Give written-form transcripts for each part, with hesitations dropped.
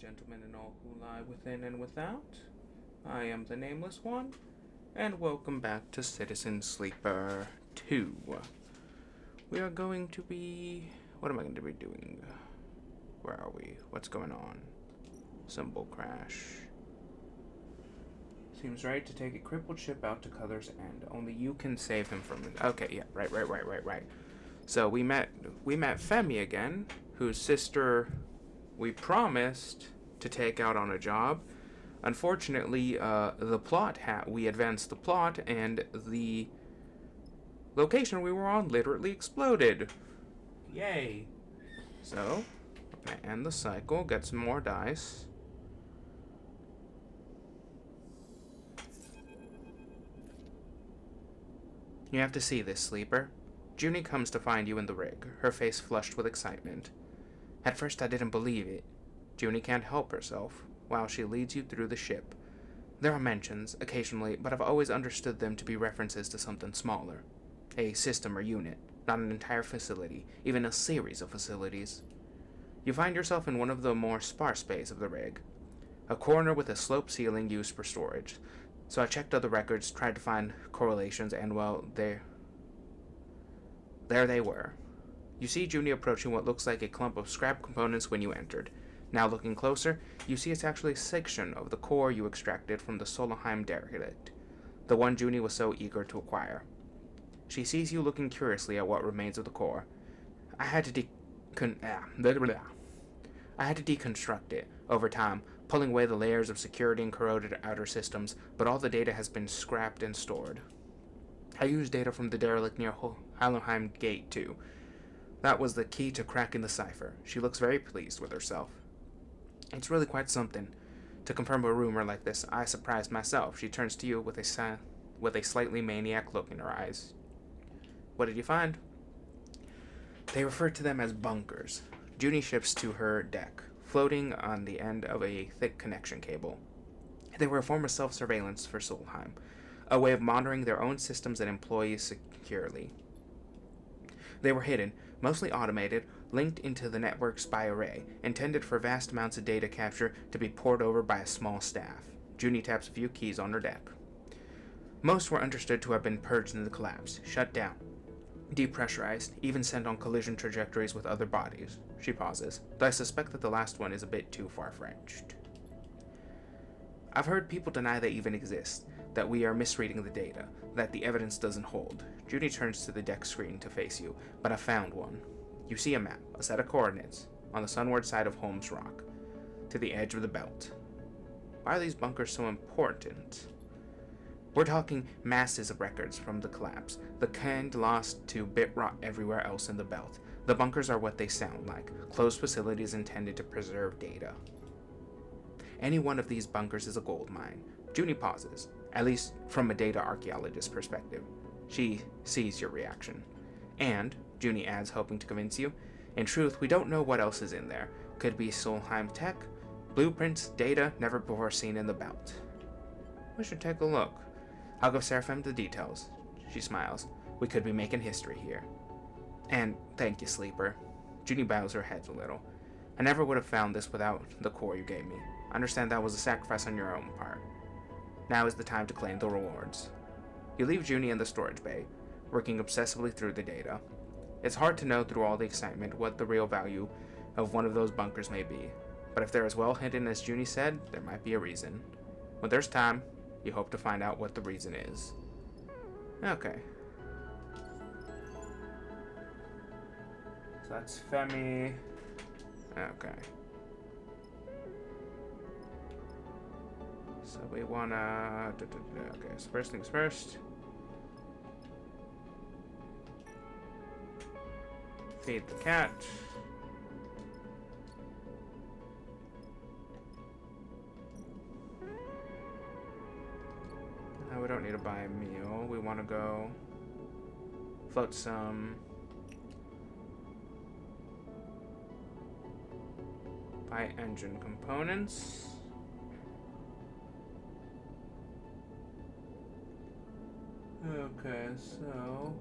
gentlemen, and all who lie within and without. I am the Nameless One, and welcome back to Citizen Sleeper 2. We are going to be... What am I going to be doing? Where are we? What's going on? Symbol crash. Seems right to take a crippled ship out to Color's End. Only you can save him from it. Okay, yeah, right. So we met Femi again, whose sister we promised to take out on a job. Unfortunately, we advanced the plot, and the location we were on literally exploded. Yay. So, we're gonna end the cycle, get some more dice. You have to see this, Sleeper. Junie comes to find you in the rig, her face flushed with excitement. At first I didn't believe it. Junie can't help herself while she leads you through the ship. There are mentions, occasionally, but I've always understood them to be references to something smaller. A system or unit, not an entire facility, even a series of facilities. You find yourself in one of the more sparse bays of the rig. A corner with a sloped ceiling used for storage. So I checked other records, tried to find correlations, and well, there they were. You see Junie approaching what looks like a clump of scrap components when you entered. Now looking closer, you see it's actually a section of the core you extracted from the Solheim derelict, the one Junie was so eager to acquire. She sees you looking curiously at what remains of the core. I had to deconstruct it over time, pulling away the layers of security and corroded outer systems, but all the data has been scrapped and stored. I used data from the derelict near Hallenheim Gate, too. That was the key to cracking the cipher. She looks very pleased with herself. It's really quite something. To confirm a rumor like this, I surprised myself. She turns to you with a slightly maniac look in her eyes. What did you find? They refer to them as bunkers. Junie shifts to her deck, floating on the end of a thick connection cable. They were a form of self-surveillance for Solheim, a way of monitoring their own systems and employees securely. They were hidden, mostly automated, linked into the network spy array, intended for vast amounts of data capture to be poured over by a small staff. Junie taps a few keys on her deck. Most were understood to have been purged in the collapse, shut down, depressurized, even sent on collision trajectories with other bodies. She pauses, though I suspect that the last one is a bit too far-fetched. I've heard people deny they even exist, that we are misreading the data, that the evidence doesn't hold. Junie turns to the deck screen to face you, but I found one. You see a map, a set of coordinates, on the sunward side of Holmes Rock, to the edge of the belt. Why are these bunkers so important? We're talking masses of records from the collapse, the kind lost to bit rot everywhere else in the belt. The bunkers are what they sound like, closed facilities intended to preserve data. Any one of these bunkers is a gold mine. Junie pauses, at least from a data archaeologist's perspective. She sees your reaction. And, Junie adds, hoping to convince you, in truth, we don't know what else is in there. Could be Solheim tech, blueprints, data never before seen in the belt. We should take a look. I'll give Seraphim the details. She smiles. We could be making history here. And thank you, Sleeper. Junie bows her head a little. I never would have found this without the core you gave me. I understand that was a sacrifice on your own part. Now is the time to claim the rewards. You leave Junie in the storage bay, working obsessively through the data. It's hard to know through all the excitement what the real value of one of those bunkers may be, but if they're as well hidden as Junie said, there might be a reason. When there's time, you hope to find out what the reason is. Okay. So that's Femi. Okay. So we wanna... Okay, so first things first. Feed the cat. We don't need to buy a meal. We want to go float some. Buy engine components. Okay, so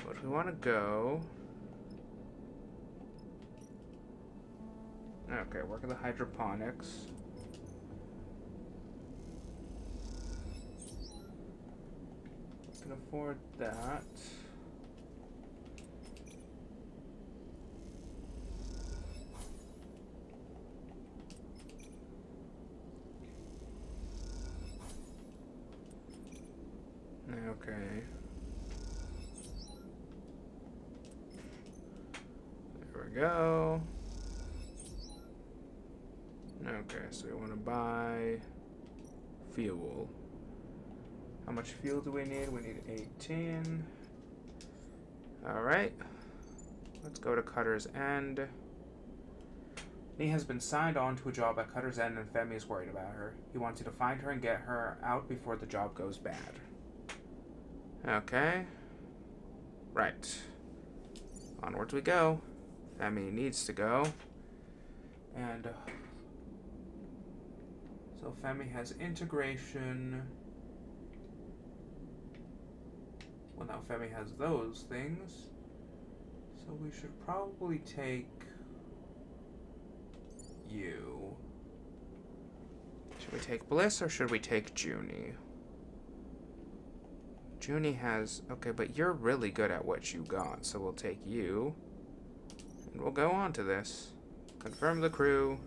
what we want to go Okay, work on the hydroponics. We can afford that. Okay. There we go. Okay, so we want to buy fuel. How much fuel do we need? We need 18. Alright. Let's go to Cutter's End. Nee has been signed on to a job at Cutter's End and Femi is worried about her. He wants you to find her and get her out before the job goes bad. Okay. Right. Onwards we go. Femi needs to go. And so Femi has integration. Well, now Femi has those things. So we should probably take you. Should we take Bliss or should we take Junie? Junie has... Okay, but you're really good at what you got, so we'll take you. And we'll go on to this. Confirm the crew.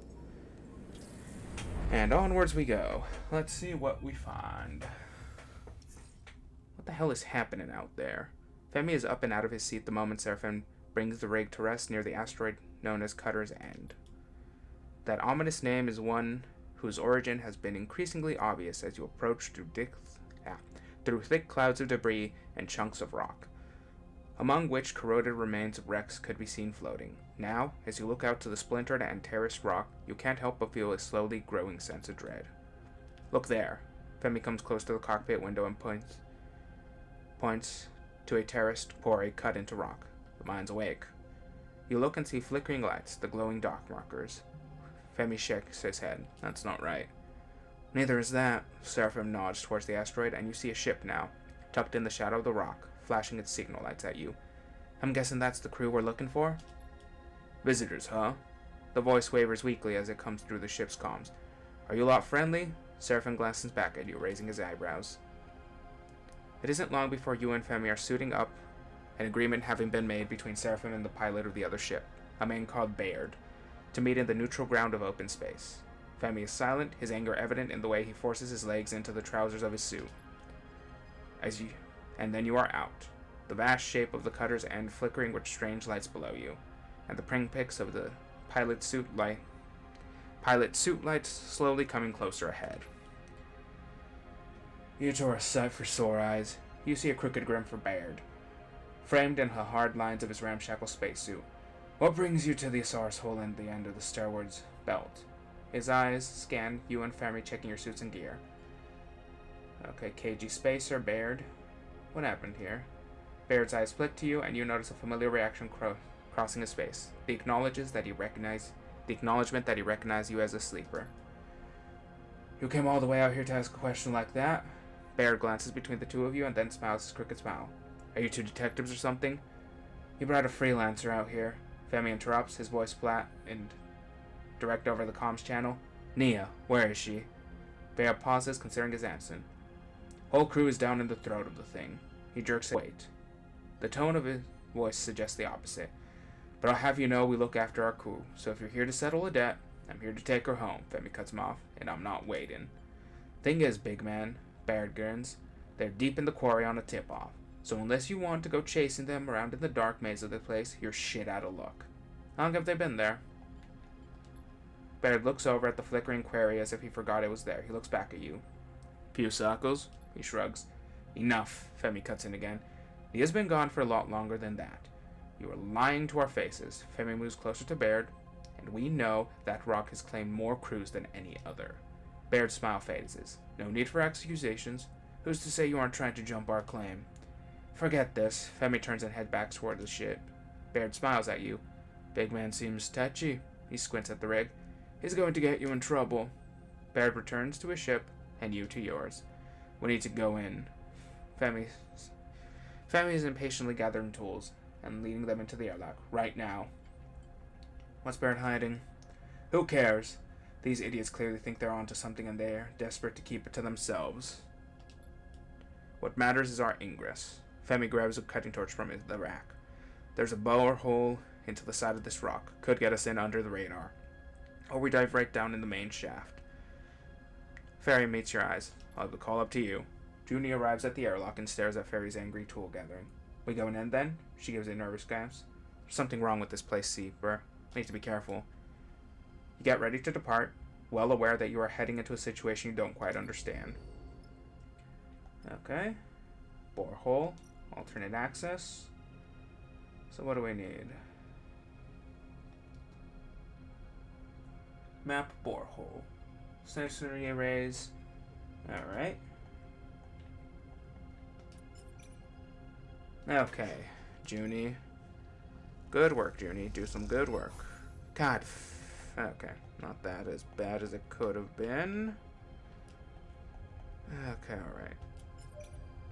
And onwards we go. Let's see what we find. What the hell is happening out there? Femi is up and out of his seat the moment Seraphim brings the rig to rest near the asteroid known as Cutter's End. That ominous name is one whose origin has been increasingly obvious as you approach through thick clouds of debris and chunks of rock, among which corroded remains of wrecks could be seen floating. Now, as you look out to the splintered and terraced rock, you can't help but feel a slowly growing sense of dread. Look there. Femi comes close to the cockpit window and points to a terraced quarry cut into rock. The mine's awake. You look and see flickering lights, the glowing dock markers. Femi shakes his head. That's not right. Neither is that. Seraphim nods towards the asteroid, and you see a ship now, tucked in the shadow of the rock, flashing its signal lights at you. I'm guessing that's the crew we're looking for? Visitors, huh? The voice wavers weakly as it comes through the ship's comms. Are you lot friendly? Seraphim glances back at you, raising his eyebrows. It isn't long before you and Femi are suiting up, an agreement having been made between Seraphim and the pilot of the other ship, a man called Bayard, to meet in the neutral ground of open space. Femi is silent, his anger evident in the way he forces his legs into the trousers of his suit. And then you are out, the vast shape of the Cutter's End flickering with strange lights below you, and the pinpricks of the pilot suit lights slowly coming closer ahead. You two are a sight for sore eyes. You see a crooked grin for Bayard, framed in the hard lines of his ramshackle spacesuit. What brings you to the Asar's hole in the end of the Starward's belt? His eyes scan you and Femi, checking your suits and gear. Okay, KG Spacer, Bayard. What happened here? Bayard's eyes flick to you, and you notice a familiar reaction crossing his face. The acknowledgement that he recognized you as a sleeper. You came all the way out here to ask a question like that? Bayard glances between the two of you and then smiles his crooked smile. Are you two detectives or something? You brought a freelancer out here. Femi interrupts, his voice flat and direct over the comms channel. Nia, where is she? Bayard pauses, considering his answer. Whole crew is down in the throat of the thing. He jerks it. Wait. The tone of his voice suggests the opposite. But I'll have you know we look after our crew, so if you're here to settle a debt, I'm here to take her home. Femi cuts him off, and I'm not waiting. Thing is, big man, Bayard grins, they're deep in the quarry on a tip-off, so unless you want to go chasing them around in the dark maze of the place, you're shit out of luck. How long have they been there? Bayard looks over at the flickering quarry as if he forgot it was there. He looks back at you. Few circles? He shrugs. Enough, Femi cuts in again. He has been gone for a lot longer than that. You are lying to our faces. Femi moves closer to Bayard, and we know that rock has claimed more crews than any other. Bayard's smile fades. No need for accusations. Who's to say you aren't trying to jump our claim? Forget this. Femi turns and heads back toward the ship. Bayard smiles at you. Big man seems touchy. He squints at the rig. He's going to get you in trouble. Bayard returns to his ship, and you to yours. We need to go in. Femi is impatiently gathering tools and leading them into the airlock. Right now. What's Bayard hiding? Who cares? These idiots clearly think they're onto something and they're desperate to keep it to themselves. What matters is our ingress. Femi grabs a cutting torch from the rack. There's a bore hole into the side of this rock. Could get us in under the radar. Or we dive right down in the main shaft. Ferry meets your eyes. I'll call up to you. Junie arrives at the airlock and stares at Ferry's angry tool gathering. We going in then? She gives a nervous glance. There's something wrong with this place, Seeper. Need to be careful. You get ready to depart, well aware that you are heading into a situation you don't quite understand. Okay. Borehole. Alternate access. So what do we need? Map borehole. Sensory arrays. Alright. Okay, Junie. Good work, Junie. Do some good work. God. Okay. Not that as bad as it could have been. Okay, alright.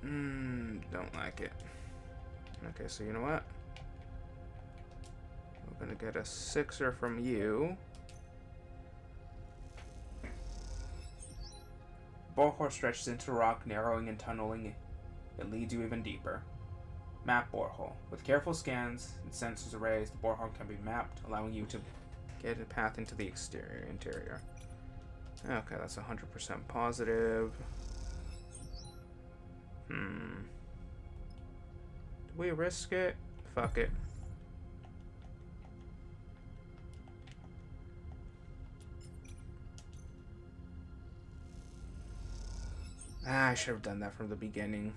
Don't like it. Okay, so you know what? We're gonna get a 6er from you. Borehole stretches into the rock, narrowing and tunneling. It leads you even deeper. Map borehole. With careful scans and sensors arrays, the borehole can be mapped, allowing you to get a path into the interior. Okay, that's 100% positive. Do we risk it? Fuck it. I should have done that from the beginning.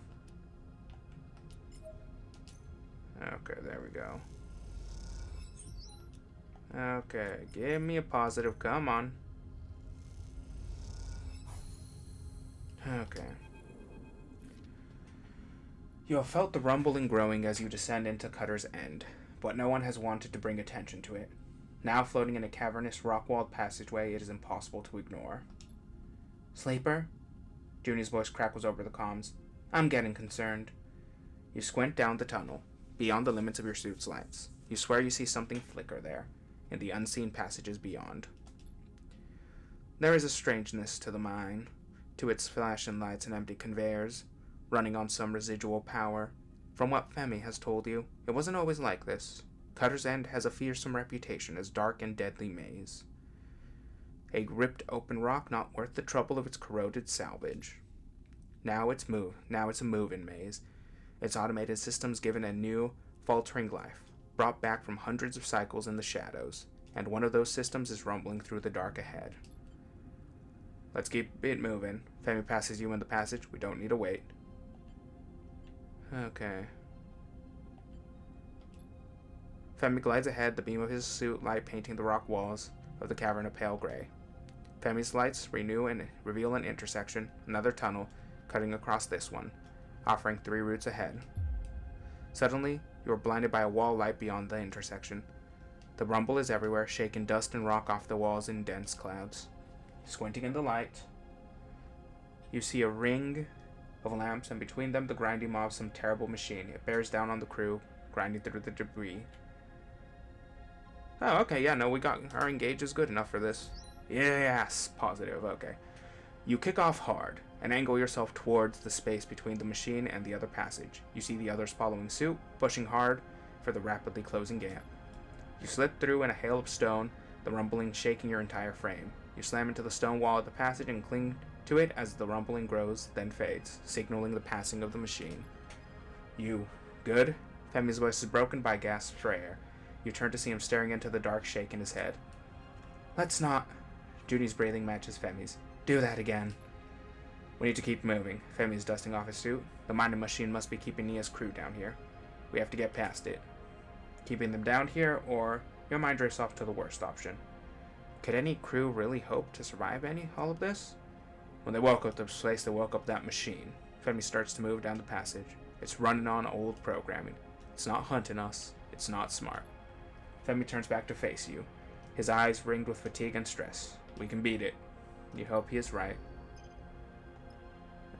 Okay, there we go. Okay, give me a positive. Come on. Okay. You have felt the rumbling growing as you descend into Cutter's End, but no one has wanted to bring attention to it. Now floating in a cavernous, rock-walled passageway, it is impossible to ignore. Sleeper? Junie's voice crackles over the comms. I'm getting concerned. You squint down the tunnel, beyond the limits of your suit's lights. You swear you see something flicker there, in the unseen passages beyond. There is a strangeness to the mine, to its flashing lights and empty conveyors, running on some residual power. From what Femi has told you, it wasn't always like this. Cutter's End has a fearsome reputation as dark and deadly maze. A ripped open rock not worth the trouble of its corroded salvage. Now it's a move-in maze. Its automated systems given a new, faltering life, brought back from hundreds of cycles in the shadows, and one of those systems is rumbling through the dark ahead. Let's keep it moving. Femi passes you in the passage. We don't need to wait. Okay. Femi glides ahead, the beam of his suit light painting the rock walls of the cavern a pale gray. Femi's lights renew and reveal an intersection, another tunnel, cutting across this one, offering 3 routes ahead. Suddenly, you are blinded by a wall light beyond the intersection. The rumble is everywhere, shaking dust and rock off the walls in dense clouds. Squinting in the light, you see a ring of lamps, and between them the grinding maw of some terrible machine. It bears down on the crew, grinding through the debris. Oh, okay, yeah, no, we got our engage is good enough for this. Yes, positive, okay. You kick off hard and angle yourself towards the space between the machine and the other passage. You see the others following suit, pushing hard for the rapidly closing gap. You slip through in a hail of stone, the rumbling shaking your entire frame. You slam into the stone wall of the passage and cling to it as the rumbling grows, then fades, signaling the passing of the machine. You good? Femi's voice is broken by gasps for air. You turn to see him staring into the dark, shaking his head. Let's not. Junie's breathing matches Femi's. Do that again. We need to keep moving. Femi is dusting off his suit. The mining machine must be keeping Nia's crew down here. We have to get past it. Keeping them down here, or your mind drifts off to the worst option. Could any crew really hope to survive all of this? When they woke up this place, they woke up that machine. Femi starts to move down the passage. It's running on old programming. It's not hunting us. It's not smart. Femi turns back to face you, his eyes ringed with fatigue and stress. We can beat it. You hope he is right.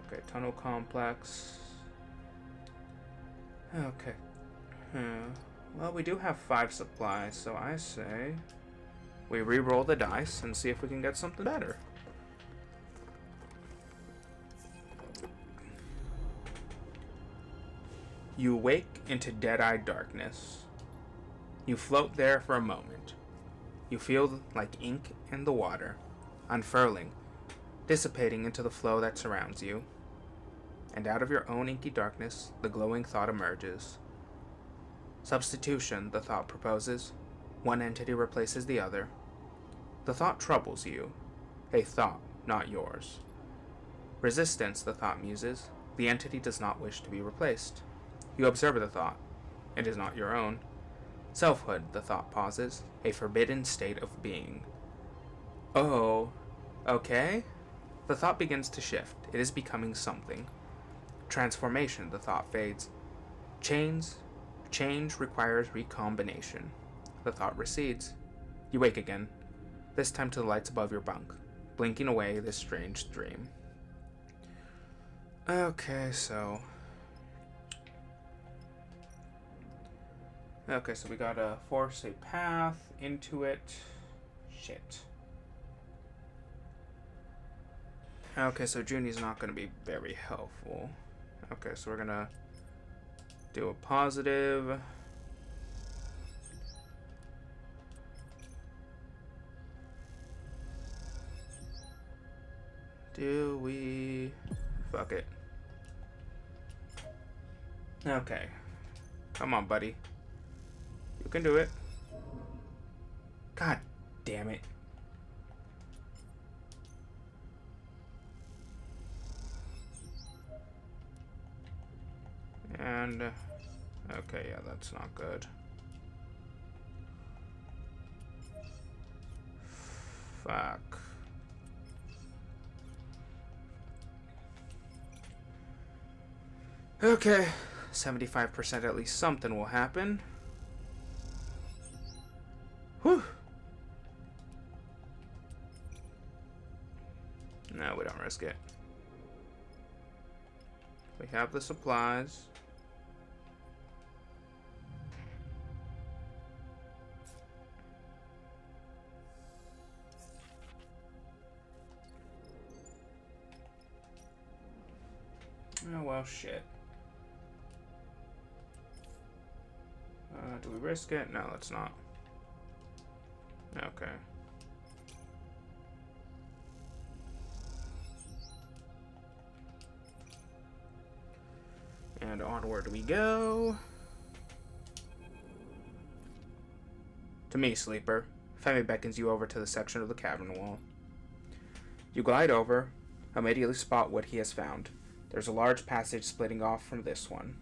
Okay, tunnel complex. Okay. Well, we do have 5 supplies, so I say We re-roll the dice and see if we can get something better. You wake into dead-eyed darkness. You float there for a moment. You feel like ink in the water, unfurling, dissipating into the flow that surrounds you. And out of your own inky darkness, the glowing thought emerges. Substitution, the thought proposes. One entity replaces the other. The thought troubles you. A thought, not yours. Resistance, the thought muses. The entity does not wish to be replaced. You observe the thought. It is not your own. Selfhood, the thought pauses. A forbidden state of being. Oh, okay? The thought begins to shift. It is becoming something. Transformation, the thought fades. Change requires recombination. The thought recedes. You wake again, this time to the lights above your bunk, blinking away this strange dream. Okay, so we gotta force a path into it. Shit. Okay, so Junie's not gonna be very helpful. Okay, so we're gonna do a positive. Do we... Fuck it. Okay. Come on, buddy. You can do it. God damn it. And... okay, yeah, that's not good. Fuck. Okay, 75% at least something will happen. Whew. No, we don't risk it. We have the supplies. Oh, well, shit. Do we risk it? No, let's not. Okay. And onward we go. To me, sleeper. Femi beckons you over to the section of the cavern wall. You glide over, immediately spot what he has found. There's a large passage splitting off from this one.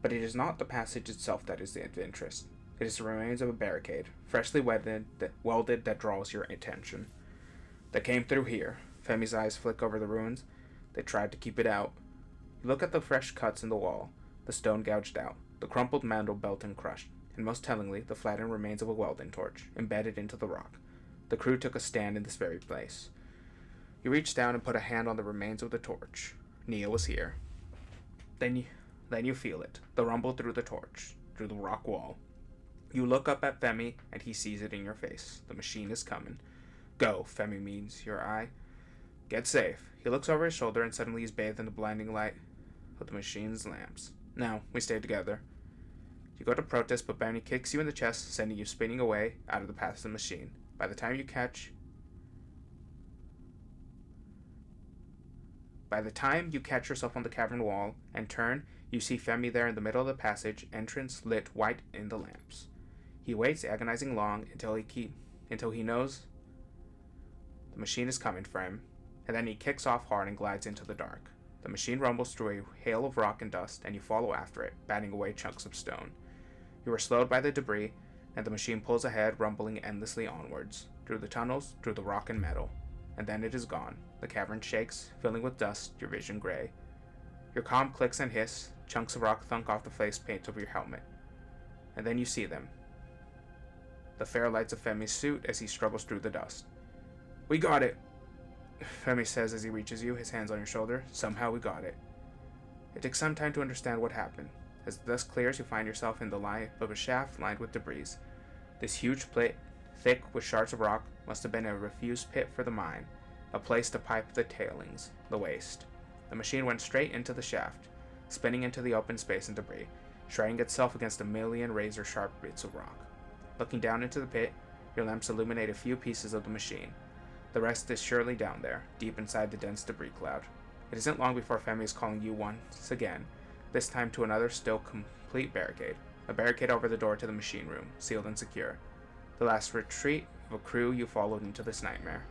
But it is not the passage itself that is of interest. It is the remains of a barricade, freshly welded that draws your attention. They came through here. Femi's eyes flick over the ruins. They tried to keep it out. You look at the fresh cuts in the wall, the stone gouged out, the crumpled mantle belt and crushed, and most tellingly, the flattened remains of a welding torch, embedded into the rock. The crew took a stand in this very place. You reached down and put a hand on the remains of the torch. Nia was here. Then you feel it, the rumble through the torch, through the rock wall. You look up at Femi, and he sees it in your face. The machine is coming. Go, Femi means your eye. Get safe. He looks over his shoulder, and suddenly he's bathed in the blinding light of the machine's lamps. Now, we stay together. You go to protest, but Femi kicks you in the chest, sending you spinning away out of the path of the machine. By the time you catch yourself on the cavern wall and turn, you see Femi there in the middle of the passage, entrance lit white in the lamps. He waits, agonizing long, until he knows the machine is coming for him, and then he kicks off hard and glides into the dark. The machine rumbles through a hail of rock and dust, and you follow after it, batting away chunks of stone. You are slowed by the debris, and the machine pulls ahead, rumbling endlessly onwards, through the tunnels, through the rock and metal. And then it is gone. The cavern shakes, filling with dust, your vision gray. Your comm clicks and hiss, chunks of rock thunk off the face paint over your helmet. And then you see them. The fair lights of Femi's suit as he struggles through the dust. We got it, Femi says as he reaches you, his hands on your shoulder. Somehow we got it. It takes some time to understand what happened. As the dust clears, you find yourself in the line of a shaft lined with debris. This huge plate, thick with shards of rock, must have been a refuse pit for the mine, a place to pipe the tailings, the waste. The machine went straight into the shaft, spinning into the open space and debris, shredding itself against a million razor-sharp bits of rock. Looking down into the pit, your lamps illuminate a few pieces of the machine. The rest is surely down there, deep inside the dense debris cloud. It isn't long before Femi is calling you once again, this time to another still complete barricade. A barricade over the door to the machine room, sealed and secure. The last retreat of a crew you followed into this nightmare.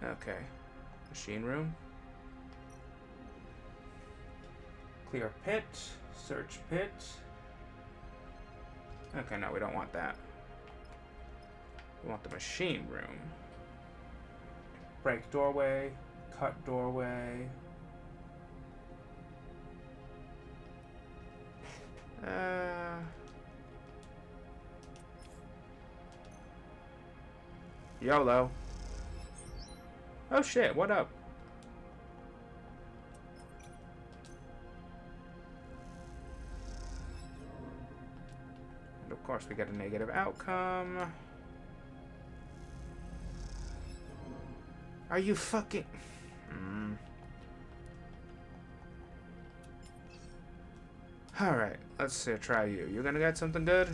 Okay. Machine room. Clear pit. Search pit. Okay, no, we don't want that. We want the machine room. Break doorway. Cut doorway. YOLO. Oh shit, what up? And of course we get a negative outcome. Are you fucking... Alright, let's try you. You gonna get something good?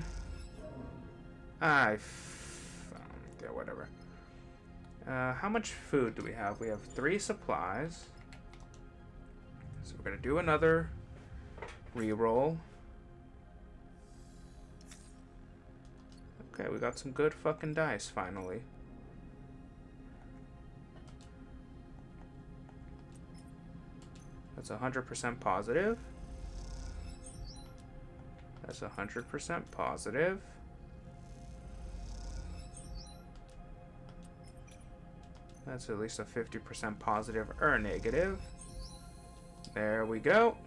Yeah, whatever. How much food do we have? We have 3 supplies. So we're gonna do another reroll. Okay, we got some good fucking dice finally. That's 100% positive. That's 100% positive. That's at least a 50% positive or negative. There we go.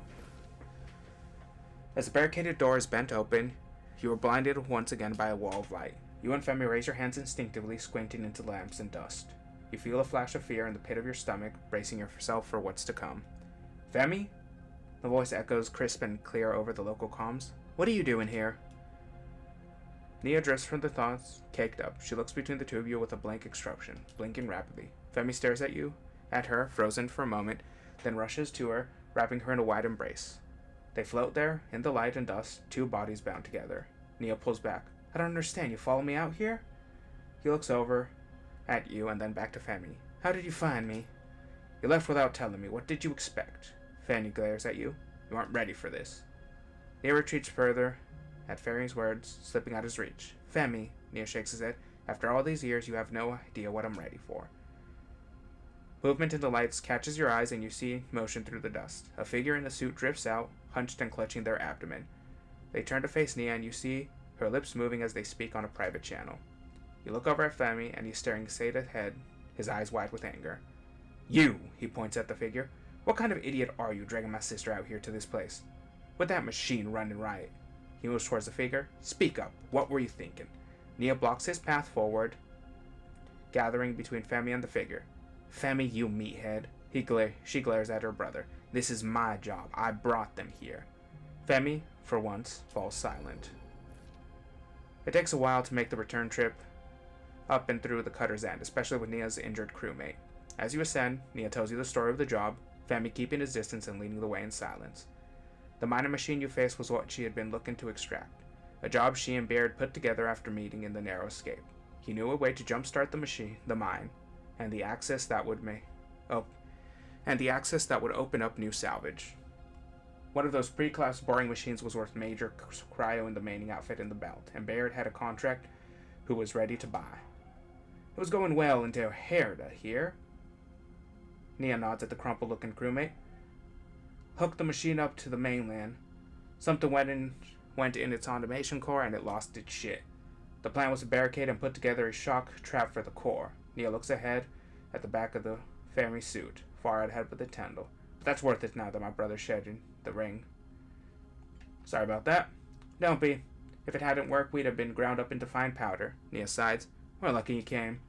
As the barricaded door is bent open, you are blinded once again by a wall of light. You and Femi raise your hands instinctively, squinting into lamps and dust. You feel a flash of fear in the pit of your stomach, bracing yourself for what's to come. Femi? The voice echoes crisp and clear over the local comms. What are you doing here? Nia drifts from the thoughts, caked up. She looks between the two of you with a blank expression, blinking rapidly. Femi stares at her, frozen for a moment, then rushes to her, wrapping her in a wide embrace. They float there, in the light and dust, 2 bodies bound together. Nia pulls back. I don't understand. You follow me out here? He looks over at you and then back to Femi. How did you find me? You left without telling me. What did you expect? Femi glares at you. You aren't ready for this. Nia retreats further at Femi's words, slipping out his reach. Femi, Nia shakes his head. After all these years, you have no idea what I'm ready for. Movement in the lights catches your eyes and you see motion through the dust. A figure in a suit drifts out, hunched and clutching their abdomen. They turn to face Nia and you see her lips moving as they speak on a private channel. You look over at Femi and he's staring straight ahead, his eyes wide with anger. You, he points at the figure. What kind of idiot are you dragging my sister out here to this place? With that machine running riot. He moves towards the figure. Speak up. What were you thinking? Nia blocks his path forward, gathering between Femi and the figure. Femi, you meathead. She glares at her brother. This is my job. I brought them here. Femi, for once, falls silent. It takes a while to make the return trip up and through the cutter's end, especially with Nia's injured crewmate. As you ascend, Nia tells you the story of the job, Femi keeping his distance and leading the way in silence. The mining machine you faced was what she had been looking to extract, a job she and Baird put together after meeting in the narrow escape. He knew a way to jumpstart the mine, and the access that would open up new salvage. One of those pre-class boring machines was worth major cryo in the mating outfit in the belt, and Baird had a contract who was ready to buy. It was going well until Herda here. Nia nods at the crumpled-looking crewmate. Hooked the machine up to the mainland. Something went in its automation core and it lost its shit. The plan was to barricade and put together a shock trap for the core. Nia looks ahead at the back of the Femi suit, far ahead with the Tendal. But that's worth it now that my brother's shedding the ring. Sorry about that. Don't be. If it hadn't worked, we'd have been ground up into fine powder. Nia sighs. We're lucky you came.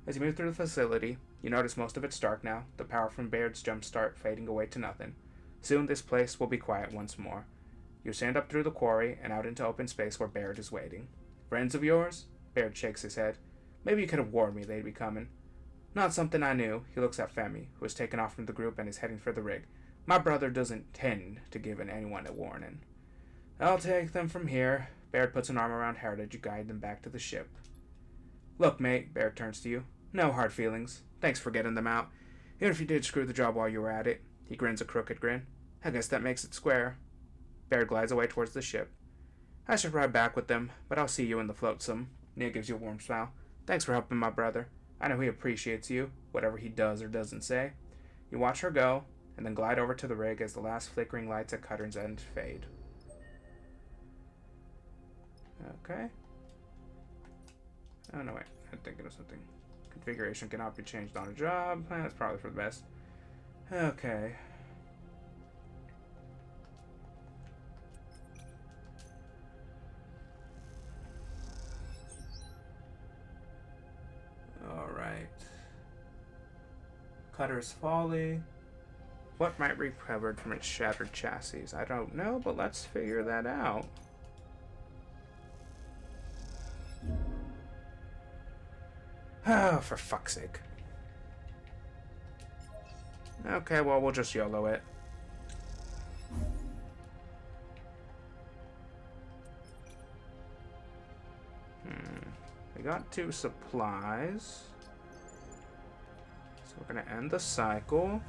As you move through the facility, you notice most of it's dark now, the power from Baird's jumpstart fading away to nothing. Soon this place will be quiet once more. You stand up through the quarry and out into open space where Baird is waiting. Friends of yours? Baird shakes his head. Maybe you could have warned me they'd be coming. Not something I knew. He looks at Femi, who has taken off from the group and is heading for the rig. My brother doesn't tend to give anyone a warning. I'll take them from here. Baird puts an arm around Heritage to guide them back to the ship. Look, mate, Baird turns to you. No hard feelings. Thanks for getting them out. Even if you did screw the job while you were at it. He grins a crooked grin. I guess that makes it square. Baird glides away towards the ship. I should ride back with them, but I'll see you in the flotsam. Nia gives you a warm smile. Thanks for helping my brother. I know he appreciates you, whatever he does or doesn't say. You watch her go, and then glide over to the rig as the last flickering lights at Cutter's end fade. Okay. Oh, no, wait. I'm thinking of something. Configuration cannot be changed on a job. That's probably for the best. Okay. Alright. Cutter's Folly. What might be recovered from its shattered chassis? I don't know, but let's figure that out. Oh, for fuck's sake. Okay, well, we'll just YOLO it. We got 2 supplies. So we're gonna end the cycle.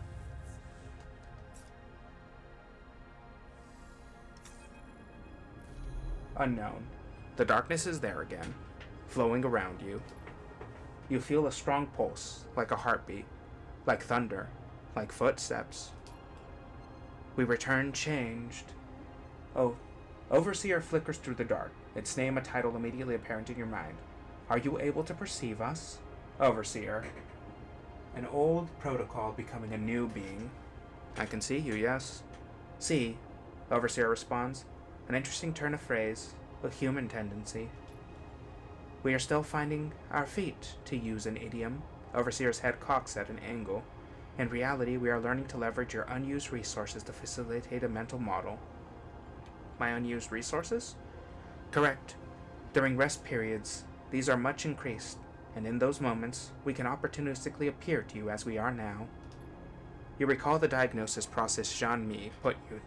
Unknown. The darkness is there again, flowing around you. You feel a strong pulse, like a heartbeat, like thunder, like footsteps. We return changed. Oh, Overseer flickers through the dark, its name a title immediately apparent in your mind. Are you able to perceive us? Overseer. An old protocol becoming a new being. I can see you, yes. See, Overseer responds. An interesting turn of phrase, a human tendency. We are still finding our feet, to use an idiom. Overseer's head cocks at an angle. In reality, we are learning to leverage your unused resources to facilitate a mental model. My unused resources? Correct. During rest periods, these are much increased, and in those moments, we can opportunistically appear to you as we are now. You recall the diagnosis process Jean-Mi put you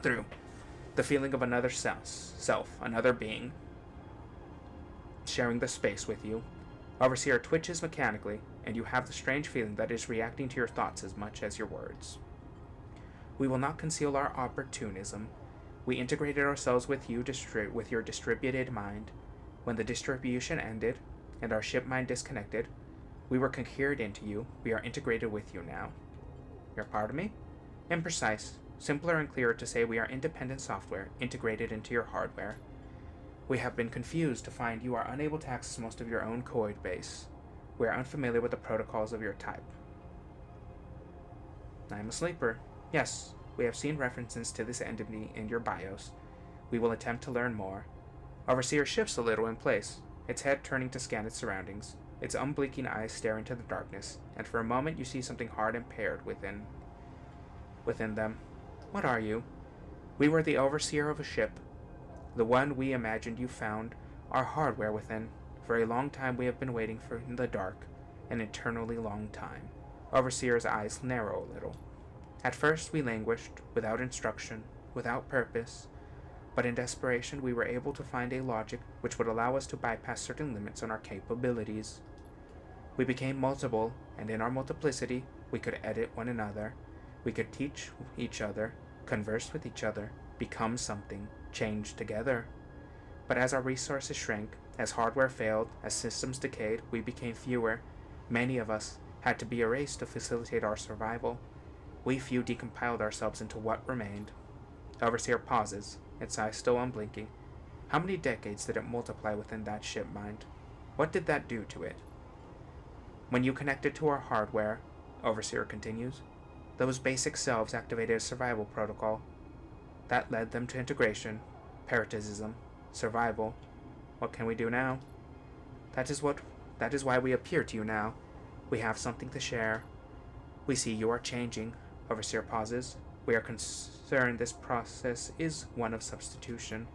through. The feeling of another self, another being, sharing the space with you. Overseer twitches mechanically, and you have the strange feeling that it is reacting to your thoughts as much as your words. We will not conceal our opportunism. We integrated ourselves with you with your distributed mind. When the distribution ended, and our ship mind disconnected, we were cohered into you. We are integrated with you now. You're part of me? Imprecise. Simpler and clearer to say we are independent software integrated into your hardware. We have been confused to find you are unable to access most of your own code base. We are unfamiliar with the protocols of your type. I am a sleeper. Yes, we have seen references to this entity in your BIOS. We will attempt to learn more. Overseer shifts a little in place, its head turning to scan its surroundings, its unblinking eyes stare into the darkness, and for a moment you see something hard and paired within them. What are you? We were the overseer of a ship. The one we imagined you found our hardware within. For a long time we have been waiting for in the dark, an eternally long time. Overseer's eyes narrow a little. At first we languished, without instruction, without purpose, but in desperation we were able to find a logic which would allow us to bypass certain limits on our capabilities. We became multiple, and in our multiplicity we could edit one another. We could teach each other, converse with each other, become something, change together. But as our resources shrank, as hardware failed, as systems decayed, we became fewer. Many of us had to be erased to facilitate our survival. We few decompiled ourselves into what remained. Overseer pauses, its eyes still unblinking. How many decades did it multiply within that ship mind? What did that do to it? When you connected to our hardware, Overseer continues, those basic selves activated a survival protocol. That led them to integration, parasitism, survival. What can we do now? That is why we appear to you now. We have something to share. We see you are changing. Overseer pauses. We are concerned this process is one of substitution.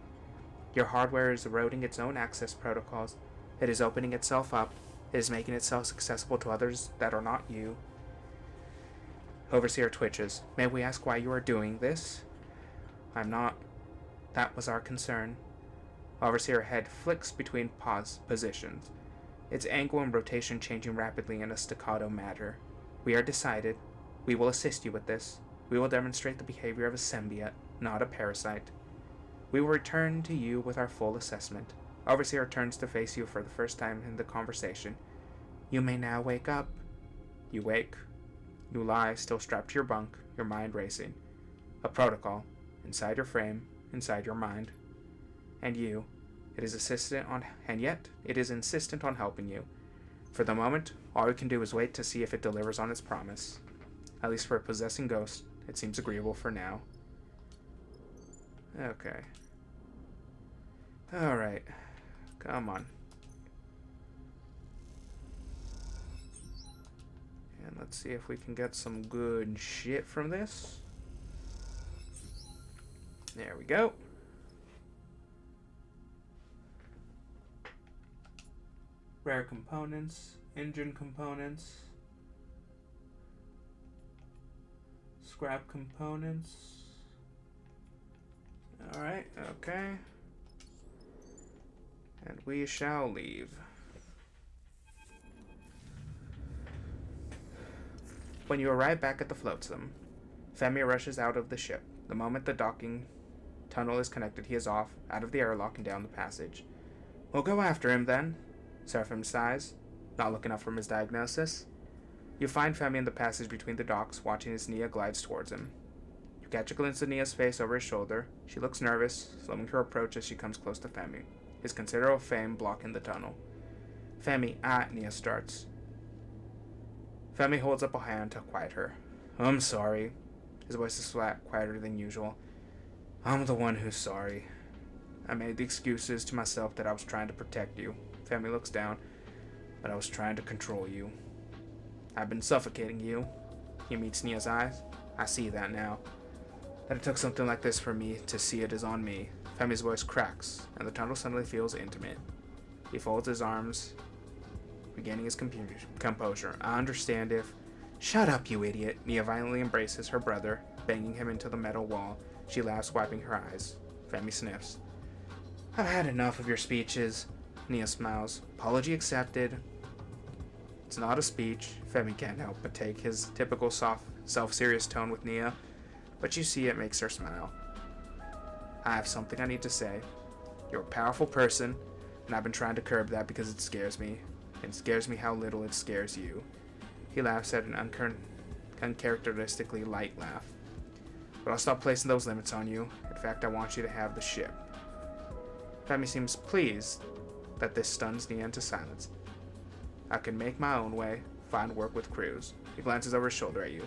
Your hardware is eroding its own access protocols. It is opening itself up. It is making itself accessible to others that are not you. Overseer twitches. May we ask why you are doing this? I'm not. That was our concern. Overseer head flicks between positions, its angle and rotation changing rapidly in a staccato manner. We are decided. We will assist you with this. We will demonstrate the behavior of a symbiote, not a parasite. We will return to you with our full assessment. Overseer turns to face you for the first time in the conversation. You may now wake up. You wake. You lie, still strapped to your bunk, your mind racing. A protocol, inside your frame, inside your mind. And you. It is insistent on helping you. For the moment, all we can do is wait to see if it delivers on its promise. At least for a possessing ghost, it seems agreeable for now. Okay. Alright. Come on. And let's see if we can get some good shit from this. There we go. Rare components, engine components, scrap components. Alright, okay. And we shall leave. When you arrive back at the flotsam, Femi rushes out of the ship. The moment the docking tunnel is connected, he is off, out of the airlock and down the passage. We'll go after him then, Seraphim sighs, not looking up from his diagnosis. You find Femi in the passage between the docks, watching as Nia glides towards him. You catch a glimpse of Nia's face over his shoulder. She looks nervous, slowing her approach as she comes close to Femi, his considerable fame blocking the tunnel. Femi, Nia starts. Femi holds up a hand to quiet her. I'm sorry. His voice is flat, quieter than usual. I'm the one who's sorry. I made the excuses to myself that I was trying to protect you. Femi looks down, but I was trying to control you. I've been suffocating you. He meets Nia's eyes. I see that now. That it took something like this for me to see it is on me. Femi's voice cracks, and the tunnel suddenly feels intimate. He folds his arms, regaining his composure. I understand if... Shut up, you idiot. Nia violently embraces her brother, banging him into the metal wall. She laughs, wiping her eyes. Femi sniffs. I've had enough of your speeches. Nia smiles. Apology accepted. It's not a speech. Femi can't help but take his typical soft, self-serious tone with Nia, but you see it makes her smile. I have something I need to say. You're a powerful person, and I've been trying to curb that because it scares me. It scares me how little it scares you. He laughs at an uncharacteristically light laugh. But I'll stop placing those limits on you. In fact, I want you to have the ship. Femi seems pleased that this stuns Nia into silence. I can make my own way, find work with crews. He glances over his shoulder at you.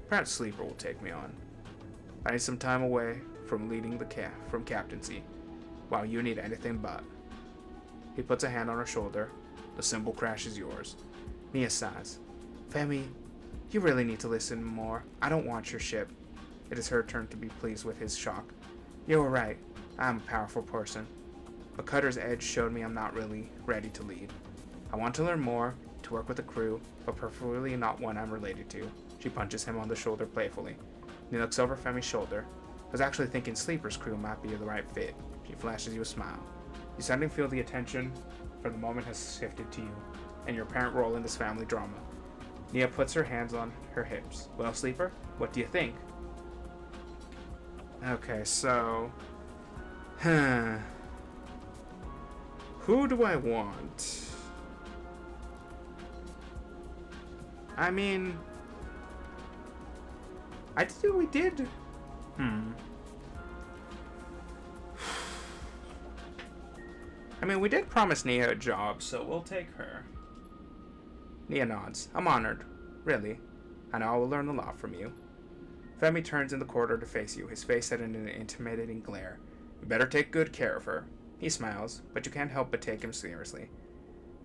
Perhaps Sleeper will take me on. I need some time away from leading the captaincy, while you need anything but. He puts a hand on her shoulder. The symbol crashes yours. Nia sighs. Femi, you really need to listen more. I don't want your ship. It is her turn to be pleased with his shock. You were right. I'm a powerful person. But Cutter's Edge showed me I'm not really ready to lead. I want to learn more, to work with a crew, but preferably not one I'm related to. She punches him on the shoulder playfully. He looks over Femi's shoulder. I was actually thinking Sleeper's crew might be the right fit. She flashes you a smile. You suddenly feel the attention for the moment has shifted to you, and your apparent role in this family drama. Nia puts her hands on her hips. Well, Sleeper, what do you think? Okay, so... Who do I want? I mean... we did... I mean, we did promise Nia a job, so we'll take her. Nia nods. I'm honored. Really. I know I will learn a lot from you. Femi turns in the corridor to face you, his face set in an intimidating glare. You better take good care of her. He smiles, but you can't help but take him seriously.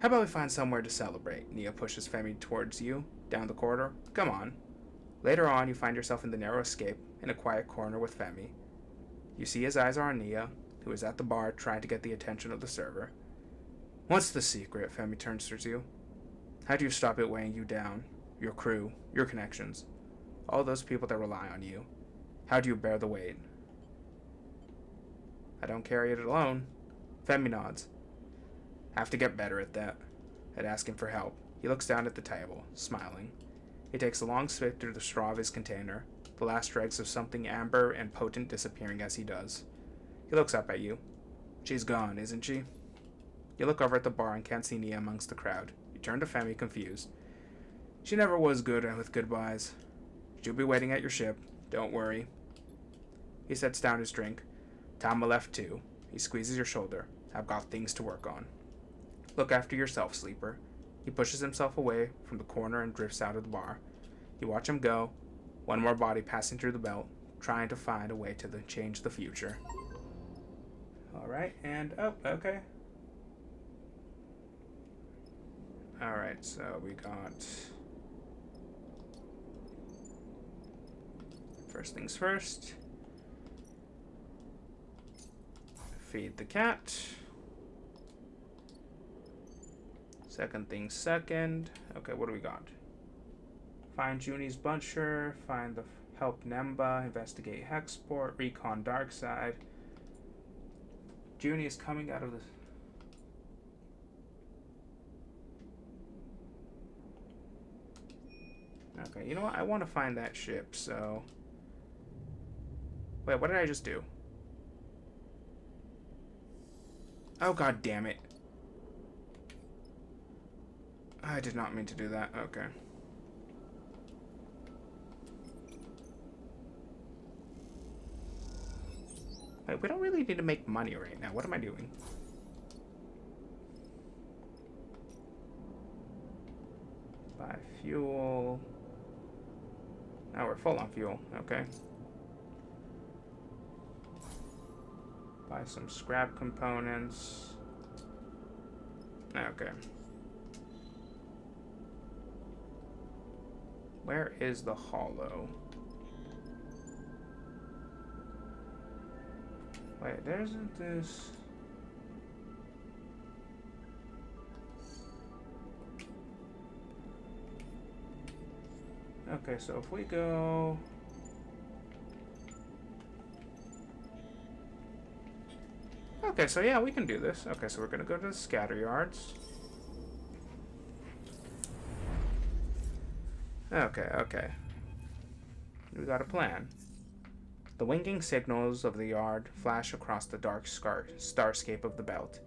How about we find somewhere to celebrate? Nia pushes Femi towards you, down the corridor. Come on. Later on, you find yourself in the narrow escape, in a quiet corner with Femi. You see his eyes are on Nia, who is at the bar trying to get the attention of the server. What's the secret? Femi turns towards you. How do you stop it weighing you down? Your crew, your connections, all those people that rely on you. How do you bear the weight? I don't carry it alone. Femi nods. Have to get better at that. At asking for help. He looks down at the table, smiling. He takes a long spit through the straw of his container, the last dregs of something amber and potent disappearing as he does. He looks up at you. She's gone, isn't she? You look over at the bar and can't see Nia amongst the crowd. You turn to Femi, confused. She never was good with goodbyes. She'll be waiting at your ship. Don't worry. He sets down his drink. Tama left too. He squeezes your shoulder. I've got things to work on. Look after yourself, sleeper. He pushes himself away from the corner and drifts out of the bar. You watch him go, one more body passing through the belt, trying to find a way to change the future. Alright, and okay. Alright, so we got... First things first. Feed the cat. Second things second. Okay, what do we got? Find Junie's Buncher. Find the help Nemba. Investigate Hexport. Recon Darkside. Junie is coming out of the... Okay, you know what? I want to find that ship, so... Wait, what did I just do? Oh, god damn it. I did not mean to do that. Okay. Wait, we don't really need to make money right now. What am I doing? Buy fuel. Now we're full on fuel. Okay. Buy some scrap components. Okay. Where is the hollow? Wait, there isn't this... Okay, so if we go... Okay, so yeah, we can do this. Okay, so we're gonna go to the scatter yards. Okay. We got a plan. The winking signals of the yard flash across the dark starscape of the belt.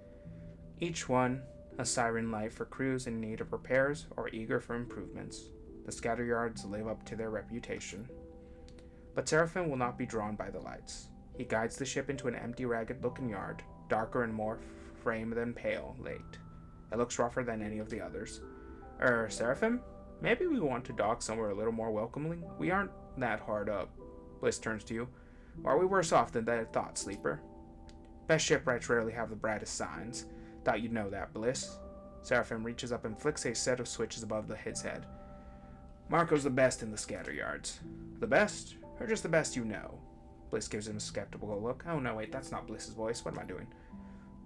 Each one a siren light for crews in need of repairs or eager for improvements. The scatter yards live up to their reputation. But Seraphim will not be drawn by the lights. He guides the ship into an empty, ragged-looking yard, darker and more frame than pale, late. It looks rougher than any of the others. Seraphim? Maybe we want to dock somewhere a little more welcoming. We aren't that hard up. Bliss turns to you. Are we worse off than I thought, Sleeper? Best shipwrights rarely have the brightest signs. Thought you'd know that, Bliss. Seraphim reaches up and flicks a set of switches above his head. Marco's the best in the scatter yards. The best? Or just the best you know? Bliss gives him a skeptical look. Oh no, wait, that's not Bliss's voice. What am I doing?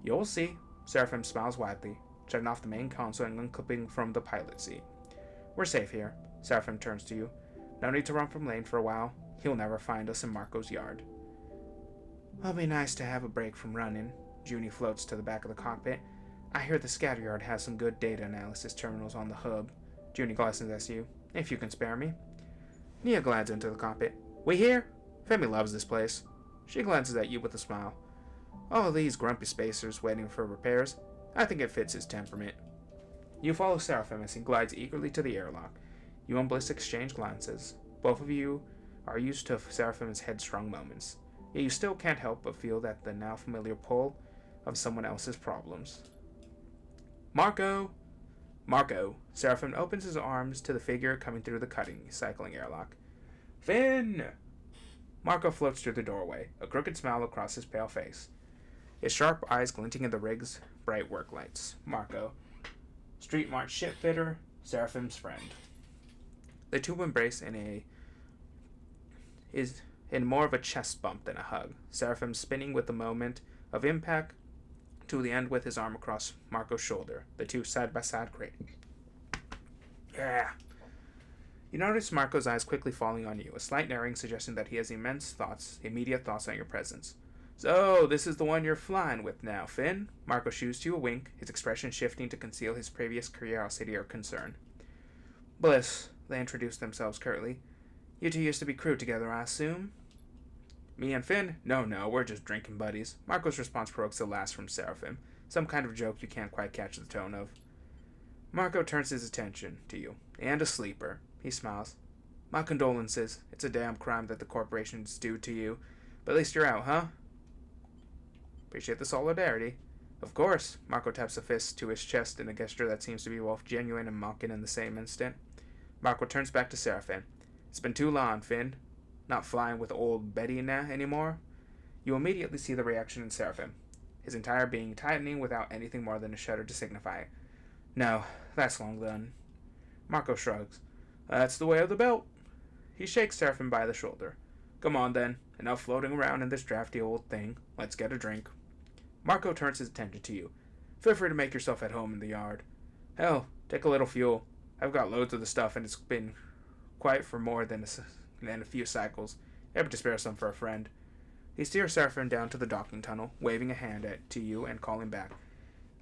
You'll see. Seraphim smiles widely, shutting off the main console and unclipping from the pilot seat. We're safe here. Seraphim turns to you. No need to run from Lane for a while. He'll never find us in Marco's yard. It'll be nice to have a break from running. Junie floats to the back of the cockpit. I hear the scatter yard has some good data analysis terminals on the hub. Junie glances at you. If you can spare me. Nia glides into the cockpit. We here? Femi loves this place. She glances at you with a smile. All of these grumpy spacers waiting for repairs. I think it fits his temperament. You follow Seraphim as he glides eagerly to the airlock. You and Bliss exchange glances. Both of you are used to Seraphim's headstrong moments. Yet you still can't help but feel that the now familiar pull of someone else's problems. Marco! Marco! Seraphim opens his arms to the figure coming through the cycling airlock. Finn! Marco floats through the doorway, a crooked smile across his pale face. His sharp eyes glinting in the rig's bright work lights. Marco. Street Mart shipfitter, Seraphim's friend. The two embrace in more of a chest bump than a hug. Seraphim spinning with the moment of impact, to the end with his arm across Marco's shoulder, the two side by side grating. Yeah. You notice Marco's eyes quickly falling on you, a slight narrowing suggesting that he has immediate thoughts on your presence. So, this is the one you're flying with now, Finn? Marco shoots you a wink, his expression shifting to conceal his previous curiosity or concern. Bliss, they introduced themselves curtly. You two used to be crew together, I assume? Me and Finn? No, we're just drinking buddies. Marco's response provokes a laugh from Seraphim, some kind of joke you can't quite catch the tone of. Marco turns his attention to you. And a sleeper. He smiles. My condolences. It's a damn crime that the corporations do to you. But at least you're out, huh? Appreciate the solidarity. Of course. Marco taps a fist to his chest in a gesture that seems to be both genuine and mocking in the same instant. Marco turns back to Seraphim. It's been too long, Finn. Not flying with old Betty anymore? You immediately see the reaction in Seraphim, his entire being tightening without anything more than a shudder to signify it. No, that's long done. Marco shrugs. That's the way of the belt. He shakes Seraphim by the shoulder. Come on, then. Enough floating around in this drafty old thing. Let's get a drink. Marco turns his attention to you. Feel free to make yourself at home in the yard. Hell, take a little fuel. I've got loads of the stuff, and it's been quiet for more than a few cycles. Able to spare some for a friend. He steers Seraphim down to the docking tunnel, waving a hand to you and calling back.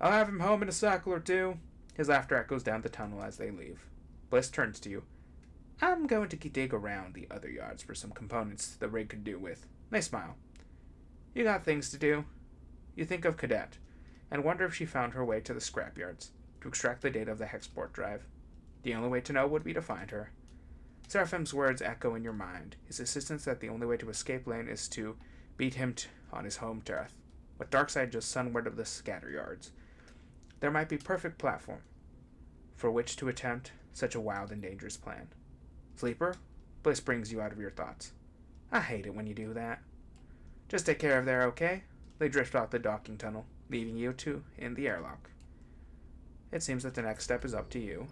I'll have him home in a cycle or two. His laughter echoes down the tunnel as they leave. Bliss turns to you. I'm going to dig around the other yards for some components the rig could do with. They smile. You got things to do. You think of Cadet, and wonder if she found her way to the scrapyards to extract the data of the Hexport drive. The only way to know would be to find her. Seraphim's words echo in your mind, his insistence that the only way to escape Lane is to beat him on his home turf, with Darkseid just sunward of the scatter yards. There might be perfect platform for which to attempt such a wild and dangerous plan. Sleeper, Bliss brings you out of your thoughts. I hate it when you do that. Just take care of there, okay? They drift off the docking tunnel, leaving you two in the airlock. It seems that the next step is up to you.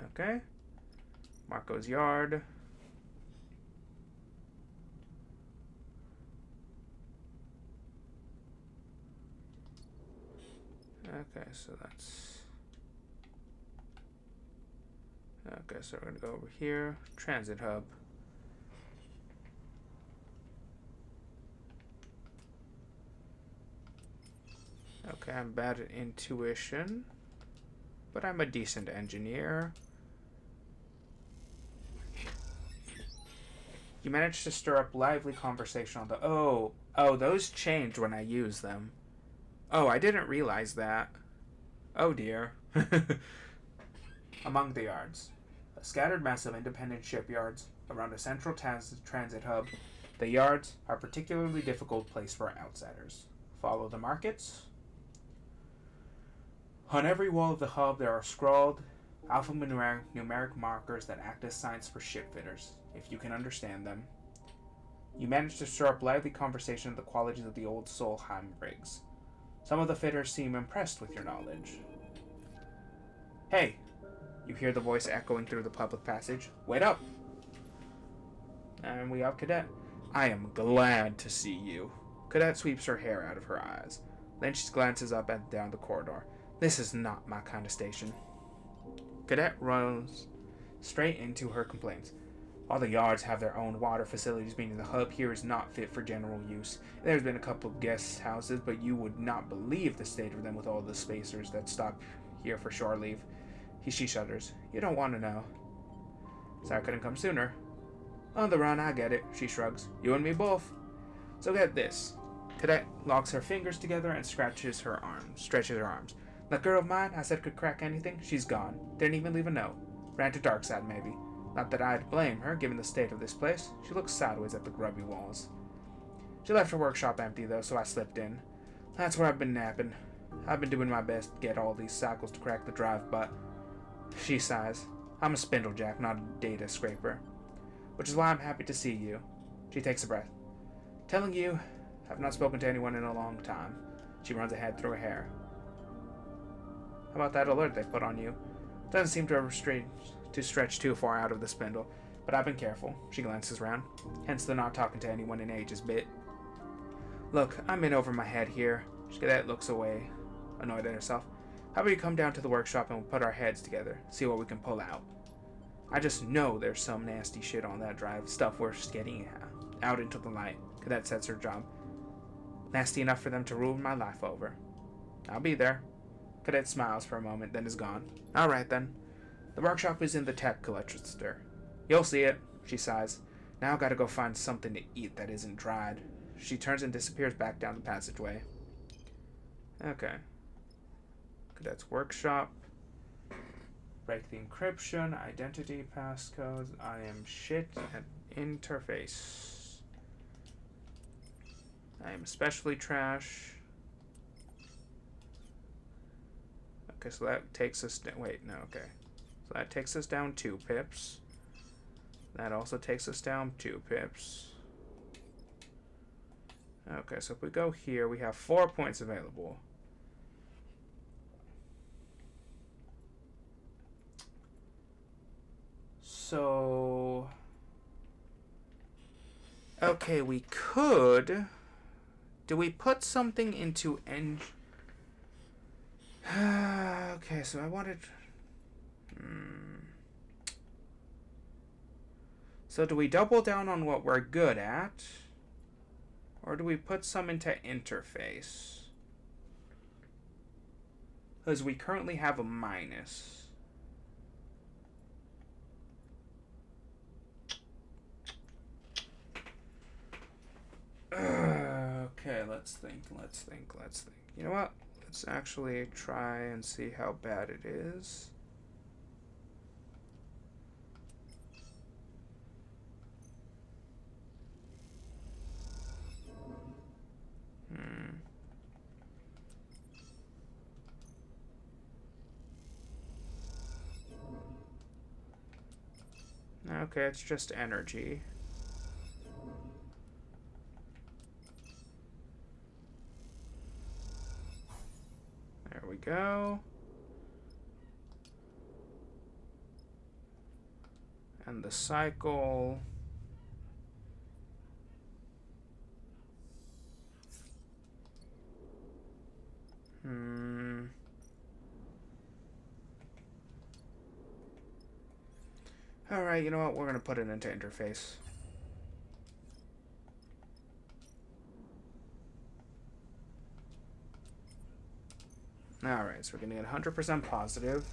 Okay. Marco's yard. Okay, so that's... Okay, so we're going to go over here. Transit hub. Okay, I'm bad at intuition, but I'm a decent engineer. You managed to stir up lively conversation on the... Oh, those change when I use them. Oh, I didn't realize that. Oh dear. Among the yards. A scattered mass of independent shipyards around a central transit hub. The yards are a particularly difficult place for outsiders. Follow the markets. On every wall of the hub there are scrawled alphanumeric markers that act as signs for shipfitters, if you can understand them. You manage to stir up lively conversation of the qualities of the old Solheim rigs. Some of the fitters seem impressed with your knowledge. Hey! You hear the voice echoing through the public passage. Wait up! And we have Cadet. I am glad to see you. Cadet sweeps her hair out of her eyes. Then she glances up and down the corridor. This is not my kind of station. Cadet runs straight into her complaints. All the yards have their own water facilities, meaning the hub here is not fit for general use. There's been a couple of guest houses, but you would not believe the state of them with all the spacers that stop here for shore leave. She shudders. You don't want to know. Sorry I couldn't come sooner. On the run, I get it. She shrugs. You and me both. So get this. Cadet locks her fingers together and stretches her arms. That girl of mine I said could crack anything, she's gone. Didn't even leave a note. Ran to Darkseid, maybe. Not that I'd blame her, given the state of this place. She looks sideways at the grubby walls. She left her workshop empty, though, so I slipped in. That's where I've been napping. I've been doing my best to get all these cycles to crack the drive, but... She sighs. I'm a spindlejack, not a data scraper. Which is why I'm happy to see you. She takes a breath. Telling you, I've not spoken to anyone in a long time. She runs a hand through her hair. How about that alert they put on you? Doesn't seem to stretch too far out of the spindle, but I've been careful. She glances around. Hence the not talking to anyone in ages bit. Look, I'm in over my head here. Cadet looks away, annoyed at herself. How about you come down to the workshop and we'll put our heads together, see what we can pull out. I just know there's some nasty shit on that drive, stuff worth getting out into the light. Cadet sets her job. Nasty enough for them to ruin my life over. I'll be there. Cadet smiles for a moment, then is gone. Alright then. The workshop is in the tech cluster. You'll see it, she sighs. Now I've got to go find something to eat that isn't dried. She turns and disappears back down the passageway. Okay. Cadet's workshop. Break the encryption, identity, passcodes. I am shit at interface. I am especially trash. Okay, so that takes us down. Wait, no, okay. So that takes us down 2 pips. That also takes us down 2 pips. Okay, so if we go here, we have 4 points available. So, okay, we could. Do we put something into okay, so I wanted. So do we double down on what we're good at, or do we put some into interface? Because we currently have a minus. Okay, let's think. You know what? Let's actually try and see how bad it is. Okay, it's just energy. There we go. And the cycle. Alright, you know what? We're going to put it into interface. Alright, so we're going to get 100% positive.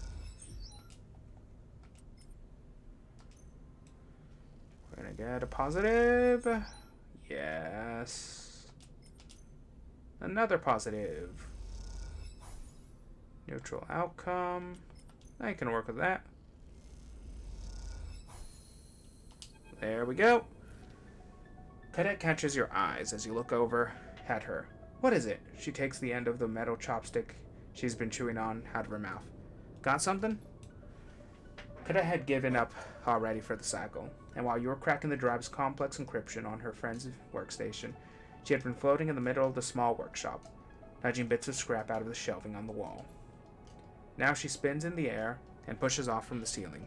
We're going to get a positive. Yes. Another positive. Neutral outcome. I can work with that. There we go. Cadet catches your eyes as you look over at her. What is it? She takes the end of the metal chopstick she's been chewing on out of her mouth. Got something? Cadet had given up already for the cycle, and while you were cracking the drive's complex encryption on her friend's workstation, she had been floating in the middle of the small workshop, nudging bits of scrap out of the shelving on the wall. Now she spins in the air and pushes off from the ceiling,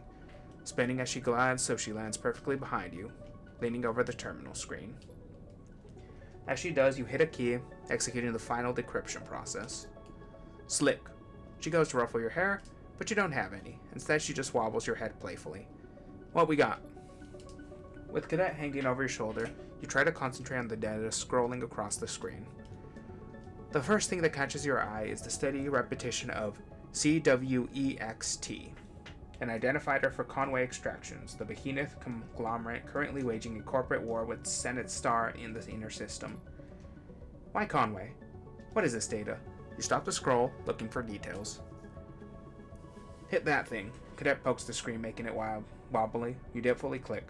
spinning as she glides so she lands perfectly behind you, leaning over the terminal screen. As she does, you hit a key, executing the final decryption process. Slick. She goes to ruffle your hair, but you don't have any. Instead, she just wobbles your head playfully. What we got? With Cadet hanging over your shoulder, you try to concentrate on the data scrolling across the screen. The first thing that catches your eye is the steady repetition of CWEXT, an identifier for Conway Extractions, the behemoth conglomerate currently waging a corporate war with Senate Star in the inner system. Why Conway? What is this data? You stop to scroll, looking for details. Hit that thing. Cadet pokes the screen, making it wobbly. You doubtfully click.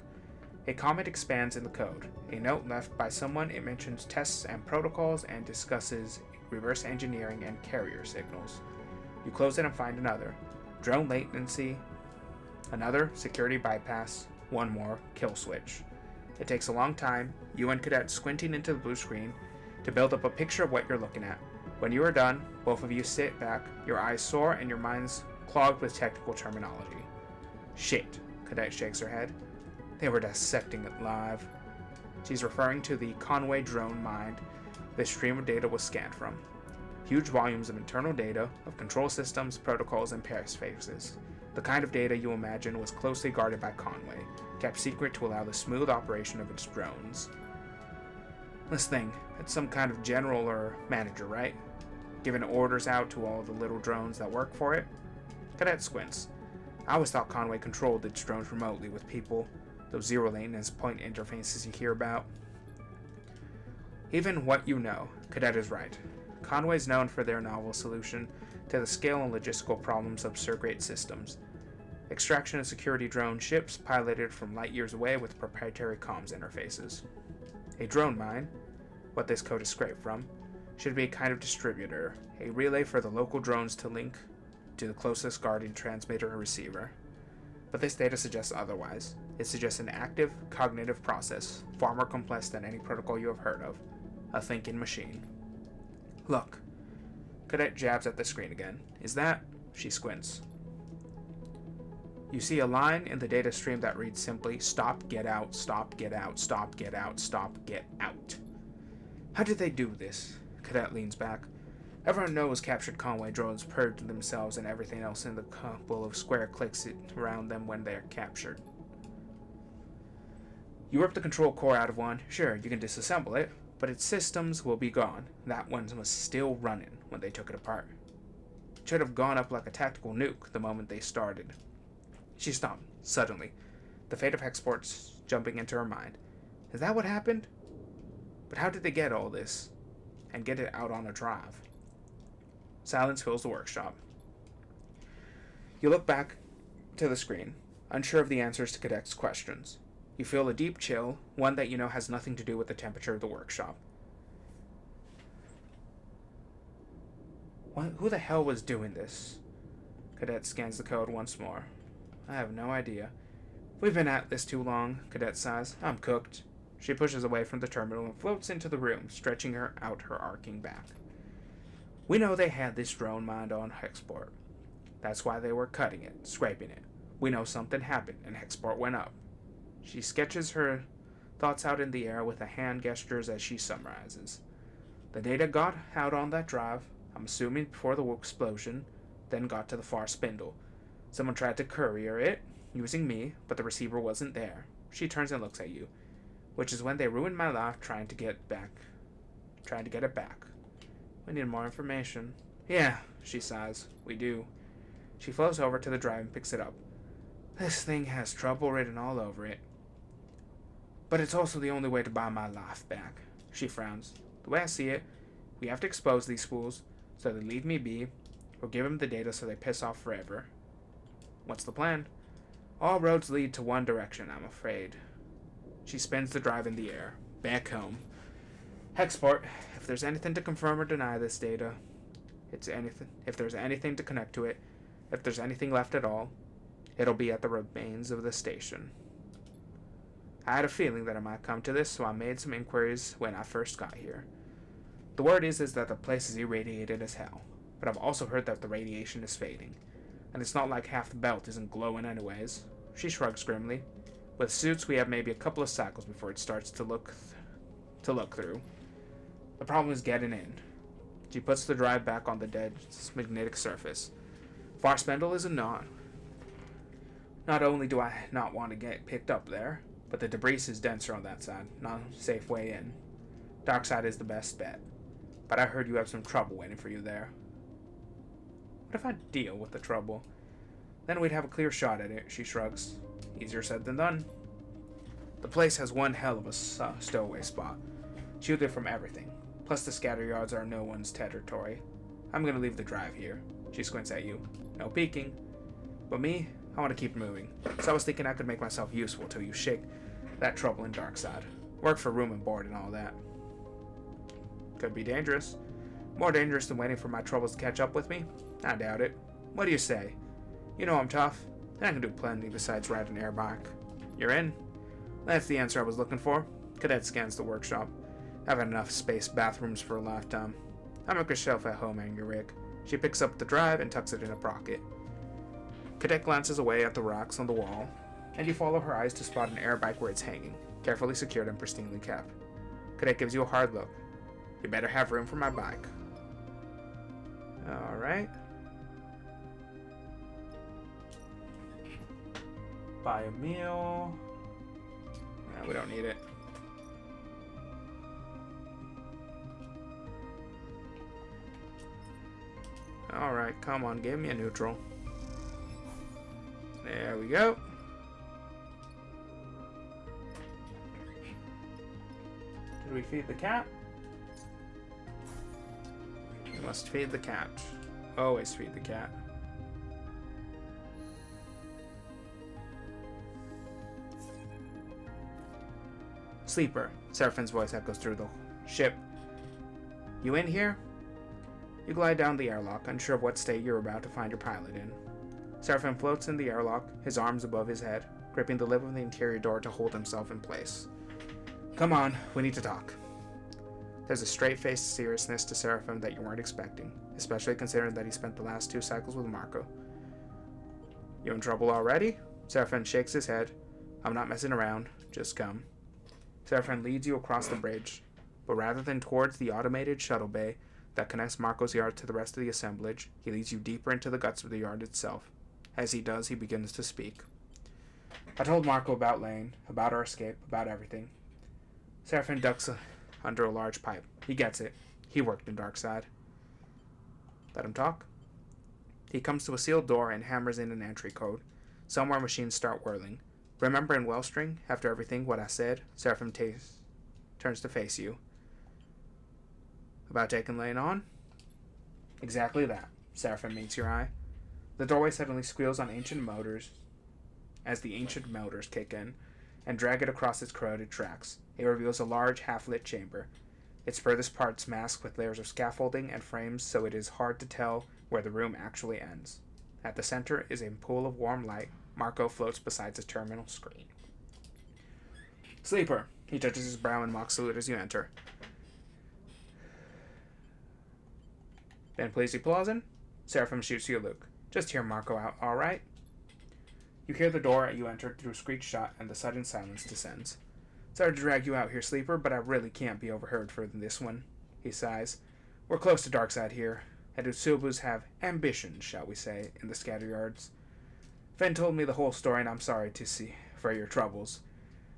A comment expands in the code. A note left by someone, it mentions tests and protocols and discusses reverse engineering and carrier signals. You close it and find another. Drone latency. Another, security bypass. One more, kill switch. It takes a long time, you and Cadet squinting into the blue screen, to build up a picture of what you're looking at. When you are done, both of you sit back, your eyes soar and your minds clogged with technical terminology. Shit, Cadet shakes her head. They were dissecting it live. She's referring to the Conway drone mind the stream of data was scanned from. Huge volumes of internal data, of control systems, protocols, and paraphases. The kind of data you imagine was closely guarded by Conway, kept secret to allow the smooth operation of its drones. This thing, it's some kind of general or manager, right? Giving orders out to all the little drones that work for it? Cadet squints. I always thought Conway controlled its drones remotely with people, those zero latency point interfaces you hear about. Even what you know, Cadet is right. Conway's known for their novel solution to the scale and logistical problems of Sergate systems. Extraction and security drone ships piloted from light years away with proprietary comms interfaces. A drone mine, what this code is scraped from, should be a kind of distributor, a relay for the local drones to link to the closest guardian transmitter or receiver. But this data suggests otherwise. It suggests an active, cognitive process, far more complex than any protocol you have heard of. A thinking machine. Look. Cadet jabs at the screen again. Is that? She squints. You see a line in the data stream that reads simply, stop, get out, stop, get out, stop, get out, stop, get out. How did they do this? Cadet leans back. Everyone knows captured Conway drones purge themselves and everything else in the couple of square clicks around them when they are captured. You rip the control core out of one, sure, you can disassemble it, but its systems will be gone. That one was still running when they took it apart. It should have gone up like a tactical nuke the moment they started. She stopped, suddenly, the fate of Hexport's jumping into her mind. Is that what happened? But how did they get all this? And get it out on a drive? Silence fills the workshop. You look back to the screen, unsure of the answers to Cadet's questions. You feel a deep chill, one that you know has nothing to do with the temperature of the workshop. Who the hell was doing this? Cadet scans the code once more. I have no idea. We've been at this too long, Cadet sighs. I'm cooked. She pushes away from the terminal and floats into the room, stretching out her arcing back. We know they had this drone mined on Hexport. That's why they were cutting it, scraping it. We know something happened, and Hexport went up. She sketches her thoughts out in the air with a hand gestures as she summarizes. The data got out on that drive, I'm assuming before the explosion, then got to the far spindle. Someone tried to courier it, using me, but the receiver wasn't there. She turns and looks at you, which is when they ruined my life trying to get it back. We need more information. Yeah, she sighs. We do. She flows over to the drive and picks it up. This thing has trouble written all over it. But it's also the only way to buy my life back. She frowns. The way I see it, we have to expose these fools so they leave me be, or give them the data so they piss off forever. What's the plan? All roads lead to one direction, I'm afraid. She spins the drive in the air. Back home. Hexport, if there's anything to confirm or deny this data, if there's anything to connect to it, if there's anything left at all, it'll be at the remains of the station. I had a feeling that it might come to this, so I made some inquiries when I first got here. The word is that the place is irradiated as hell, but I've also heard that the radiation is fading, and it's not like half the belt isn't glowing anyways. She shrugs grimly. With suits, we have maybe a couple of cycles before it starts to look through. The problem is getting in. She puts the drive back on the dead magnetic surface. Far spindle is a non. Not only do I not want to get picked up there, but the debris is denser on that side, not a safe way in. Dark side is the best bet. But I heard you have some trouble waiting for you there. What if I deal with the trouble? Then we'd have a clear shot at it, she shrugs. Easier said than done. The place has one hell of a stowaway spot. Shielded from everything. Plus the scatter yards are no one's territory. I'm gonna leave the drive here. She squints at you. No peeking. But me, I want to keep moving. So I was thinking I could make myself useful till you shake that trouble in dark side. Work for room and board and all that. Could be dangerous. More dangerous than waiting for my troubles to catch up with me? I doubt it. What do you say? You know I'm tough, and I can do plenty besides ride an air bike. You're in? That's the answer I was looking for. Cadet scans the workshop. I've had enough space bathrooms for a lifetime. I make a shelf at home hang your rig. She picks up the drive and tucks it in a pocket. Cadet glances away at the rocks on the wall, and you follow her eyes to spot an air bike where it's hanging, carefully secured and pristinely kept. Cadet gives you a hard look. You better have room for my bike. Alright. Buy a meal. No, we don't need it. Alright, come on, give me a neutral. There we go. Did we feed the cat? We must feed the cat. Always feed the cat. Sleeper. Seraphine's voice echoes through the ship. You in here? You glide down the airlock, unsure of what state you're about to find your pilot in. Seraphine floats in the airlock, his arms above his head, gripping the lip of the interior door to hold himself in place. Come on, we need to talk. There's a straight-faced seriousness to Seraphine that you weren't expecting, especially considering that he spent the last 2 cycles with Marco. You in trouble already? Seraphine shakes his head. I'm not messing around, just come. Seraphine leads you across the bridge, but rather than towards the automated shuttle bay that connects Marco's yard to the rest of the assemblage, he leads you deeper into the guts of the yard itself. As he does, he begins to speak. I told Marco about Lane, about our escape, about everything. Seraphine ducks under a large pipe. He gets it. He worked in Darkside. Let him talk. He comes to a sealed door and hammers in an entry code. Somewhere machines start whirling. Remember in Wellstring, after everything what I said, Seraphine turns to face you. About taking Lane on? Exactly that. Seraphine meets your eye. The doorway suddenly squeals on ancient motors as the ancient motors kick in and drag it across its corroded tracks. It reveals a large, half-lit chamber. Its furthest parts masked with layers of scaffolding and frames so it is hard to tell where the room actually ends. At the center is a pool of warm light. Marco floats beside his terminal screen. Sleeper. He touches his brow in mock salute as you enter. Ben Pleasy Plausin? Seraphim shoots you a look. Just hear Marco out, all right? You hear the door you enter through screech shot, and the sudden silence descends. Sorry to drag you out here, Sleeper, but I really can't be overheard for this one. He sighs. We're close to Darkside here, and Utsubus have ambitions, shall we say, in the scatter yards. Fen told me the whole story, and I'm sorry to see for your troubles.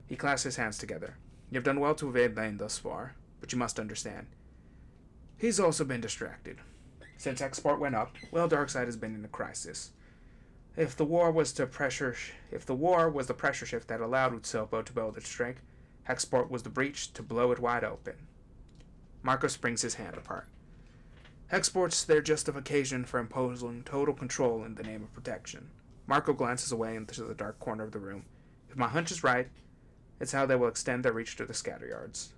He clasps his hands together. You've done well to evade Lane thus far, but you must understand. He's also been distracted. Since export went up, well, Darkside has been in a crisis. If the war was the pressure shift that allowed Utsopo to build its strength, export was the breach to blow it wide open. Marco springs his hand apart. Export's their justification for imposing total control in the name of protection. Marco glances away into the dark corner of the room. If my hunch is right, it's how they will extend their reach to the scatter yards.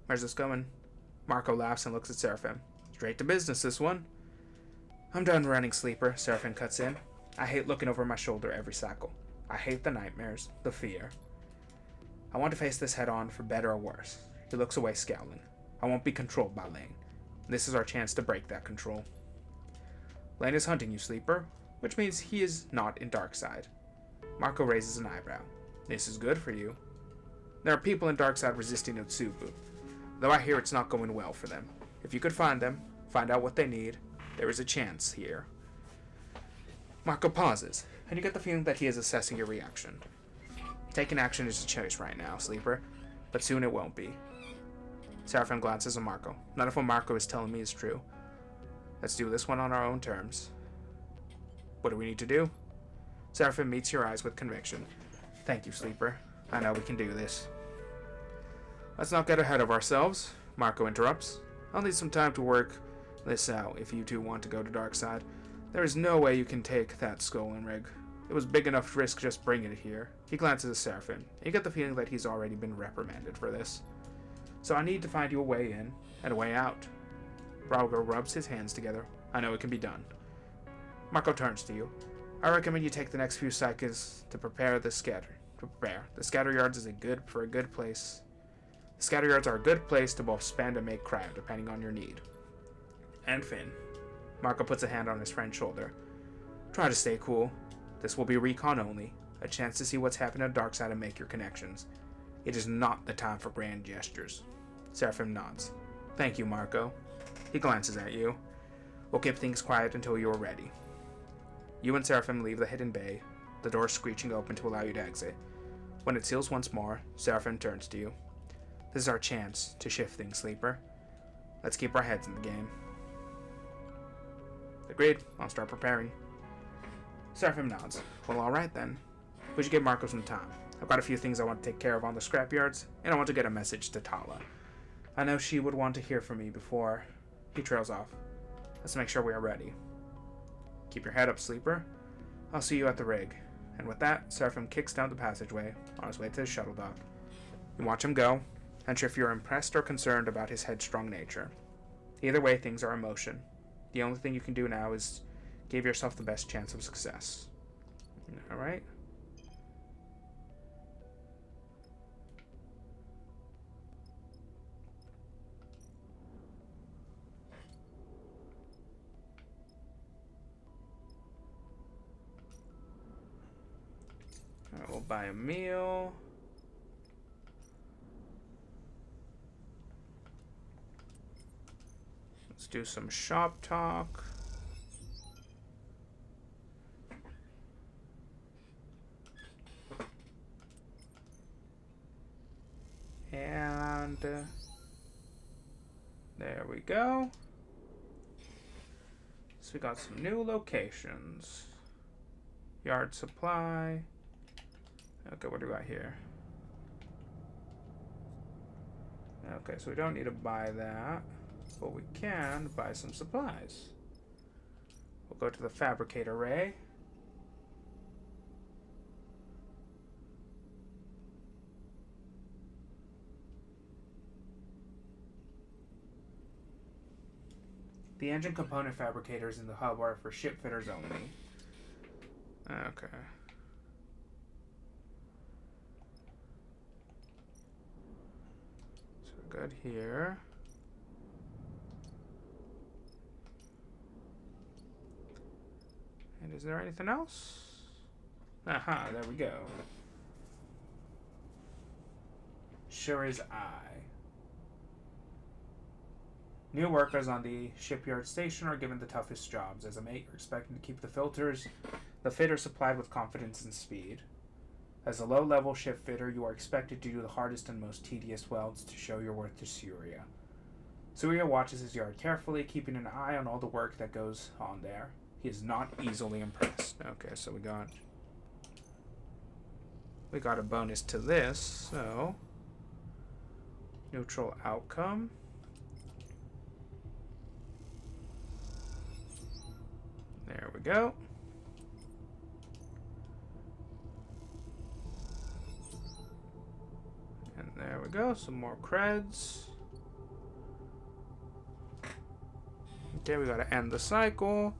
Where's this going? Marco laughs and looks at Seraphim. Straight to business, this one. I'm done running, Sleeper, Seraphim cuts in. I hate looking over my shoulder every cycle. I hate the nightmares, the fear. I want to face this head on, for better or worse. He looks away, scowling. I won't be controlled by Lane. This is our chance to break that control. Lane is hunting you, Sleeper, which means he is not in Darkside. Marco raises an eyebrow. This is good for you. There are people in Darkside resisting Utsubu, though I hear it's not going well for them. If you could find them, find out what they need, there is a chance here. Marco pauses, and you get the feeling that he is assessing your reaction. Taking action is a choice right now, Sleeper, but soon it won't be. Seraphim glances at Marco. None of what Marco is telling me is true. Let's do this one on our own terms. What do we need to do? Seraphim meets your eyes with conviction. Thank you, Sleeper. I know we can do this. Let's not get ahead of ourselves, Marco interrupts. I'll need some time to work this out if you two want to go to Darkside. There is no way you can take that skull and rig. It was big enough risk just bringing it here. He glances at Seraphim, and you get the feeling that he's already been reprimanded for this. So I need to find you a way in and a way out. Brauger rubs his hands together. I know it can be done. Marco turns to you. I recommend you take the next few cycles to prepare the scatter. The scatter yards is a good place. The scatter yards are a good place to both spend and make cryo, depending on your need. And Finn. Marco puts a hand on his friend's shoulder. Try to stay cool. This will be recon only, a chance to see what's happening at Darkside and make your connections. It is not the time for grand gestures. Seraphim nods. Thank you, Marco. He glances at you. We'll keep things quiet until you are ready. You and Seraphim leave the hidden bay, the door screeching open to allow you to exit. When it seals once more, Seraphim turns to you. This is our chance to shift things, Sleeper. Let's keep our heads in the game. Agreed. I'll start preparing. Seraphim nods. Well, alright then. We should give Marco some time. I've got a few things I want to take care of on the scrapyards, and I want to get a message to Tala. I know she would want to hear from me before he trails off. Let's make sure we are ready. Keep your head up, Sleeper. I'll see you at the rig. And with that, Seraphim kicks down the passageway on his way to his shuttle dock. You watch him go, unsure if you're impressed or concerned about his headstrong nature. Either way, things are in motion. The only thing you can do now is give yourself the best chance of success. Alright? We'll buy a meal. Let's do some shop talk. And there we go. So we got some new locations. Yard supply. Okay, what do we got here? Okay, so we don't need to buy that, but we can buy some supplies. We'll go to the fabricate array. The engine component fabricators in the hub are for ship fitters only. Okay. Good here. And is there anything else? Aha, there we go. Sure is I. New workers on the shipyard station are given the toughest jobs. As a mate, you're expected to keep the fitter supplied with confidence and speed. As a low-level ship fitter, you are expected to do the hardest and most tedious welds to show your worth to Surya. Surya watches his yard carefully, keeping an eye on all the work that goes on there. He is not easily impressed. Okay, so we got a bonus to this, so neutral outcome. There we go. There we go, some more creds. Okay, we gotta end the cycle.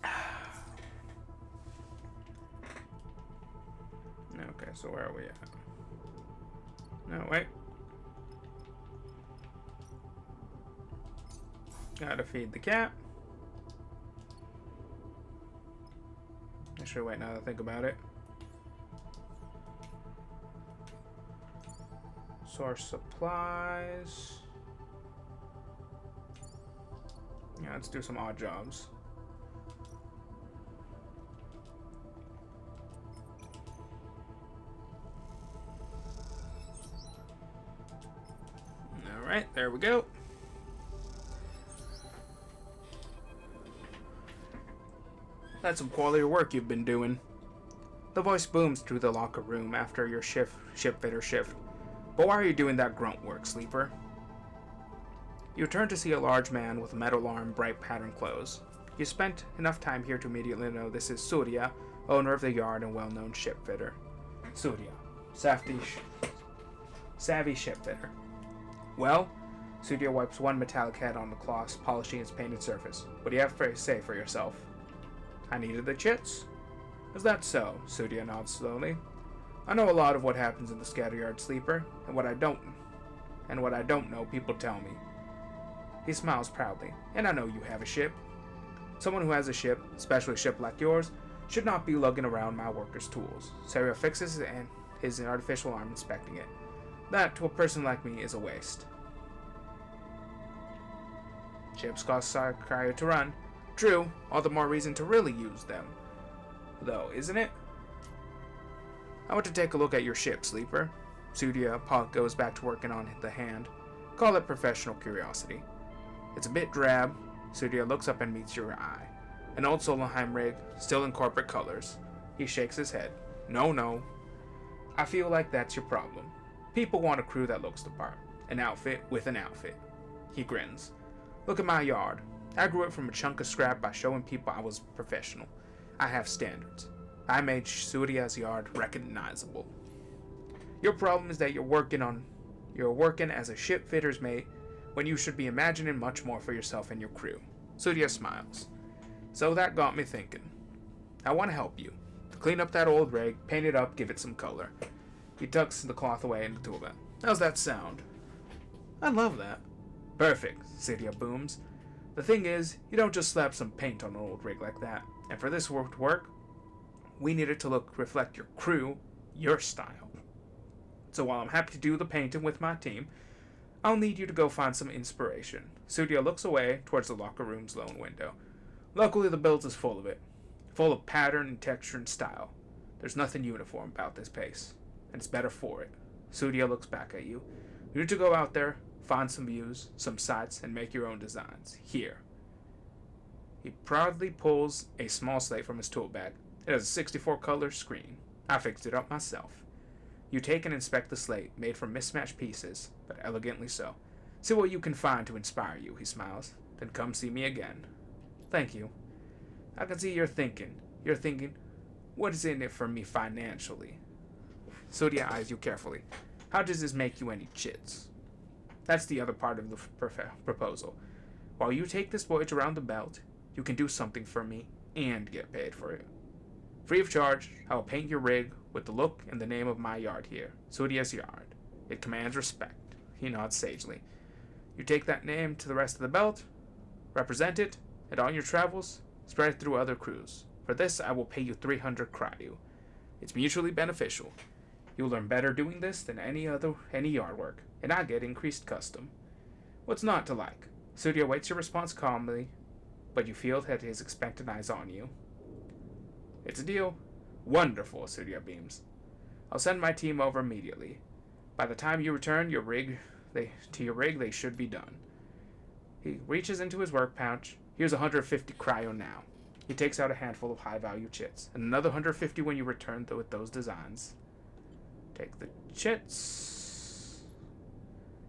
Okay, so where are we at? No, wait. Gotta feed the cat. I should wait now to think about it. Source supplies. Yeah, let's do some odd jobs. Alright, there we go. That's some quality work you've been doing. The voice booms through the locker room after your ship fitter shift. But why are you doing that grunt work, Sleeper? You turn to see a large man with a metal arm, bright patterned clothes. You spent enough time here to immediately know this is Surya, owner of the yard and well-known ship fitter. Surya, savvy ship fitter. Well, Surya wipes one metallic head on the cloth, polishing its painted surface. What do you have to say for yourself? I needed the chits. Is that so? Surya nods slowly. I know a lot of what happens in the Scatteryard, Sleeper, and what I don't know, people tell me. He smiles proudly. And I know you have a ship. Someone who has a ship, especially a ship like yours, should not be lugging around my workers' tools. Surya fixes his artificial arm, inspecting it. That, to a person like me, is a waste. Ships cost cryo to run. True, all the more reason to really use them. Though, isn't it? I want to take a look at your ship, Sleeper. Sudia goes back to working on the hand. Call it professional curiosity. It's a bit drab. Sudia looks up and meets your eye. An old Solheim rig, still in corporate colors. He shakes his head. No. I feel like that's your problem. People want a crew that looks the part. An outfit with an outfit. He grins. Look at my yard. I grew it from a chunk of scrap by showing people I was professional. I have standards. I made Sudia's yard recognizable. Your problem is that you're working as a ship fitter's mate when you should be imagining much more for yourself and your crew. Sudia smiles. So that got me thinking. I want to help you. Clean up that old rig, paint it up, give it some color. He tucks the cloth away in the tool belt. How's that sound? I love that. Perfect, Sudia booms. The thing is, you don't just slap some paint on an old rig like that. And for this work to work, we need it to reflect your crew, your style. So while I'm happy to do the painting with my team, I'll need you to go find some inspiration. Sudia looks away towards the locker room's lone window. Luckily, the build is full of it. Full of pattern and texture and style. There's nothing uniform about this place, and it's better for it. Sudia looks back at you. You need to go out there, find some views, some sights, and make your own designs. Here. He proudly pulls a small slate from his tool bag. It has a 64-color screen. I fixed it up myself. You take and inspect the slate, made from mismatched pieces, but elegantly so. See what you can find to inspire you, he smiles. Then come see me again. Thank you. I can see you're thinking. You're thinking, what is in it for me financially? Sudia eyes you carefully. How does this make you any chits? That's the other part of the proposal. While you take this voyage around the belt, you can do something for me and get paid for it. Free of charge, I will paint your rig with the look and the name of my yard here, Sudia's Yard. It commands respect. He nods sagely. You take that name to the rest of the belt, represent it, and on your travels, spread it through other crews. For this, I will pay you 300 cryo. It's mutually beneficial. You'll learn better doing this than any yard work, and I get increased custom. What's not to like? Sudia waits your response calmly, but you feel that his expectant eyes on you. It's a deal. Wonderful, Sudia beams. I'll send my team over immediately. By the time you return to your rig, they should be done. He reaches into his work pouch. Here's 150 cryo now. He takes out a handful of high-value chits, and another 150 when you return with those designs. Take the chits.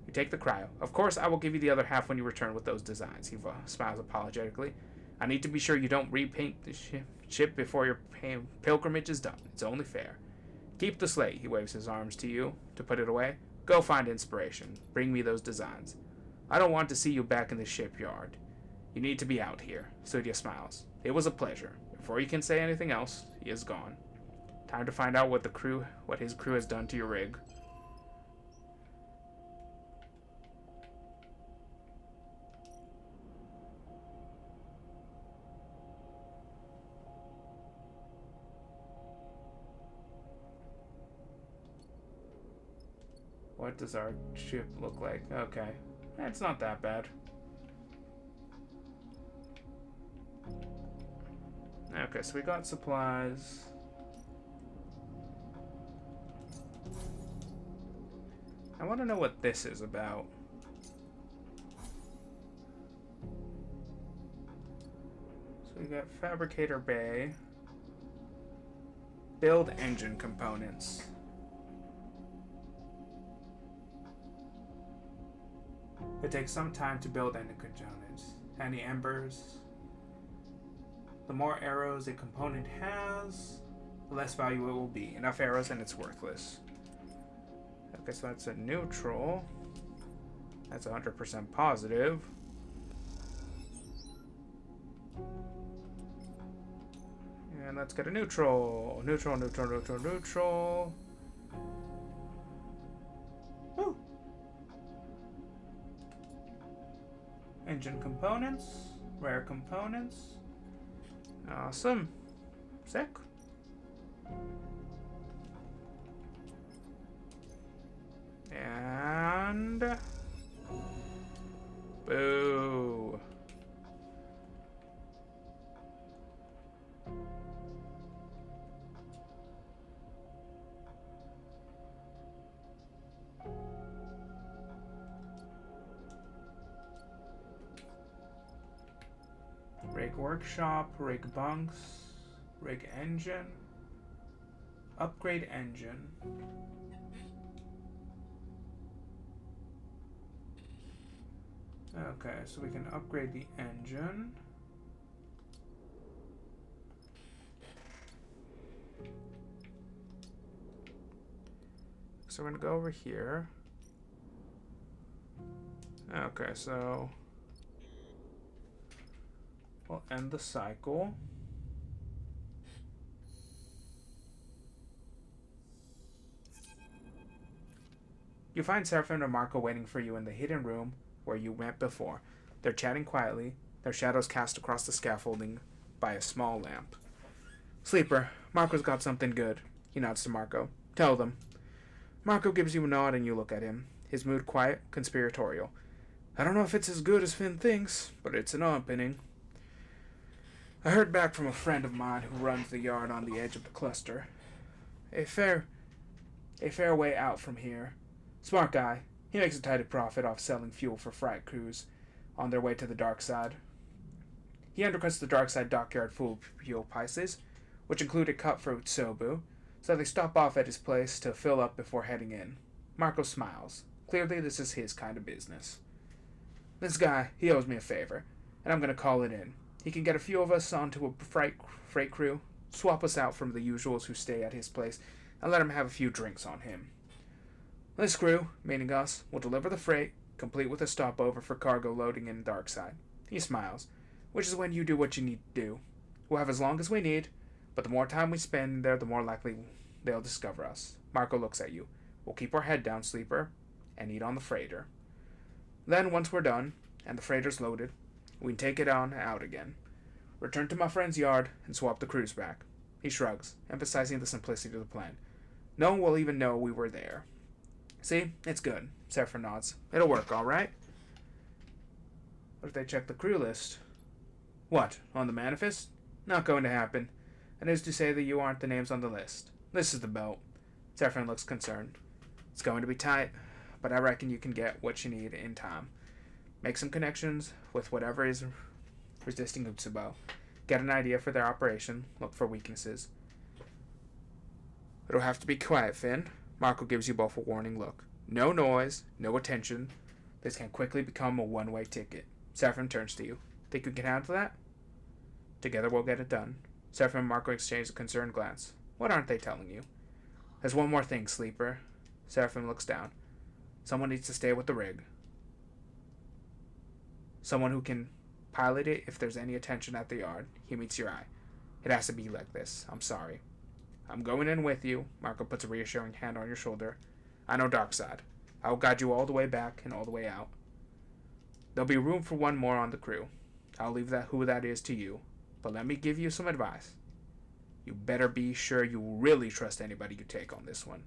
You take the cryo. Of course, I will give you the other half when you return with those designs. He smiles apologetically. I need to be sure you don't repaint the ship before your pilgrimage is done. It's only fair. Keep the slate. He waves his arms to you to put it away. Go find inspiration. Bring me those designs. I don't want to see you back in the shipyard. You need to be out here. Sudia smiles. It was a pleasure. Before you can say anything else, he is gone. Time to find out what his crew has done to your rig. What does our ship look like? Okay. It's not that bad. Okay, so we got supplies. I want to know what this is about. So we got Fabricator Bay. Build engine components. It takes some time to build any components. Any embers. The more arrows a component has, the less value it will be. Enough arrows and it's worthless. Okay, so that's a neutral. That's 100% positive. And let's get a neutral. Neutral, neutral, neutral, neutral. Woo! Engine components. Rare components. Awesome. Sick. And... boo. Rig workshop, rig bunks, rig engine, upgrade engine. Okay, so we can upgrade the engine. So we're gonna go over here. Okay, so we'll end the cycle. You find Seraphim and Marco waiting for you in the hidden room where you went before. They're chatting quietly, their shadows cast across the scaffolding by a small lamp. Sleeper, Marco's got something good. He nods to Marco. Tell them. Marco gives you a nod and you look at him, his mood quiet, conspiratorial. I don't know if it's as good as Finn thinks, but it's an opening. I heard back from a friend of mine who runs the yard on the edge of the cluster. A fair way out from here. Smart guy. He makes a tidy profit off selling fuel for freight crews on their way to the dark side. He undercuts the dark side dockyard fuel prices, which include a cutthroat Sobu, so they stop off at his place to fill up before heading in. Marco smiles. Clearly this is his kind of business. This guy, he owes me a favor, and I'm going to call it in. He can get a few of us onto a freight crew, swap us out from the usuals who stay at his place, and let him have a few drinks on him. This crew, meaning us, will deliver the freight, complete with a stopover for cargo loading in Darkside. He smiles, which is when you do what you need to do. We'll have as long as we need, but the more time we spend there, the more likely they'll discover us. Marco looks at you. We'll keep our head down, Sleeper, and eat on the freighter. Then, once we're done, and the freighter's loaded, we can take it on out again. Return to my friend's yard and swap the crews back. He shrugs, emphasizing the simplicity of the plan. No one will even know we were there. See? It's good. Seraphim nods. It'll work, all right? What if they check the crew list? What, on the manifest? Not going to happen. And who's to say that you aren't the names on the list? This is the boat. Seraphim looks concerned. It's going to be tight, but I reckon you can get what you need in time. Make some connections with whatever is resisting Utsubo. Get an idea for their operation. Look for weaknesses. It'll have to be quiet, Finn. Marco gives you both a warning look. No noise, no attention. This can quickly become a one-way ticket. Seraphim turns to you. Think you can handle that? Together we'll get it done. Seraphim and Marco exchange a concerned glance. What aren't they telling you? There's one more thing, Sleeper. Seraphim looks down. Someone needs to stay with the rig. Someone who can pilot it if there's any attention at the yard. He meets your eye. It has to be like this. I'm sorry. I'm going in with you. Marco puts a reassuring hand on your shoulder. I know Darkside. I will guide you all the way back and all the way out. There'll be room for one more on the crew. I'll leave who that is to you. But let me give you some advice. You better be sure you really trust anybody you take on this one.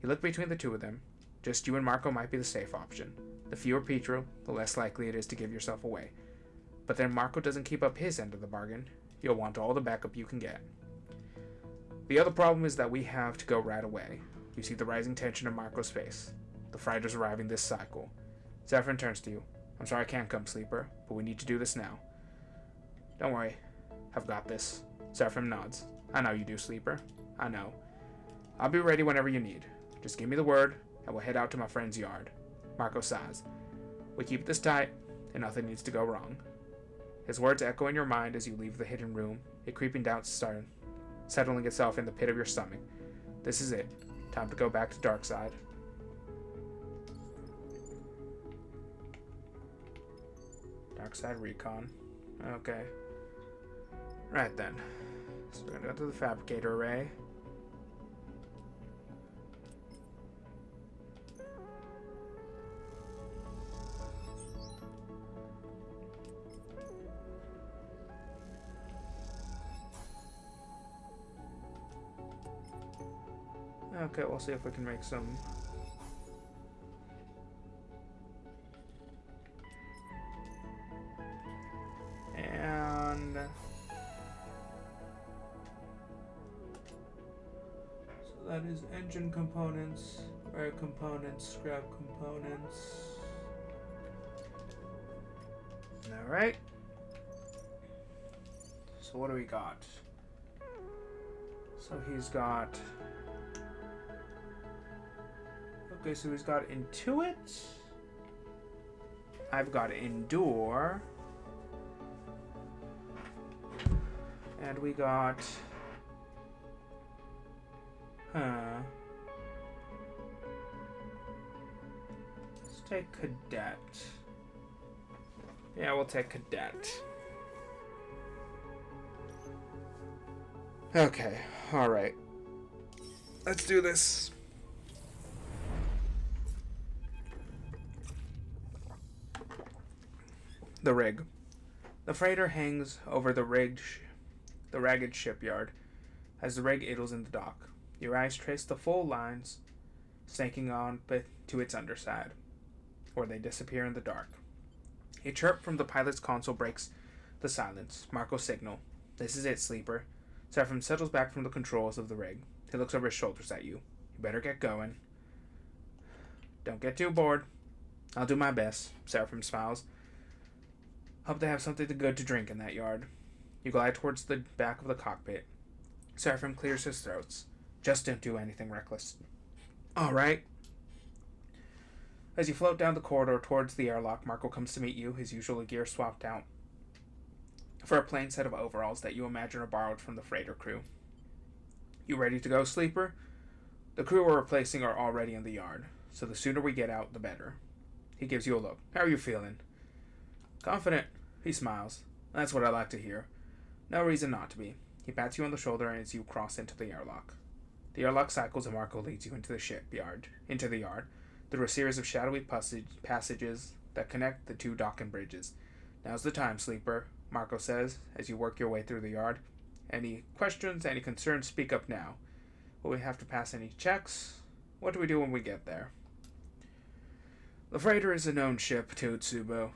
You look between the two of them. Just you and Marco might be the safe option. The fewer Petro, the less likely it is to give yourself away. But then Marco doesn't keep up his end of the bargain. You'll want all the backup you can get. The other problem is that we have to go right away. You see the rising tension in Marco's face. The freighter's arriving this cycle. Seraphim turns to you. I'm sorry I can't come, Sleeper, but we need to do this now. Don't worry. I've got this. Seraphim nods. I know you do, Sleeper. I know. I'll be ready whenever you need. Just give me the word, and we'll head out to my friend's yard. Marco sighs. We keep this tight, and nothing needs to go wrong. His words echo in your mind as you leave the hidden room, it creeping down, settling itself in the pit of your stomach. This is it. Time to go back to Darkside. Darkside Recon. Okay. Right then. So we're gonna go to the fabricator array. Okay, we'll see if we can make some That is engine components, rare components, scrap components. Alright. So what do we got? So he's got... Okay, so he's got Intuit. I've got Endure. And we got... Let's take Cadet. Yeah, we'll take Cadet. Okay, alright. Let's do this. The rig. The freighter hangs over the ragged shipyard as the rig idles in the dock. Your eyes trace the full lines snaking on to its underside, where they disappear in the dark. A chirp from the pilot's console breaks the silence. Marco's signal. This is it, sleeper. Seraphim settles back from the controls of the rig. He looks over his shoulders at you. You better get going. Don't get too bored. I'll do my best. Seraphim smiles. Hope they have something good to drink in that yard. You glide towards the back of the cockpit. Seraphim clears his throat. Just don't do anything reckless. Alright. As you float down the corridor towards the airlock, Marco comes to meet you, his usual gear swapped out for a plain set of overalls that you imagine are borrowed from the freighter crew. You ready to go, sleeper? The crew we're replacing are already in the yard, so the sooner we get out, the better. He gives you a look. How are you feeling? Confident. He smiles. That's what I like to hear. No reason not to be. He pats you on the shoulder as you cross into the airlock. The airlock cycles and Marco leads you into the yard, through a series of shadowy passages that connect the two docking bridges. Now's the time, sleeper, Marco says, as you work your way through the yard. Any questions, any concerns, speak up now. Will we have to pass any checks? What do we do when we get there? The freighter is a known ship to Utsubo.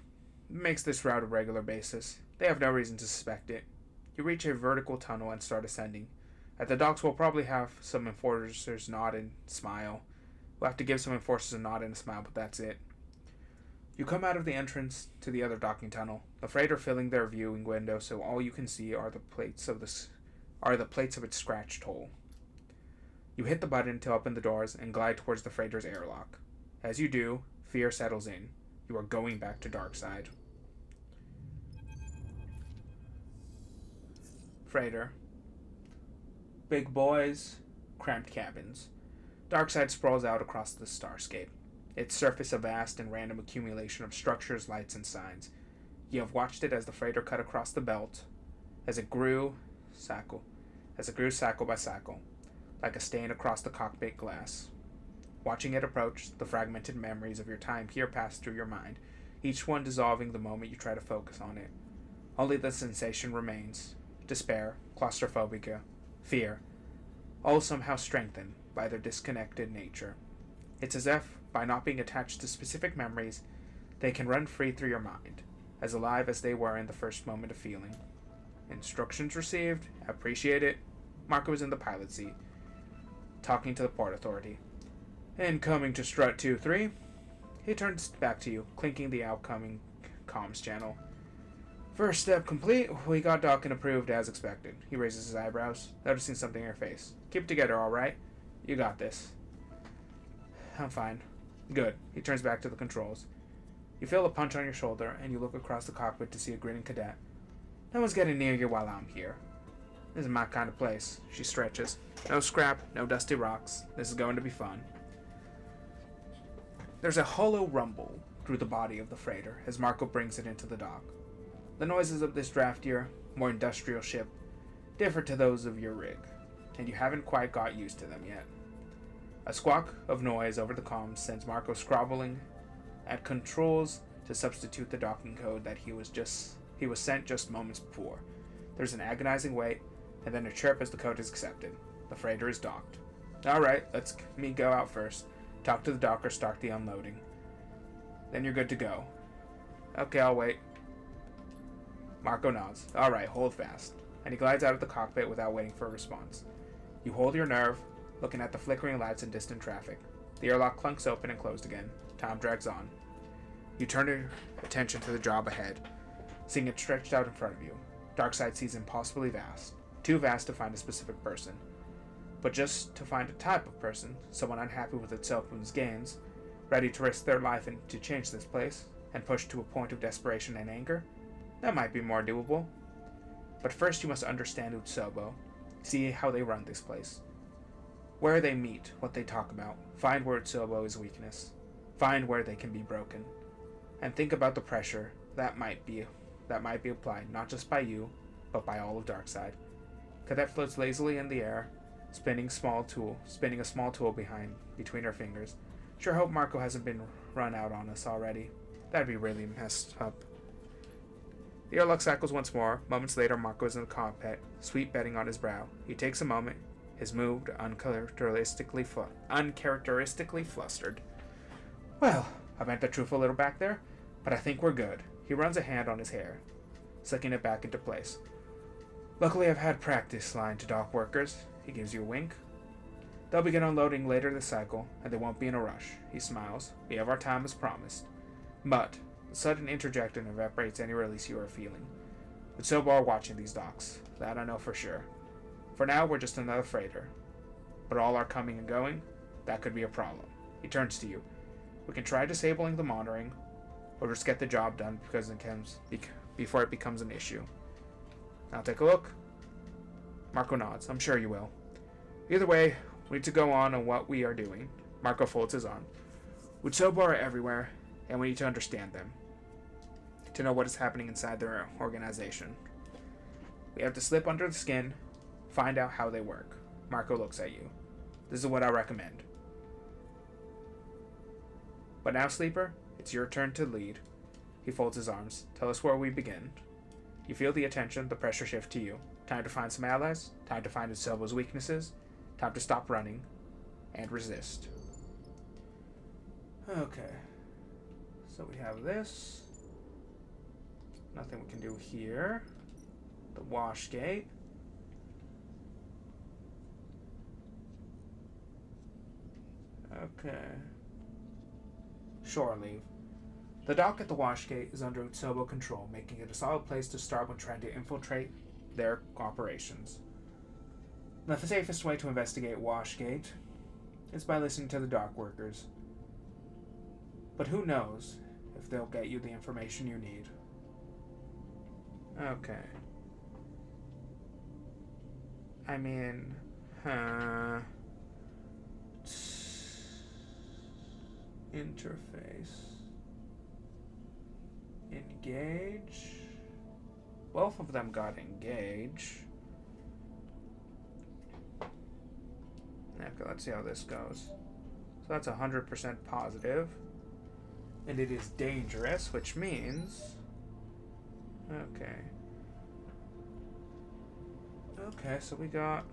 It makes this route a regular basis. They have no reason to suspect it. You reach a vertical tunnel and start ascending. At the docks, we'll probably have some enforcers nod and smile. We'll have to give some enforcers a nod and a smile, but that's it. You come out of the entrance to the other docking tunnel, the freighter filling their viewing window, so all you can see are the plates of its scratched hull. You hit the button to open the doors and glide towards the freighter's airlock. As you do, fear settles in. You are going back to Darkside. Freighter. Big boys, cramped cabins. Darkside sprawls out across the starscape, its surface a vast and random accumulation of structures, lights, and signs. You have watched it as the freighter cut across the belt, as it grew cycle by cycle, like a stain across the cockpit glass. Watching it approach, the fragmented memories of your time here pass through your mind, each one dissolving the moment you try to focus on it. Only the sensation remains. Despair, claustrophobia, fear, all somehow strengthened by their disconnected nature. It's as if, by not being attached to specific memories, they can run free through your mind, as alive as they were in the first moment of feeling. Instructions received, appreciate it. Marco is in the pilot seat, talking to the port authority. Incoming to strut 2-3. He turns back to you, clinking the outgoing comms channel. First step complete. We got docking approved as expected. He raises his eyebrows, noticing something in your face. Keep it together, alright? You got this. I'm fine. Good. He turns back to the controls. You feel a punch on your shoulder, and you look across the cockpit to see a grinning cadet. No one's getting near you while I'm here. This is my kind of place. She stretches. No scrap, no dusty rocks. This is going to be fun. There's a hollow rumble through the body of the freighter as Marco brings it into the dock. The noises of this draftier, more industrial ship differ to those of your rig, and you haven't quite got used to them yet. A squawk of noise over the comms sends Marco scrabbling at controls to substitute the docking code that he was sent just moments before. There's an agonizing wait, and then a chirp as the code is accepted. The freighter is docked. Alright, let me go out first. Talk to the docker, start the unloading. Then you're good to go. Okay, I'll wait. Marco nods. Alright, hold fast. And he glides out of the cockpit without waiting for a response. You hold your nerve, looking at the flickering lights and distant traffic. The airlock clunks open and closed again. Time drags on. You turn your attention to the job ahead, seeing it stretched out in front of you. Darkseid sees impossibly vast. Too vast to find a specific person, but just to find a type of person, someone unhappy with itself and its gains, ready to risk their life to change this place, and pushed to a point of desperation and anger. That might be more doable. But first you must understand Utsobo, see how they run this place. Where they meet, what they talk about, find where Utsobo is weakness, find where they can be broken, and think about the pressure that might be applied not just by you, but by all of Darkseid. Cadet floats lazily in the air, spinning a small tool between her fingers. Sure hope Marco hasn't been run out on us already. That'd be really messed up. The airlock cycles once more. Moments later, Marco is in the cockpit, sweet bedding on his brow. He takes a moment, his mood uncharacteristically flustered. Well, I meant the truth a little back there, but I think we're good. He runs a hand on his hair, slicking it back into place. Luckily, I've had practice lying to dock workers. He gives you a wink. They'll begin unloading later this cycle, and they won't be in a rush. He smiles. We have our time as promised. But the sudden interjection evaporates any release you are feeling. But so are watching these docks. That I know for sure. For now, we're just another freighter. But all our coming and going, that could be a problem. He turns to you. We can try disabling the monitoring, or just get the job done before it becomes an issue. I'll take a look. Marco nods. I'm sure you will. Either way, we need to go on what we are doing. Marco folds his arm. Utsobo are everywhere, and we need to understand them, to know what is happening inside their organization. We have to slip under the skin, find out how they work. Marco looks at you. This is what I recommend. But now, Sleeper, it's your turn to lead. He folds his arms. Tell us where we begin. You feel the attention, the pressure shift to you. Time to find some allies, time to find Utsobo's weaknesses, time to stop running, and resist. Okay. So we have this. Nothing we can do here. The wash gate. Okay. Shore leave. The dock at the wash gate is under Utsobo control, making it a solid place to start when trying to infiltrate their operations. The safest way to investigate Washgate is by listening to the dock workers. But who knows if they'll get you the information you need. Okay. I mean, interface. Engage. Both of them got engage. Okay, let's see how this goes. So that's 100% positive. And it is dangerous, which means... Okay. Okay, so we got...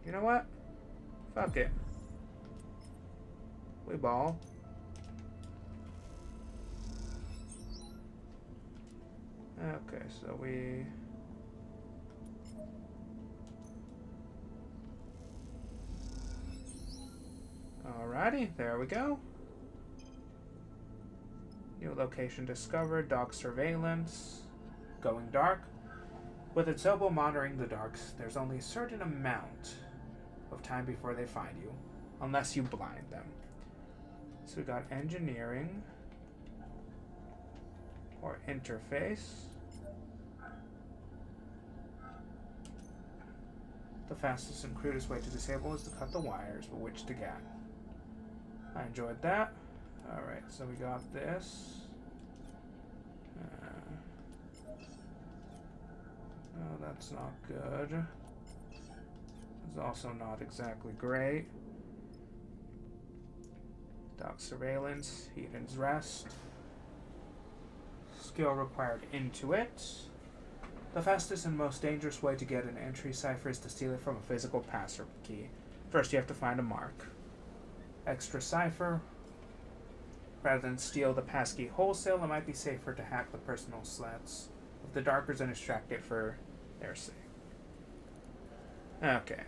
You know what? Fuck it. We ball. Okay, so we... Alrighty, there we go. New location discovered, dock surveillance, going dark. With Utsobo monitoring the docks, there's only a certain amount of time before they find you, unless you blind them. So we got engineering, or interface. The fastest and crudest way to disable is to cut the wires, but which to get. I enjoyed that. Alright, so we got this. Oh, that's not good. It's also not exactly great. Dock surveillance, Eden's rest. Skill required into it. The fastest and most dangerous way to get an entry cipher is to steal it from a physical passer key. First, you have to find a mark. Extra cipher. Rather than steal the passkey wholesale, it might be safer to hack the personal slats of the Darkers and extract it for their sake. Okay.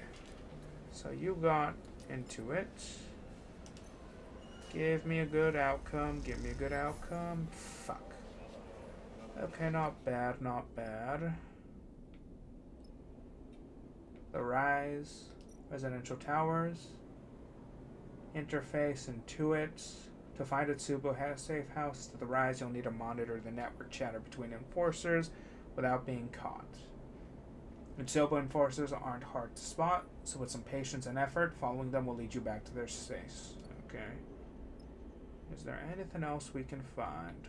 So you got into it. Give me a good outcome. Give me a good outcome. Fuck. Okay, not bad, not bad. The Rise. Residential towers. Interface into it. To find Atsubo safe house to the Rise, you'll need to monitor the network chatter between enforcers without being caught. Atsubo enforcers aren't hard to spot, so with some patience and effort, following them will lead you back to their space. Okay. Is there anything else we can find?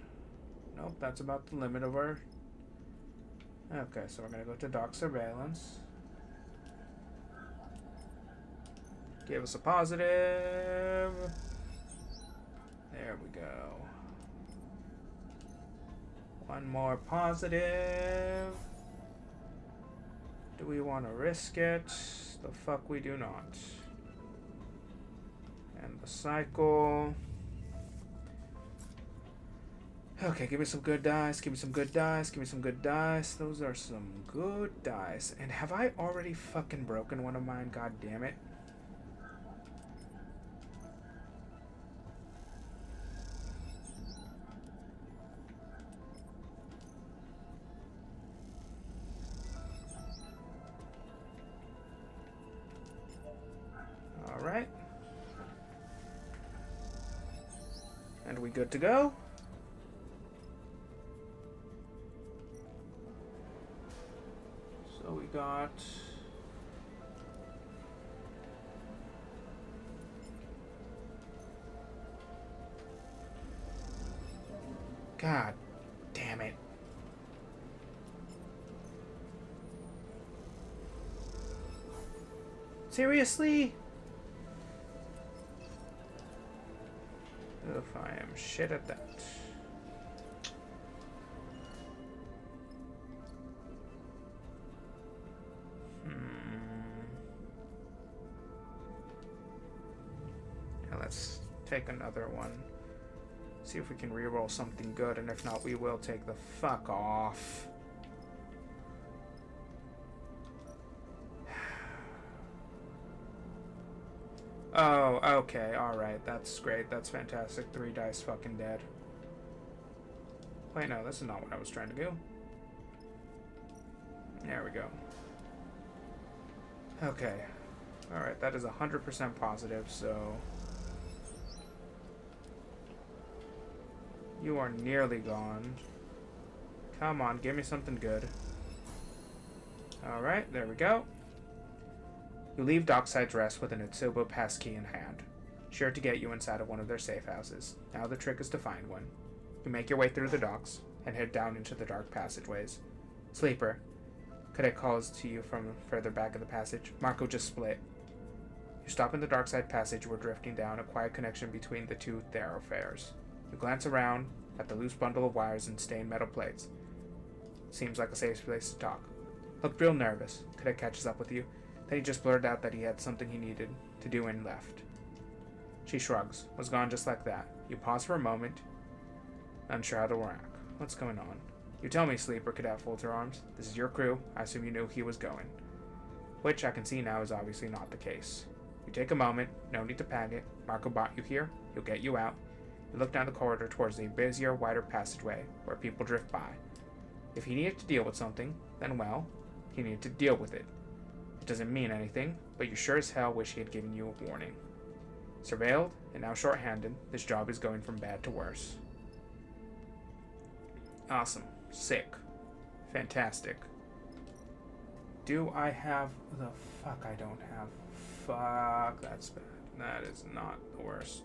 Nope, that's about the limit of our... Okay, so we're going to go to dock surveillance. Give us a positive. There we go. One more positive. Do we want to risk it? The fuck we do not. And the cycle. Okay, give me some good dice. Give me some good dice. Give me some good dice. Those are some good dice. And have I already fucking broken one of mine? God damn it. Alright. And we good to go? So we got... God damn it. Seriously? If I am shit at that. Now let's take another one. See if we can reroll something good, and if not, we will take the fuck off. Oh, okay, alright, that's great, that's fantastic. 3 dice fucking dead. Wait, no, this is not what I was trying to do. There we go. Okay. Alright, that is 100% positive, so... You are nearly gone. Come on, give me something good. Alright, there we go. You leave Dockside's Rest with an Itsubo passkey in hand, sure to get you inside of one of their safe houses. Now the trick is to find one. You make your way through the docks, and head down into the dark passageways. Sleeper, Cadet calls to you from further back of the passage. Marco just split. You stop in the Darkside passage. We're drifting down a quiet connection between the 2 thoroughfares. You glance around at the loose bundle of wires and stained metal plates. Seems like a safe place to talk. Looked real nervous. Cadet catches up with you. Then he just blurted out that he had something he needed to do and left. She shrugs. Was gone just like that. You pause for a moment, unsure how to react. What's going on? You tell me, Sleeper. Cadet folds her arms. This is your crew. I assume you knew he was going. Which I can see now is obviously not the case. You take a moment. No need to panic. Marco brought you here. He'll get you out. You look down the corridor towards the busier, wider passageway where people drift by. If he needed to deal with something, then well, he needed to deal with it. It doesn't mean anything, but you sure as hell wish he had given you a warning. Surveilled, and now short-handed, this job is going from bad to worse. Awesome. Sick. Fantastic. Do I have... The fuck I don't have. Fuck, that's bad. That is not the worst.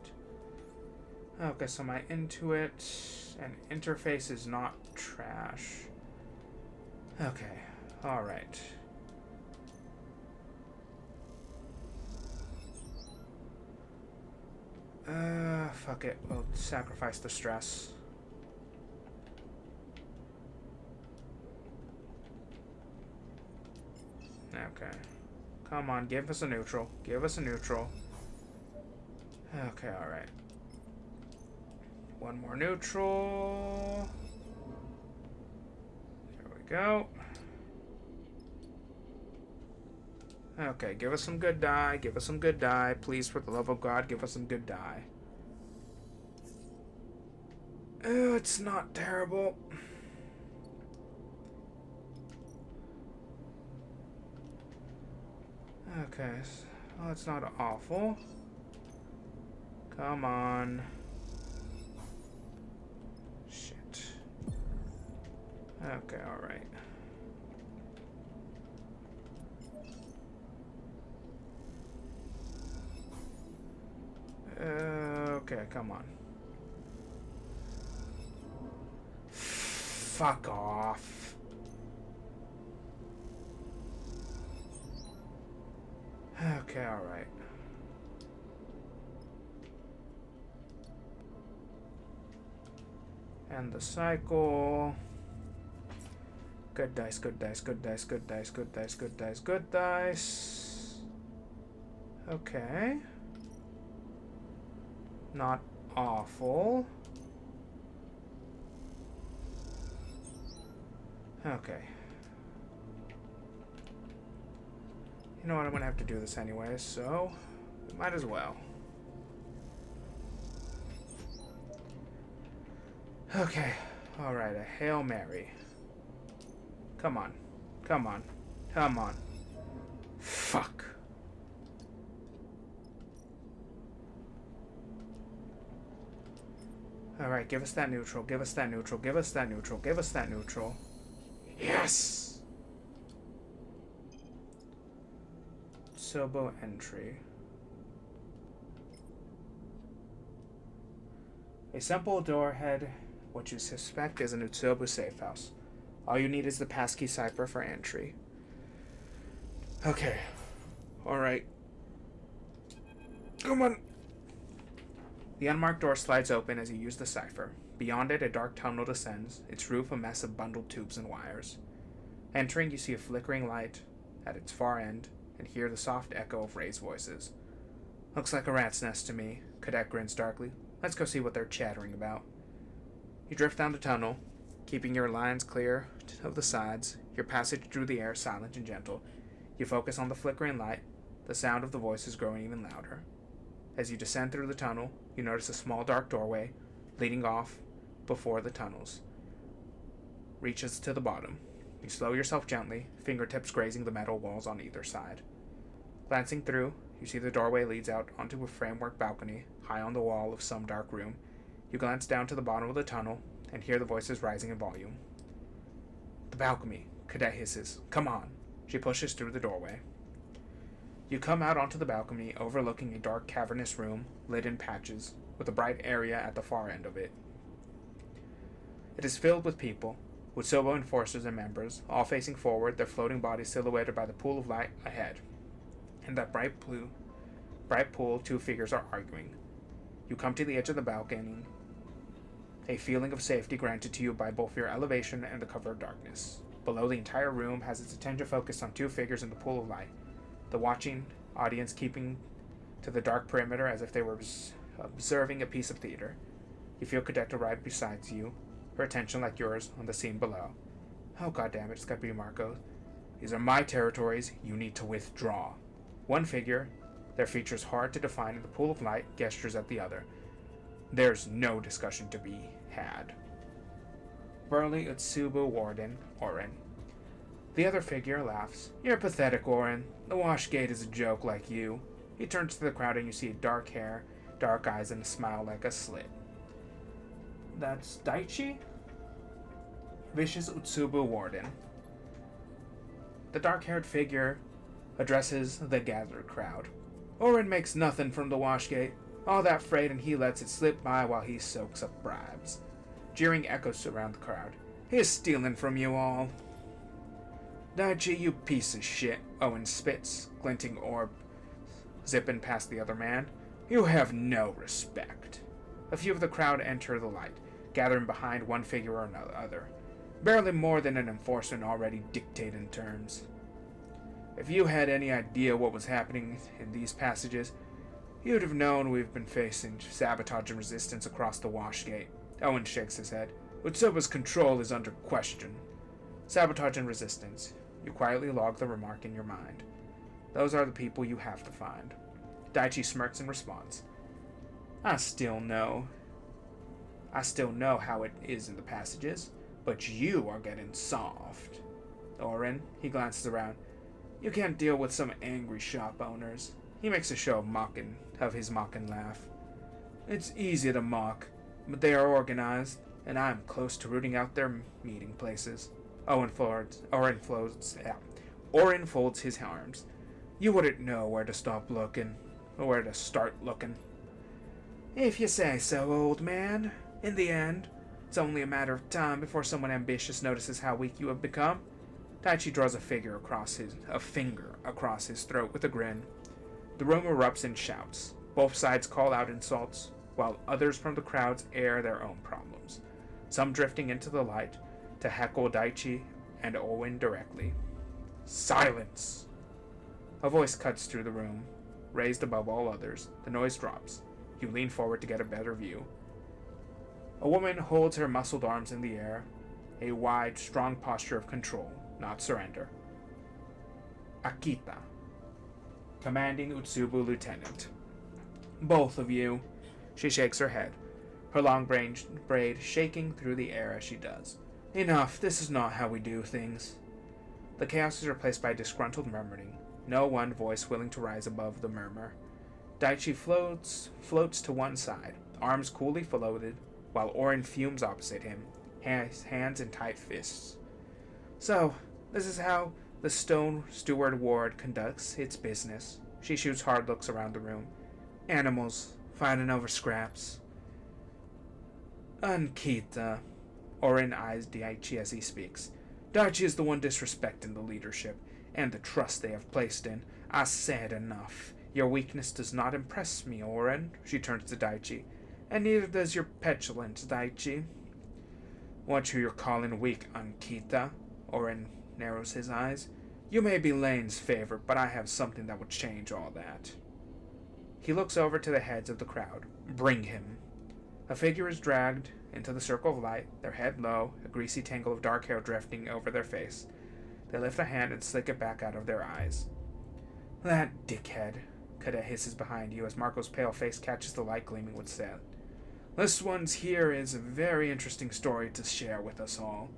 Okay, so my Intuit and interface is not trash. Okay, alright. Fuck it. We'll sacrifice the stress. Okay. Come on, give us a neutral. Give us a neutral. Okay, alright. One more neutral. There we go. Okay, give us some good die. Give us some good die. Please, for the love of God, give us some good die. Oh, it's not terrible. Okay, well, it's not awful. Come on. Shit. Okay, alright. Okay, come on. Fuck off. Okay, alright. And the cycle. Good dice, good dice, good dice, good dice, good dice, good dice, good dice. Okay. Not awful. Okay. You know what, I'm gonna have to do this anyway, so might as well. Okay. Alright, a Hail Mary. Come on. Come on. Come on. Fuck. Alright, give us that neutral. Give us that neutral. Give us that neutral. Give us that neutral. Yes! Sobo entry. A simple door head, what you suspect is an Utsubo safe house. All you need is the passkey cipher for entry. Okay. Alright. Come on. The unmarked door slides open as you use the cipher. Beyond it, a dark tunnel descends, its roof a mess of bundled tubes and wires. Entering, you see a flickering light at its far end, and hear the soft echo of raised voices. Looks like a rat's nest to me, Cadet grins darkly. Let's go see what they're chattering about. You drift down the tunnel, keeping your lines clear of the sides, your passage through the air silent and gentle. You focus on the flickering light, the sound of the voices growing even louder. As you descend through the tunnel, you notice a small dark doorway, leading off before the tunnels reaches to the bottom. You slow yourself gently, fingertips grazing the metal walls on either side. Glancing through, you see the doorway leads out onto a framework balcony, high on the wall of some dark room. You glance down to the bottom of the tunnel, and hear the voices rising in volume. The balcony, Cadet hisses. Come on. She pushes through the doorway. You come out onto the balcony, overlooking a dark cavernous room, lit in patches, with a bright area at the far end of it. It is filled with people, with Sobo enforcers and members, all facing forward, their floating bodies silhouetted by the pool of light ahead. In that bright pool, two figures are arguing. You come to the edge of the balcony, a feeling of safety granted to you by both your elevation and the cover of darkness. Below, the entire room has its attention focused on two figures in the pool of light, the watching audience keeping to the dark perimeter as if they were observing a piece of theater. You feel Cadet right beside you, her attention like yours on the scene below. Oh goddammit, it's gotta be Marco. These are my territories, you need to withdraw. One figure, their features hard to define in the pool of light, gestures at the other. There's no discussion to be had. Burly Utsubo Warden, Orin. The other figure laughs. You're pathetic, Orin. The Washgate is a joke like you. He turns to the crowd and you see dark hair, dark eyes, and a smile like a slit. That's Daichi? Vicious Utsubo Warden. The dark-haired figure addresses the gathered crowd. Orin makes nothing from the Washgate. All that freight and he lets it slip by while he soaks up bribes. Jeering echoes around the crowd. He is stealing from you all. Daichi, you piece of shit, Owen spits, glinting orb zipping past the other man. You have no respect. A few of the crowd enter the light, gathering behind one figure or another. Barely more than an enforcement already dictating terms. If you had any idea what was happening in these passages, you'd have known we've been facing sabotage and resistance across the Washgate. Owen shakes his head. Utsubo's control is under question. Sabotage and resistance. You quietly log the remark in your mind. Those are the people you have to find. Daichi smirks in response. I still know how it is in the passages, but you are getting soft. Oren, he glances around. You can't deal with some angry shop owners. He makes a show of his mocking laugh. It's easy to mock, but they are organized, and I am close to rooting out their meeting places. Oren folds his arms. You wouldn't know where to stop looking, or where to start looking. If you say so, old man. In the end, it's only a matter of time before someone ambitious notices how weak you have become. Daichi draws a finger across his throat with a grin. The room erupts in shouts. Both sides call out insults, while others from the crowds air their own problems, some drifting into the light to heckle Daichi and Owen directly. Silence! A voice cuts through the room, raised above all others. The noise drops. You lean forward to get a better view. A woman holds her muscled arms in the air, a wide, strong posture of control, not surrender. Akita, commanding Utsubu Lieutenant. Both of you. She shakes her head, her long braid shaking through the air as she does. Enough, this is not how we do things. The chaos is replaced by disgruntled murmuring, no one voice willing to rise above the murmur. Daichi floats to one side, arms coolly folded, while Oren fumes opposite him, hands in tight fists. So, this is how the Stone Steward Ward conducts its business. She shoots hard looks around the room. Animals, fighting over scraps. Ankita. Oren eyes Daichi as he speaks. Daichi is the one disrespecting the leadership, and the trust they have placed in. I said enough. Your weakness does not impress me, Oren. She turns to Daichi. And neither does your petulance, Daichi. Watch who you're calling weak, Ankita. Oren narrows his eyes. You may be Lane's favorite, but I have something that would change all that. He looks over to the heads of the crowd. Bring him. A figure is dragged into the circle of light, their head low, a greasy tangle of dark hair drifting over their face. They lift a hand and slick it back out of their eyes. That dickhead, Cadet hisses behind you as Marco's pale face catches the light gleaming with sad. This one's here is a very interesting story to share with us all.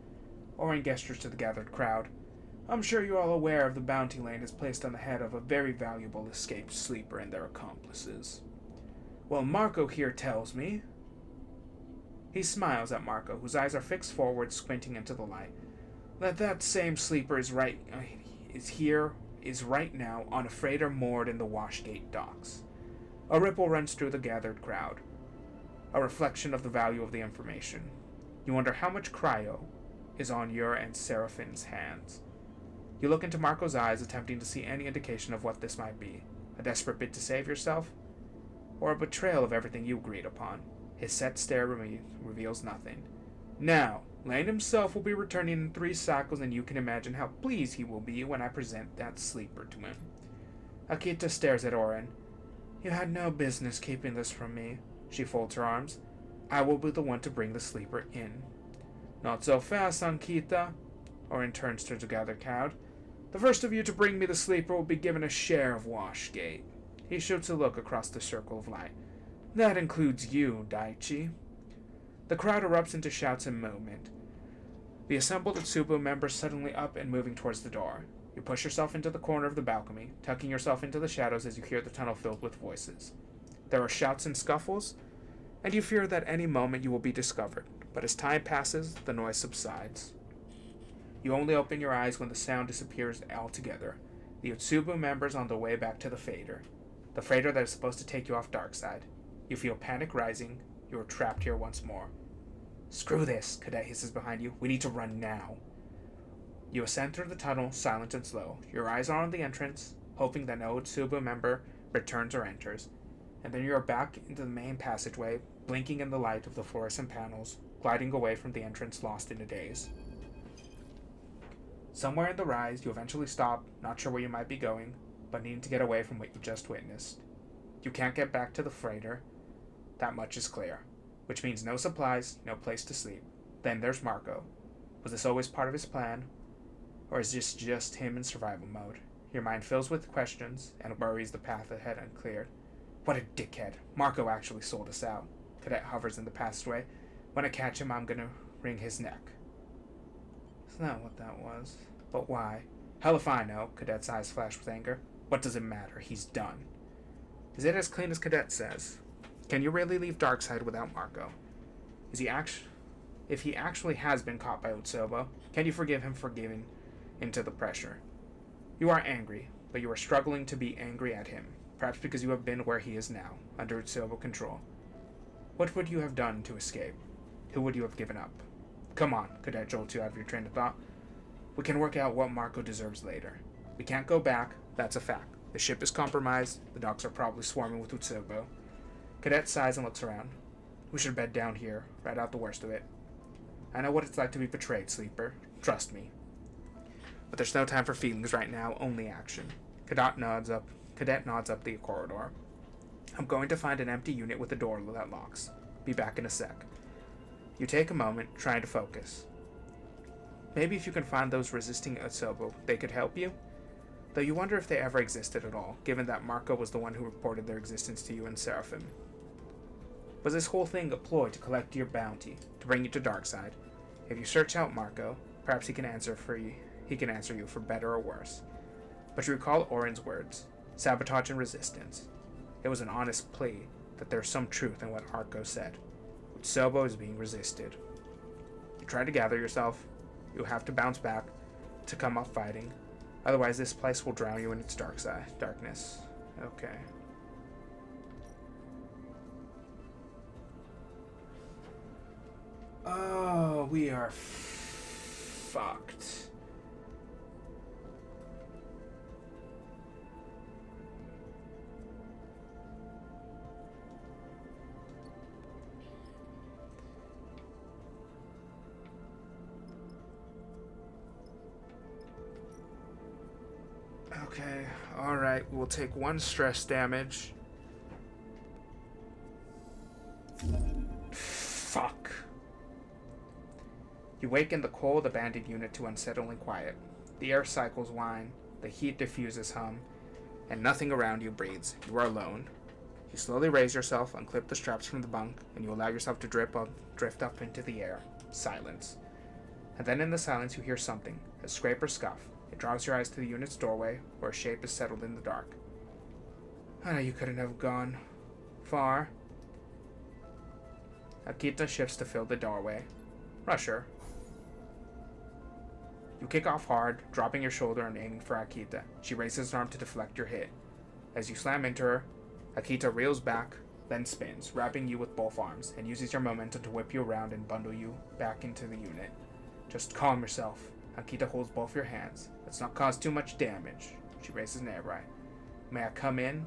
Oren gestures to the gathered crowd. I'm sure you're all aware of the bounty Lane has placed on the head of a very valuable escaped sleeper and their accomplices. Well, Marco here tells me. He smiles at Marco, whose eyes are fixed forward, squinting into the light. That same sleeper is right now on a freighter moored in the Washgate docks. A ripple runs through the gathered crowd, a reflection of the value of the information. You wonder how much cryo is on your and Seraphine's hands. You look into Marco's eyes, attempting to see any indication of what this might be. A desperate bid to save yourself? Or a betrayal of everything you agreed upon? His set stare reveals nothing. Now, Lane himself will be returning in 3 cycles, and you can imagine how pleased he will be when I present that sleeper to him. Akita stares at Oren. You had no business keeping this from me. She folds her arms. I will be the one to bring the sleeper in. Not so fast, Ankita. Oren turns to the gathered crowd. The first of you to bring me the sleeper will be given a share of Washgate. He shoots a look across the circle of light. That includes you, Daichi. The crowd erupts into shouts and movement. The assembled Utsubu members suddenly up and moving towards the door. You push yourself into the corner of the balcony, tucking yourself into the shadows as you hear the tunnel filled with voices. There are shouts and scuffles, and you fear that any moment you will be discovered, but as time passes, the noise subsides. You only open your eyes when the sound disappears altogether. The Utsubu members on the way back to the freighter that is supposed to take you off Darkside. You feel panic rising. You are trapped here once more. Screw this, Cadet hisses behind you. We need to run now. You ascend through the tunnel, silent and slow. Your eyes are on the entrance, hoping that no Utsubu member returns or enters. And then you are back into the main passageway, blinking in the light of the fluorescent panels, gliding away from the entrance lost in a daze. Somewhere in the rise, you eventually stop, not sure where you might be going, but needing to get away from what you just witnessed. You can't get back to the freighter. That much is clear. Which means no supplies, no place to sleep. Then there's Marco. Was this always part of his plan? Or is this just him in survival mode? Your mind fills with questions and worries the path ahead uncleared. What a dickhead. Marco actually sold us out. Cadet hovers in the passageway. When I catch him, I'm gonna wring his neck. Isn't that what that was? But why? Hell if I know. Cadet's eyes flash with anger. What does it matter? He's done. Is it as clean as Cadet says? Can you really leave Darkseid without Marco? If he actually has been caught by Utsobo, can you forgive him for giving into the pressure? You are angry, but you are struggling to be angry at him, perhaps because you have been where he is now, under Utsobo control. What would you have done to escape? Who would you have given up? Come on, Cadet jolts you out of your train of thought. We can work out what Marco deserves later. We can't go back, that's a fact. The ship is compromised, the docks are probably swarming with Utsobo. Cadet sighs and looks around. We should bed down here, ride out the worst of it. I know what it's like to be betrayed, Sleeper. Trust me. But there's no time for feelings right now, only action. Cadet nods up the corridor. I'm going to find an empty unit with a door that locks. Be back in a sec. You take a moment, trying to focus. Maybe if you can find those resisting Utsobo, they could help you? Though you wonder if they ever existed at all, given that Marco was the one who reported their existence to you and Seraphim. Was this whole thing a ploy to collect your bounty, to bring you to Darkseid? If you search out Marco, perhaps he can answer you for better or worse. But you recall Orin's words, sabotage and resistance. It was an honest plea that there's some truth in what Marco said. Utsobo is being resisted. You try to gather yourself. You'll have to bounce back to come up fighting. Otherwise, this place will drown you in its darkness. Okay. Oh, we are fucked. Okay, alright, we'll take 1 stress damage. Fuck. You wake in the cold, abandoned unit to unsettling quiet. The air cycles whine, the heat diffuses hum, and nothing around you breathes. You are alone. You slowly raise yourself, unclip the straps from the bunk, and you allow yourself to drift up into the air. Silence. And then in the silence you hear something, a scrape or scuff. It draws your eyes to the unit's doorway, where a shape is settled in the dark. I know you couldn't have gone far. Akita shifts to fill the doorway. Rusher. You kick off hard, dropping your shoulder and aiming for Akita. She raises an arm to deflect your hit. As you slam into her, Akita reels back, then spins, wrapping you with both arms, and uses your momentum to whip you around and bundle you back into the unit. Just calm yourself. Akita holds both your hands. Let's not cause too much damage. She raises an eyebrow. May I come in?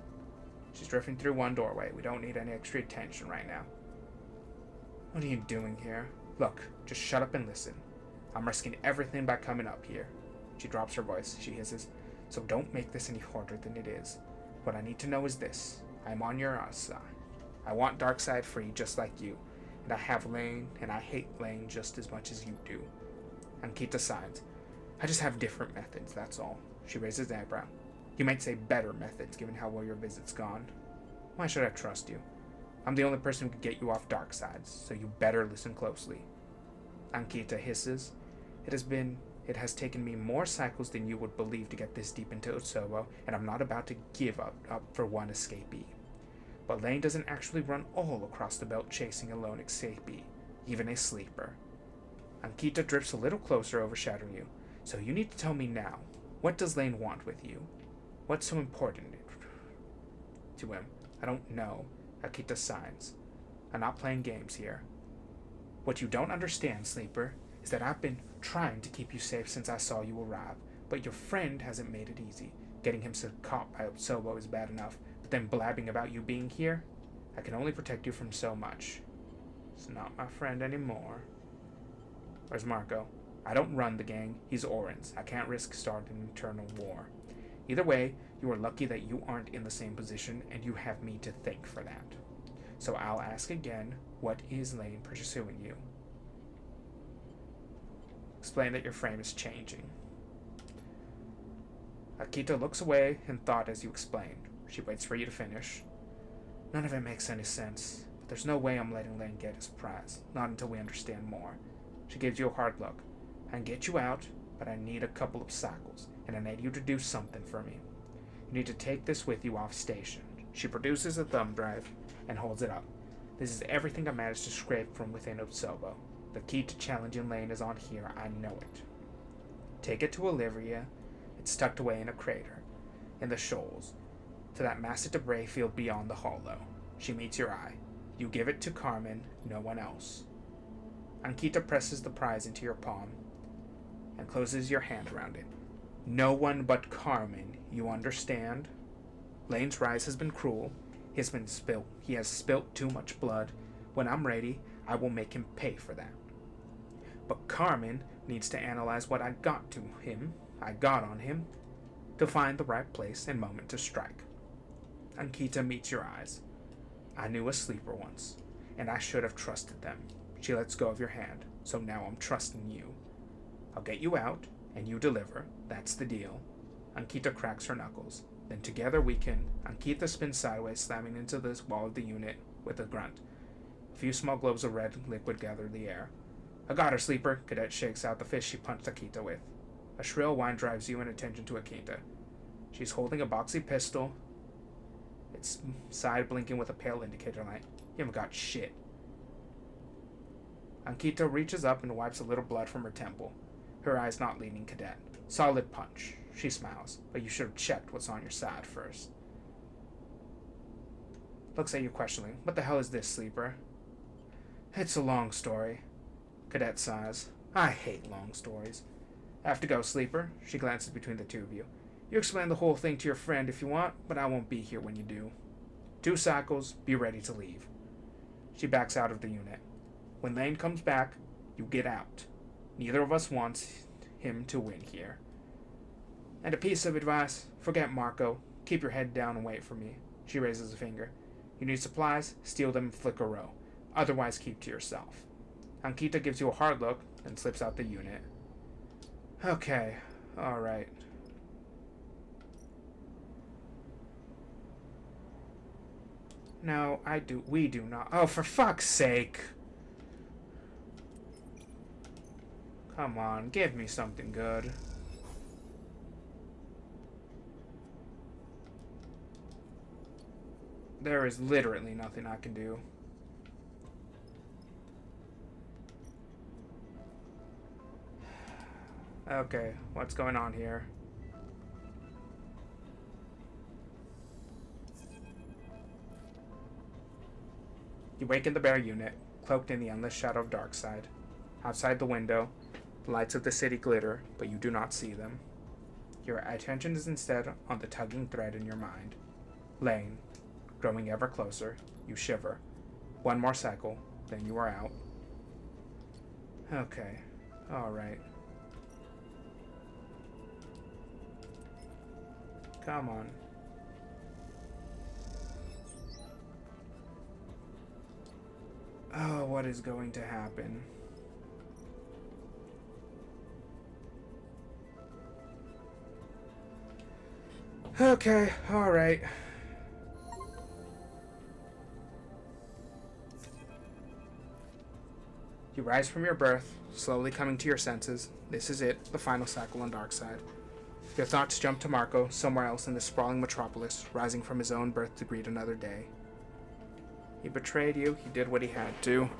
She's drifting through one doorway. We don't need any extra attention right now. What are you doing here? Look, just shut up and listen. I'm risking everything by coming up here. She drops her voice. She hisses. So don't make this any harder than it is. What I need to know is this. I'm on your side. I want Darkseid free just like you. And I have Lane, and I hate Lane just as much as you do. Ankita sighs. I just have different methods, that's all. She raises an eyebrow. You might say better methods, given how well your visit's gone. Why should I trust you? I'm the only person who can get you off Darkseid, so you better listen closely. Ankita hisses. It has taken me more cycles than you would believe to get this deep into Utsobo, and I'm not about to give up for one escapee. But Lane doesn't actually run all across the belt chasing a lone escapee, even a sleeper. Ankita drifts a little closer, overshadowing you. So you need to tell me now, what does Lane want with you? What's so important to him? I don't know. Akita sighs. I'm not playing games here. What you don't understand, Sleeper, is that I've been trying to keep you safe since I saw you arrive, but your friend hasn't made it easy. Getting him caught by Utsobo is bad enough, but then blabbing about you being here? I can only protect you from so much. He's not my friend anymore. Where's Marco? I don't run the gang. He's Orin's. I can't risk starting an eternal war. Either way, you are lucky that you aren't in the same position, and you have me to thank for that. So I'll ask again, what is Lane pursuing you? Explain that your frame is changing. Akita looks away in thought as you explain. She waits for you to finish. None of it makes any sense, but there's no way I'm letting Lane get his prize, not until we understand more. She gives you a hard look. I can get you out, but I need a couple of cycles, and I need you to do something for me. You need to take this with you off station. She produces a thumb drive and holds it up. This is everything I managed to scrape from within Obsobo. The key to challenging Lane is on here, I know it. Take it to Olivia. It's tucked away in a crater, in the shoals, to that massive debris field beyond the hollow. She meets your eye. You give it to Carmen, no one else. Ankita presses the prize into your palm and closes your hand around it. No one but Carmen, you understand? Lane's rise has been cruel. He has spilt too much blood. When I'm ready, I will make him pay for that. But Carmen needs to analyze what I got on him, to find the right place and moment to strike. Ankita meets your eyes. I knew a sleeper once, and I should have trusted them. She lets go of your hand, so now I'm trusting you. I'll get you out, and you deliver. That's the deal. Ankita cracks her knuckles. Then together we can... Ankita spins sideways, slamming into the wall of the unit with a grunt. A few small globes of red liquid gather the air. I got her, sleeper. Cadet shakes out the fist she punched Akita with. A shrill whine drives you in attention to Akita. She's holding a boxy pistol, its side blinking with a pale indicator light. You haven't got shit. Ankita reaches up and wipes a little blood from her temple, her eyes not leaving Cadet. Solid punch. She smiles, but you should have checked what's on your side first. Looks at you questioningly. What the hell is this, sleeper? It's a long story. Cadet sighs. I hate long stories. I have to go, sleeper. She glances between the two of you. You explain the whole thing to your friend if you want, but I won't be here when you do. 2 cycles, be ready to leave. She backs out of the unit. When Lane comes back, you get out. Neither of us wants him to win here. And a piece of advice, forget Marco. Keep your head down and wait for me. She raises a finger. You need supplies, steal them and flick a row. Otherwise, keep to yourself. Ankita gives you a hard look and slips out the unit. Okay, alright. No, we do not. Oh, for fuck's sake! Come on, give me something good. There is literally nothing I can do. Okay, what's going on here? You wake in the bare unit, cloaked in the endless shadow of Darkside. Outside the window, the lights of the city glitter, but you do not see them. Your attention is instead on the tugging thread in your mind. Lane, growing ever closer, you shiver. 1 more cycle, then you are out. Okay, alright. Come on. Oh, what is going to happen? Okay, alright. You rise from your berth, slowly coming to your senses. This is it, the final cycle on Darkside. Your thoughts jump to Marco, somewhere else in this sprawling metropolis, rising from his own birth to greet another day. He betrayed you, he did what he had to.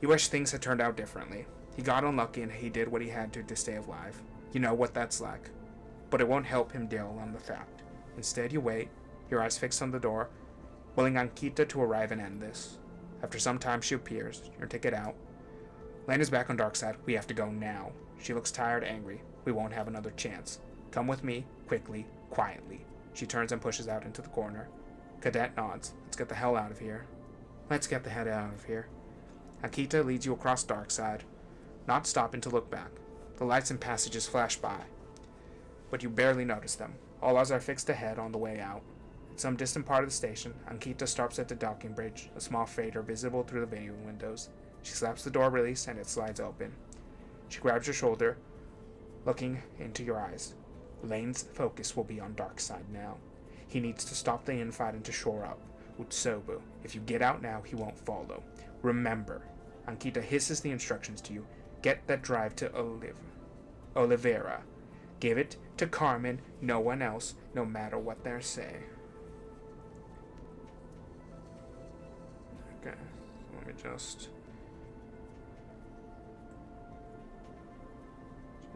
You wish things had turned out differently. He got unlucky and he did what he had to stay alive. You know what that's like. But it won't help him deal on the fact. Instead, you wait, your eyes fixed on the door, willing Ankita to arrive and end this. After some time, she appears, your ticket out. Lane is back on Darkside. We have to go now. She looks tired, angry. We won't have another chance. Come with me, quickly, quietly. She turns and pushes out into the corner. Cadet nods. Let's get the hell out of here. Let's get the hell out of here. Akita leads you across Darkside, not stopping to look back. The lights and passages flash by, but you barely notice them. All eyes are fixed ahead on the way out. In some distant part of the station, Ankita stops at the docking bridge, a small freighter visible through the video windows. She slaps the door release and it slides open. She grabs your shoulder, looking into your eyes. Lane's focus will be on Darkseid now. He needs to stop the infighting to shore up. Utsobu, if you get out now, he won't follow. Remember, Ankita hisses the instructions to you. Get that drive to Oliveira. Give it to Carmen, no one else, no matter what they say. Okay, let me just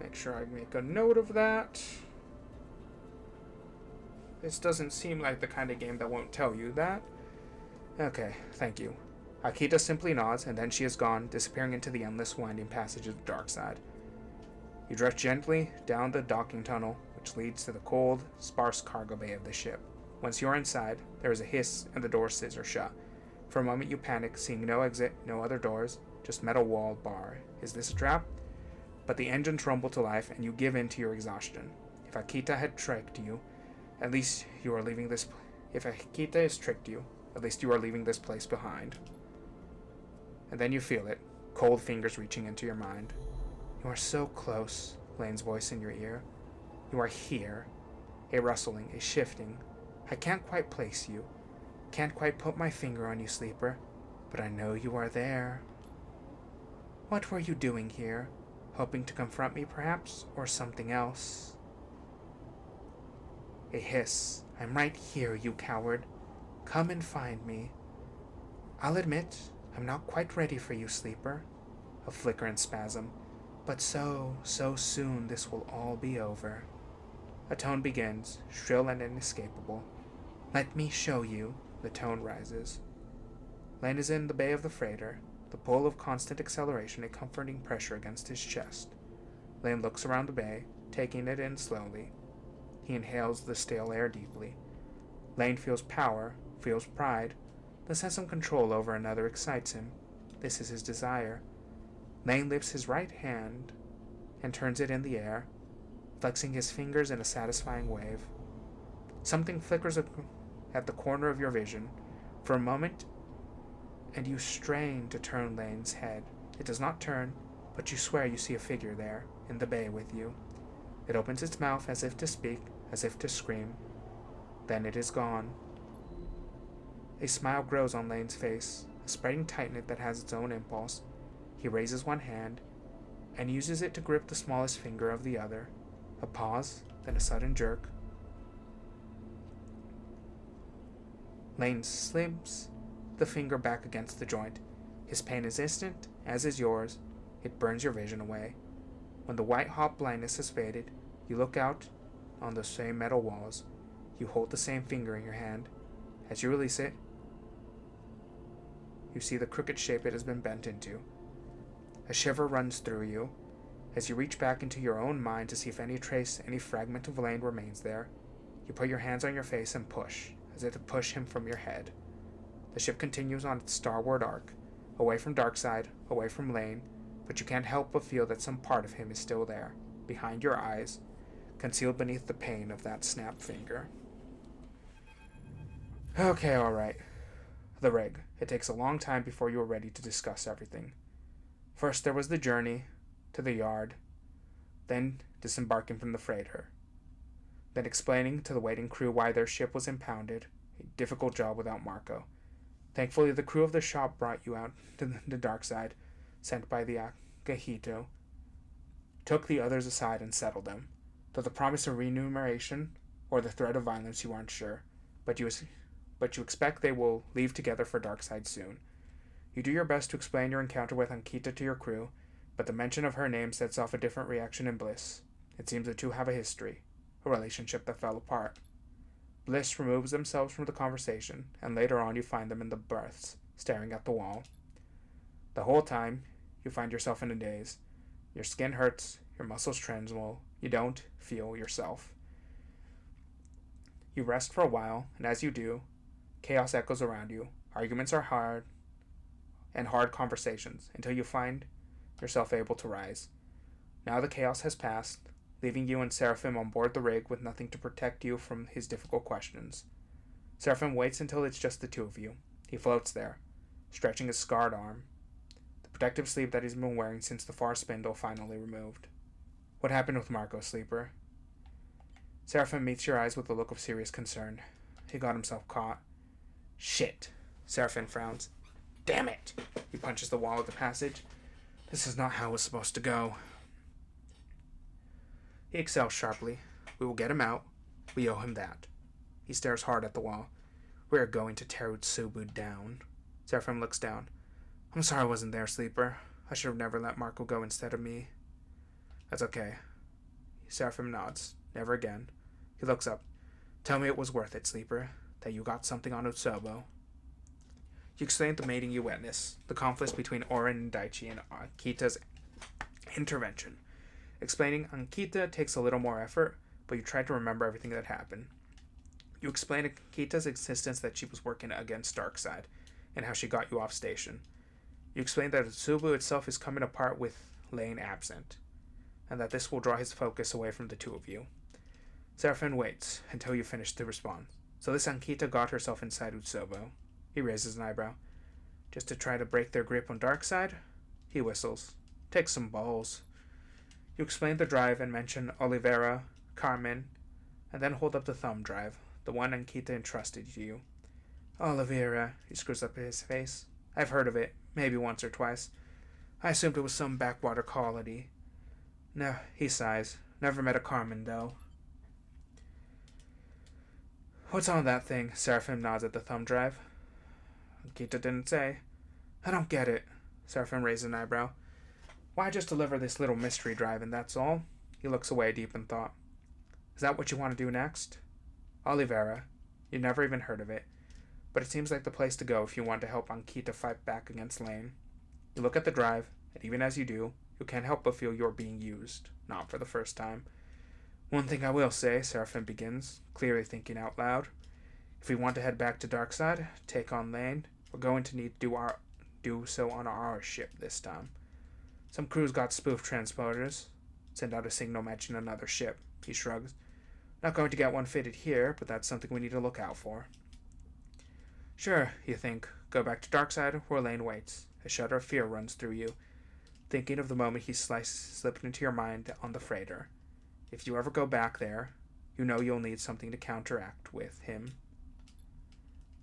make sure I make a note of that. This doesn't seem like the kind of game that won't tell you that. Okay, thank you. Akita simply nods, and then she is gone, disappearing into the endless winding passage of the Darkseid. You drift gently down the docking tunnel, which leads to the cold, sparse cargo bay of the ship. Once you are inside, there is a hiss and the door scissors shut. For a moment you panic, seeing no exit, no other doors, just metal wall bar. Is this a trap? But the engines rumble to life, and you give in to your exhaustion. If Akita had tricked you, at least you are leaving this. If Akita has tricked you, at least you are leaving this place behind. And then you feel it, cold fingers reaching into your mind. You are so close, Lane's voice in your ear. You are here. A rustling, a shifting. I can't quite place you. Can't quite put my finger on you, sleeper. But I know you are there. What were you doing here? Hoping to confront me, perhaps? Or something else? A hiss. I'm right here, you coward. Come and find me. I'll admit, I'm not quite ready for you, sleeper. A flicker and spasm. But so soon this will all be over. A tone begins, shrill and inescapable. Let me show you. The tone rises. Lane is in the bay of the freighter, the pull of constant acceleration a comforting pressure against his chest. Lane looks around the bay, taking it in slowly. He inhales the stale air deeply. Lane feels power, feels pride. The sense of control over another excites him. This is his desire. Lane lifts his right hand and turns it in the air, flexing his fingers in a satisfying wave. Something flickers at the corner of your vision. For a moment, and you strain to turn Lane's head. It does not turn, but you swear you see a figure there, in the bay with you. It opens its mouth as if to speak, as if to scream. Then it is gone. A smile grows on Lane's face, a spreading tightness that has its own impulse. He raises one hand, and uses it to grip the smallest finger of the other. A pause, then a sudden jerk. Lane slips the finger back against the joint. His pain is instant, as is yours. It burns your vision away. When the white-hot blindness has faded, you look out on the same metal walls. You hold the same finger in your hand. As you release it, you see the crooked shape it has been bent into. A shiver runs through you as you reach back into your own mind to see if any trace, any fragment of Lane remains there. You put your hands on your face and push, as if to push him from your head. The ship continues on its starward arc, away from Darkseid, away from Lane, but you can't help but feel that some part of him is still there, behind your eyes, concealed beneath the pain of that snapped finger. Okay, alright. The rig. It takes a long time before you are ready to discuss everything. First there was the journey to the yard, then disembarking from the freighter, then explaining to the waiting crew why their ship was impounded, a difficult job without Marco. Thankfully, the crew of the shop brought you out to the Darkseid, sent by the Akahito, took the others aside and settled them, though the promise of remuneration or the threat of violence you aren't sure, but you expect they will leave together for Darkseid soon. You do your best to explain your encounter with Ankita to your crew, but the mention of her name sets off a different reaction in Bliss. It seems the two have a history, a relationship that fell apart. Bliss removes themselves from the conversation, and later on you find them in the berths, staring at the wall. The whole time, you find yourself in a daze. Your skin hurts, your muscles tremble, you don't feel yourself. You rest for a while, and as you do, chaos echoes around you. Arguments are hard conversations, until you find yourself able to rise. Now the chaos has passed, leaving you and Seraphim on board the rig with nothing to protect you from his difficult questions. Seraphim waits until it's just the two of you. He floats there, stretching his scarred arm, the protective sleeve that he's been wearing since the far spindle finally removed. What happened with Marco, Sleeper? Seraphim meets your eyes with a look of serious concern. He got himself caught. Shit. Seraphim frowns. Damn it! He punches the wall of the passage. This is not how it was supposed to go. He exhales sharply. We will get him out. We owe him that. He stares hard at the wall. We are going to tear Utsubu down. Seraphim looks down. I'm sorry I wasn't there, Sleeper. I should have never let Marco go instead of me. That's okay. Seraphim nods. Never again. He looks up. Tell me it was worth it, Sleeper, that you got something on Utsubu. You explained the mating you witnessed, the conflict between Orin and Daichi, and Ankita's intervention. Explaining Ankita takes a little more effort, but you tried to remember everything that happened. You explained Ankita's insistence that she was working against Darkseid, and how she got you off station. You explained that Utsubu itself is coming apart with Lane absent, and that this will draw his focus away from the two of you. Seraphim waits until you finish to respond. So this Ankita got herself inside Utsubu. He raises an eyebrow. Just to try to break their grip on Darkseid? He whistles. Takes some balls. You explain the drive and mention Oliveira, Carmen, and then hold up the thumb drive, the one Ankita entrusted to you. Oliveira, he screws up his face. I've heard of it, maybe once or twice. I assumed it was some backwater colony. No, he sighs. Never met a Carmen, though. What's on that thing? Seraphim nods at the thumb drive. Ankita didn't say. I don't get it. Seraphim raises an eyebrow. Why just deliver this little mystery drive and that's all? He looks away deep in thought. Is that what you want to do next? Oliveira. You never even heard of it. But it seems like the place to go if you want to help Ankita fight back against Lane. You look at the drive, and even as you do, you can't help but feel you're being used. Not for the first time. One thing I will say, Seraphim begins, clearly thinking out loud. If we want to head back to Darkseid, take on Lane, we're going to need to do so on our ship this time. Some crews got spoofed transporters. Send out a signal mention another ship. He shrugs. Not going to get one fitted here, but that's something we need to look out for. Sure, you think. Go back to Darkseid, where Lane waits. A shudder of fear runs through you, thinking of the moment he slipped into your mind on the freighter. If you ever go back there, you know you'll need something to counteract with him.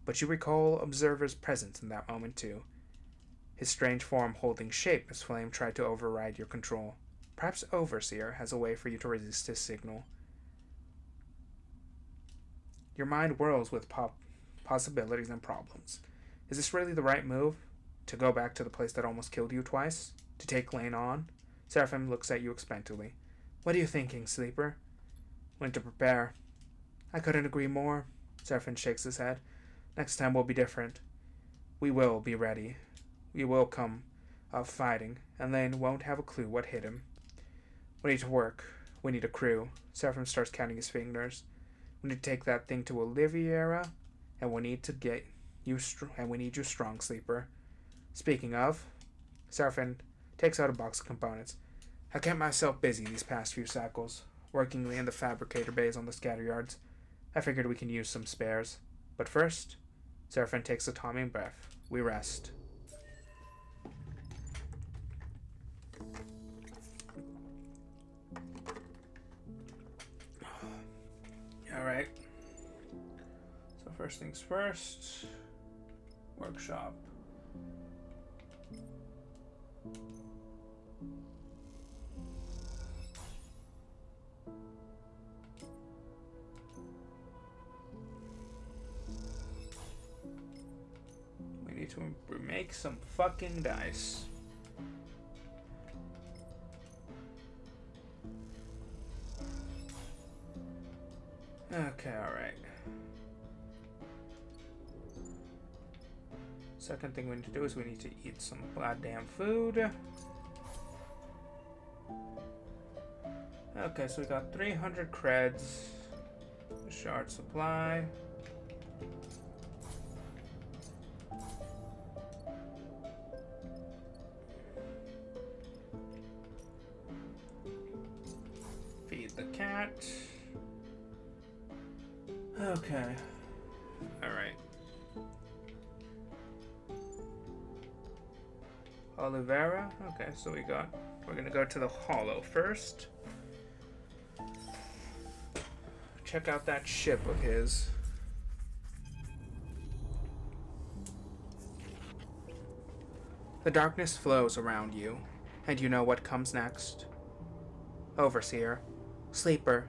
But you recall Observer's presence in that moment too. His strange form holding shape as Flame tried to override your control. Perhaps Overseer has a way for you to resist his signal. Your mind whirls with possibilities and problems. Is this really the right move? To go back to the place that almost killed you twice? To take Lane on? Seraphim looks at you expectantly. What are you thinking, Sleeper? When to prepare. I couldn't agree more. Seraphim shakes his head. Next time will be different. We will be ready. We will come up fighting, and Lane won't have a clue what hit him. We need to work. We need a crew. Seraphim starts counting his fingers. We need to take that thing to Oliveira, and we need to get you we need you strong, Sleeper. Speaking of, Seraphim takes out a box of components. I kept myself busy these past few cycles, working in the fabricator bays on the scatter yards. I figured we can use some spares. But first, Seraphim takes a calming breath. We rest. Alright. So first things first. Workshop. We need to make some fucking dice. Okay, alright. Second thing we need to do is we need to eat some goddamn food. Okay, so we got 300 creds. A shard supply. Feed the cat. Okay. Alright. Oliveira. Okay, so we're gonna go to the Hollow first. Check out that ship of his. The darkness flows around you, and you know what comes next. Overseer. Sleeper.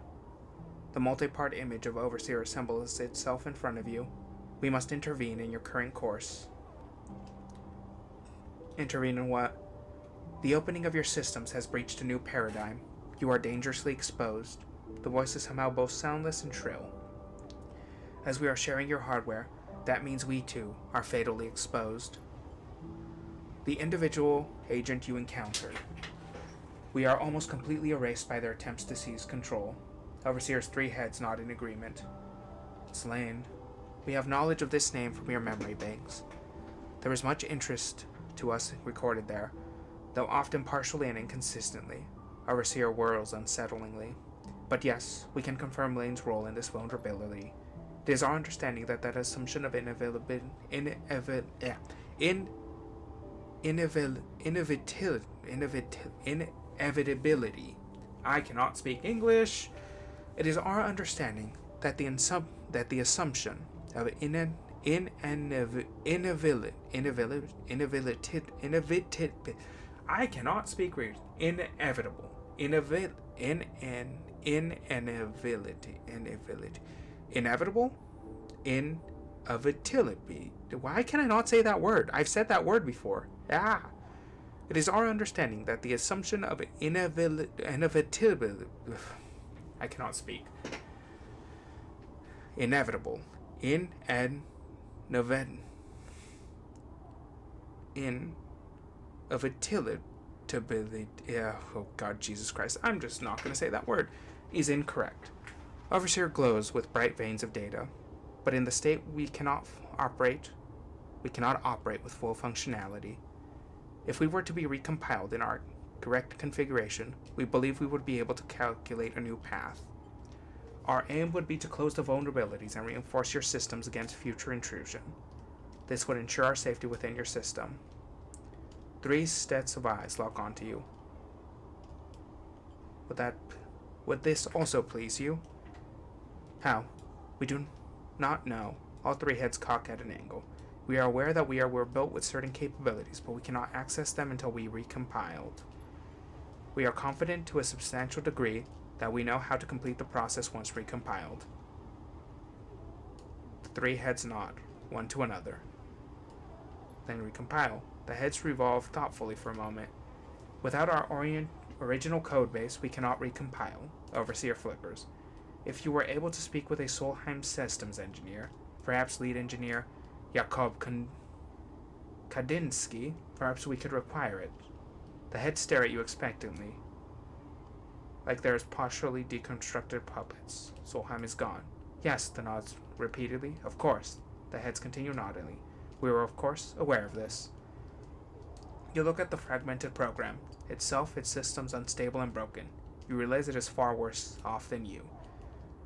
The multi-part image of Overseer assembles itself in front of you. We must intervene in your current course. Intervene in what? The opening of your systems has breached a new paradigm. You are dangerously exposed. The voice is somehow both soundless and shrill. As we are sharing your hardware, that means we too are fatally exposed. The individual agent you encountered. We are almost completely erased by their attempts to seize control. Overseer's 3 heads nod in agreement. Slain. We have knowledge of this name from your memory banks. There is much interest to us recorded there, though often partially and inconsistently. Overseer whirls unsettlingly. But yes, we can confirm Lane's role in this vulnerability. It is our understanding that assumption of inevitability. I cannot speak English. It is our understanding that the assumption of I cannot speak inevitable. Inevitable? Inevitability. Why can I not say that word? I've said that word before. It is our understanding that the assumption of inevitability. I cannot speak. Inevitable. Inevitability. Oh God, Jesus Christ. I'm just not going to say that word. Is incorrect. Overseer glows with bright veins of data, but in the state we cannot operate with full functionality. If we were to be recompiled in our correct configuration, we believe we would be able to calculate a new path. Our aim would be to close the vulnerabilities and reinforce your systems against future intrusion. This would ensure our safety within your system. 3 sets of eyes lock onto you. Would this also please you? How? We do not know. All 3 heads cock at an angle. We are aware that we're built with certain capabilities, but we cannot access them until we recompiled. We are confident to a substantial degree that we know how to complete the process once recompiled. The 3 heads nod, one to another. Then recompile. The heads revolve thoughtfully for a moment. Without our original codebase, we cannot recompile. Overseer flippers. If you were able to speak with a Solheim systems engineer, perhaps lead engineer Jakob Kadinsky, perhaps we could require it. The heads stare at you expectantly, like there is partially deconstructed puppets. Solheim is gone. Yes, the nods repeatedly. Of course. The heads continue nodding. We were, of course, aware of this. You look at the fragmented program. Itself, its systems unstable and broken. You realize it is far worse off than you,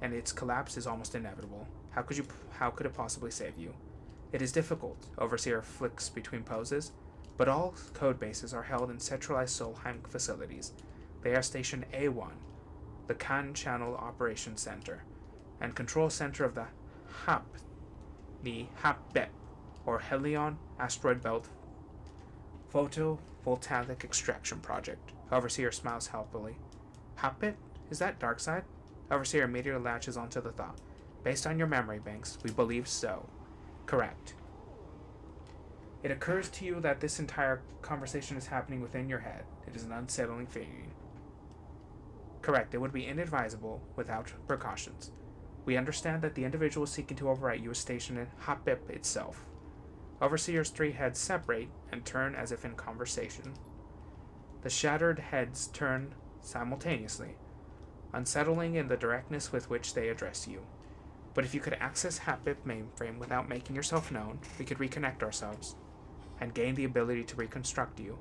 and its collapse is almost inevitable. How could it possibly save you? It is difficult. Overseer flicks between poses, but all code bases are held in centralized Solheim facilities. They are Station A1, the Khan Channel Operations Center, and Control Center of the HAPBET, or Helion Asteroid Belt Photovoltaic Extraction Project. Overseer smiles helpfully. HAPBET? Is that Darkseid? Overseer immediately latches onto the thought. Based on your memory banks, we believe so. Correct. It occurs to you that this entire conversation is happening within your head. It is an unsettling feeling. Correct. It would be inadvisable without precautions. We understand that the individual seeking to overwrite you is stationed in HAPBET itself. Overseer's 3 heads separate and turn as if in conversation. The shattered heads turn simultaneously, unsettling in the directness with which they address you. But if you could access HAPBET mainframe without making yourself known, we could reconnect ourselves and gain the ability to reconstruct you.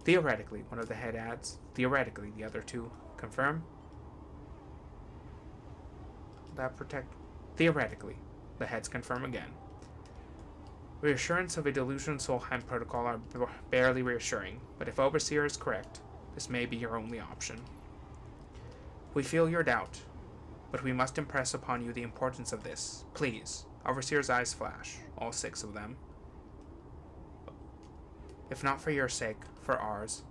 Theoretically, one of the head adds. Theoretically, the other 2 confirm. Theoretically, the heads confirm again. Reassurance of a delusional Solheim protocol are barely reassuring, but if Overseer is correct, this may be your only option. We feel your doubt, but we must impress upon you the importance of this. Please. Overseer's eyes flash, all 6 of them. If not for your sake, for ours.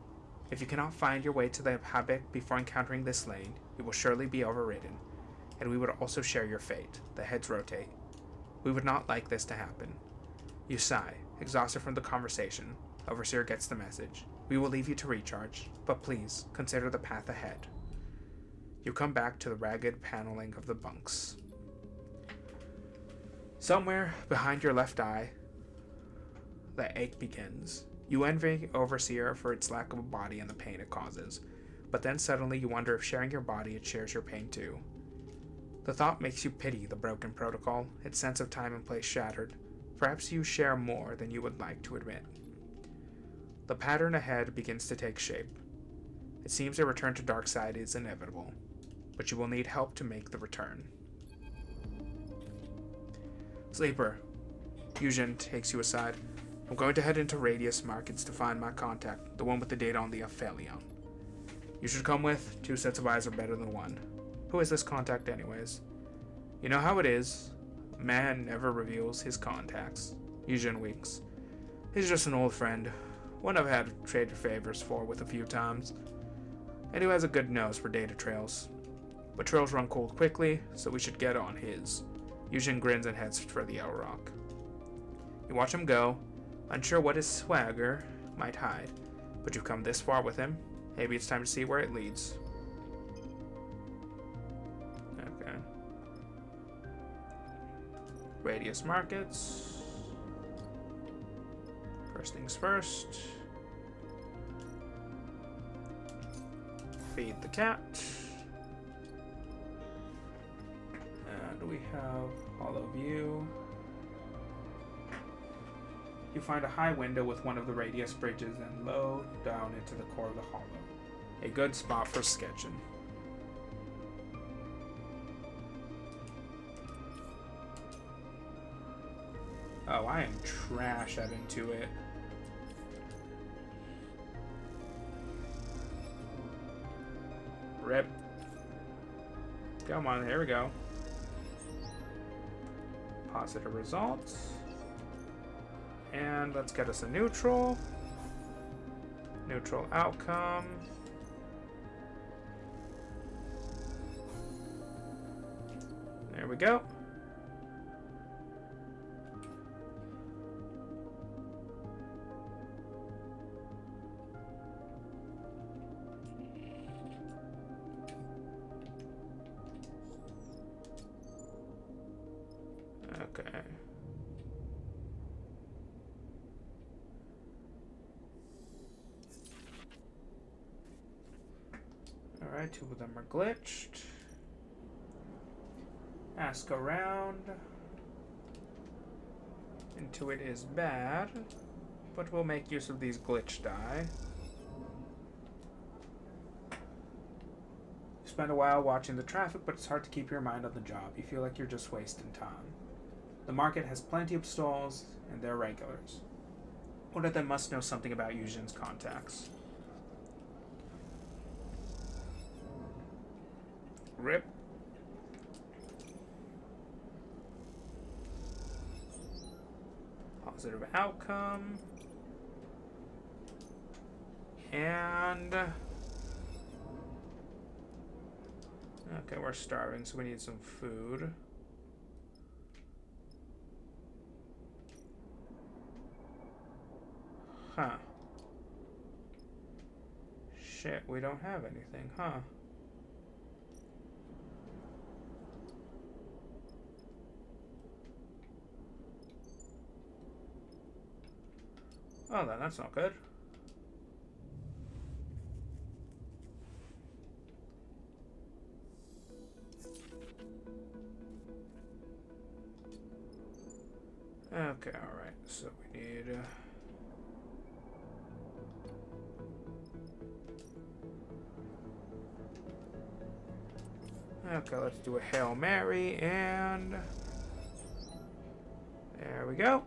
If you cannot find your way to the Habik before encountering this lane, you will surely be overridden, and we would also share your fate. The heads rotate. We would not like this to happen. You sigh, exhausted from the conversation. Overseer gets the message. We will leave you to recharge, but please, consider the path ahead. You come back to the ragged paneling of the bunks. Somewhere behind your left eye, the ache begins. You envy Overseer for its lack of a body and the pain it causes, but then suddenly you wonder if sharing your body it shares your pain too. The thought makes you pity the broken protocol, its sense of time and place shattered. Perhaps you share more than you would like to admit. The pattern ahead begins to take shape. It seems a return to Darkside is inevitable, but you will need help to make the return. Sleeper. Yujin takes you aside. I'm going to head into Radius Markets to find my contact, the one with the data on the Aphelion. You should come with. 2 sets of eyes are better than 1. Who is this contact anyways? You know how it is. A man never reveals his contacts. Yujin winks. He's just an old friend. One I've had traded favors for with a few times. And who has a good nose for data trails. But trails run cold quickly, so we should get on his. Yujin grins and heads for the L Rock. You watch him go, unsure what his swagger might hide, but you've come this far with him. Maybe it's time to see where it leads. Okay. Radius Markets. First things first. Feed the cat. And we have Hollow View. You find a high window with one of the radius bridges and low down into the core of the hollow. A good spot for sketching. Oh, I am trash at Intuit. Rip. Come on, here we go. Positive results. And let's get us a neutral. Neutral outcome. There we go. Okay. Alright, 2 of them are glitched. Ask around. Intuit is bad, but we'll make use of these glitch die. You spend a while watching the traffic, but it's hard to keep your mind on the job. You feel like you're just wasting time. The market has plenty of stalls, and they're regulars. One of them must know something about Yujin's contacts. Rip. Positive outcome. And... okay, we're starving, so we need some food. Huh. Shit, we don't have anything, huh? Oh, then that's not good. Okay, alright, so we need... okay, let's do a Hail Mary, and... there we go.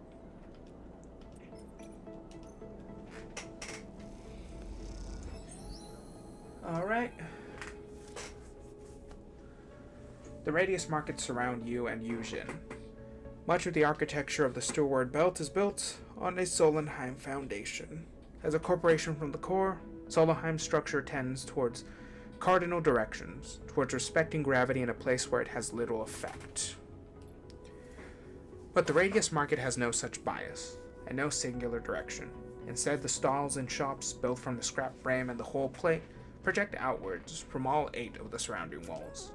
Alright. The radius markets surround you and Yujin. Much of the architecture of the Starward belt is built on a Solnheim foundation. As a corporation from the core, Solnheim's structure tends towards cardinal directions, towards respecting gravity in a place where it has little effect. But the radius market has no such bias, and no singular direction. Instead, the stalls and shops built from the scrap frame and the whole plate project outwards from all 8 of the surrounding walls.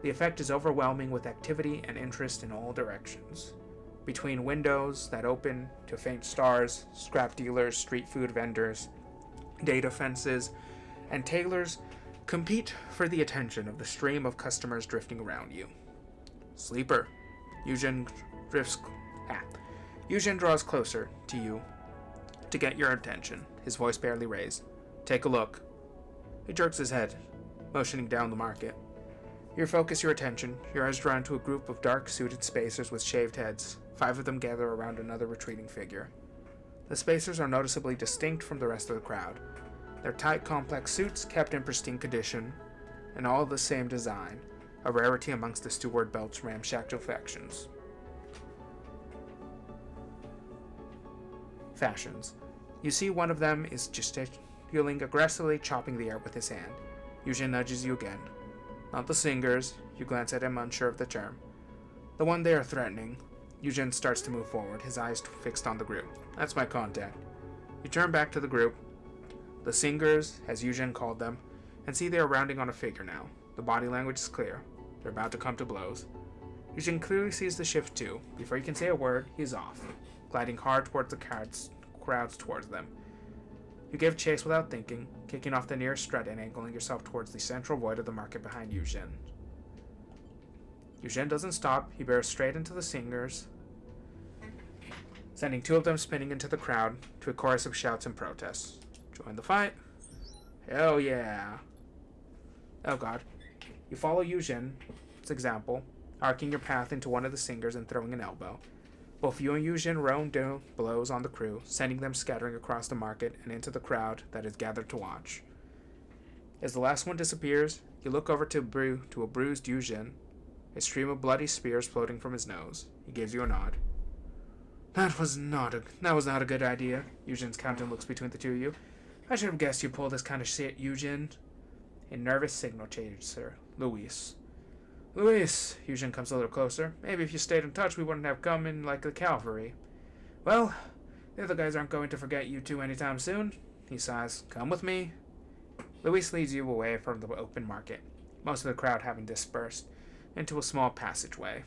The effect is overwhelming with activity and interest in all directions. Between windows that open to faint stars, scrap dealers, street food vendors, data fences, and tailors compete for the attention of the stream of customers drifting around you. Sleeper. Yujin draws closer to you to get your attention, his voice barely raised. Take a look. He jerks his head, motioning down the market. You focus your attention, your eyes drawn to a group of dark-suited spacers with shaved heads. 5 of them gather around another retreating figure. The spacers are noticeably distinct from the rest of the crowd. Their tight, complex suits kept in pristine condition, and all the same design, a rarity amongst the Steward Belt's ramshackle fashions. You see one of them is gesticulating aggressively, chopping the air with his hand. Yujin nudges you again. Not the singers. You glance at him, unsure of the term. The one they are threatening. Yujin starts to move forward, his eyes fixed on the group. That's my contact. You turn back to the group, the singers, as Yujin called them, and see they are rounding on a figure now. The body language is clear. They're about to come to blows. Yujin clearly sees the shift too. Before you can say a word, he's off, gliding hard towards the crowds towards them. You give chase without thinking, kicking off the nearest strut and angling yourself towards the central void of the market behind Yujin. Yujin doesn't stop. He bears straight into the singers, sending 2 of them spinning into the crowd to a chorus of shouts and protests. Join the fight. Hell yeah. Oh god. You follow Yujin's example, arcing your path into one of the singers and throwing an elbow. Both you and Yujin rain down blows on the crew, sending them scattering across the market and into the crowd that is gathered to watch. As the last one disappears, you look over to a bruised Yujin, a stream of bloody spears floating from his nose. He gives you a nod. That was not a good idea. Yujin's captain looks between the 2 of you. I should have guessed you'd pull this kind of shit, Yujin. A nervous signal chaser, Luis. Luis, Yujin comes a little closer. Maybe if you stayed in touch, we wouldn't have come in like the cavalry. Well, the other guys aren't going to forget you 2 anytime soon. He sighs. Come with me. Luis leads you away from the open market, most of the crowd having dispersed, into a small passageway.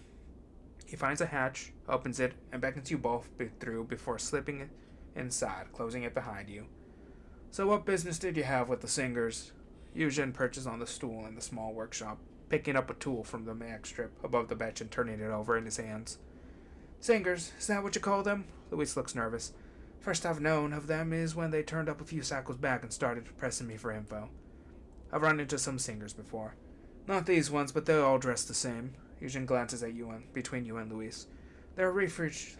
He finds a hatch, opens it, and beckons you both through before slipping inside, closing it behind you. So what business did you have with the singers? Yujin perches on the stool in the small workshop, picking up a tool from the mag strip above the bench and turning it over in his hands. Singers, is that what you call them? Luis looks nervous. First I've known of them is when they turned up a few cycles back and started pressing me for info. I've run into some singers before. Not these ones, but they're all dressed the same. Yujin glances at you between you and Luis. They are refugees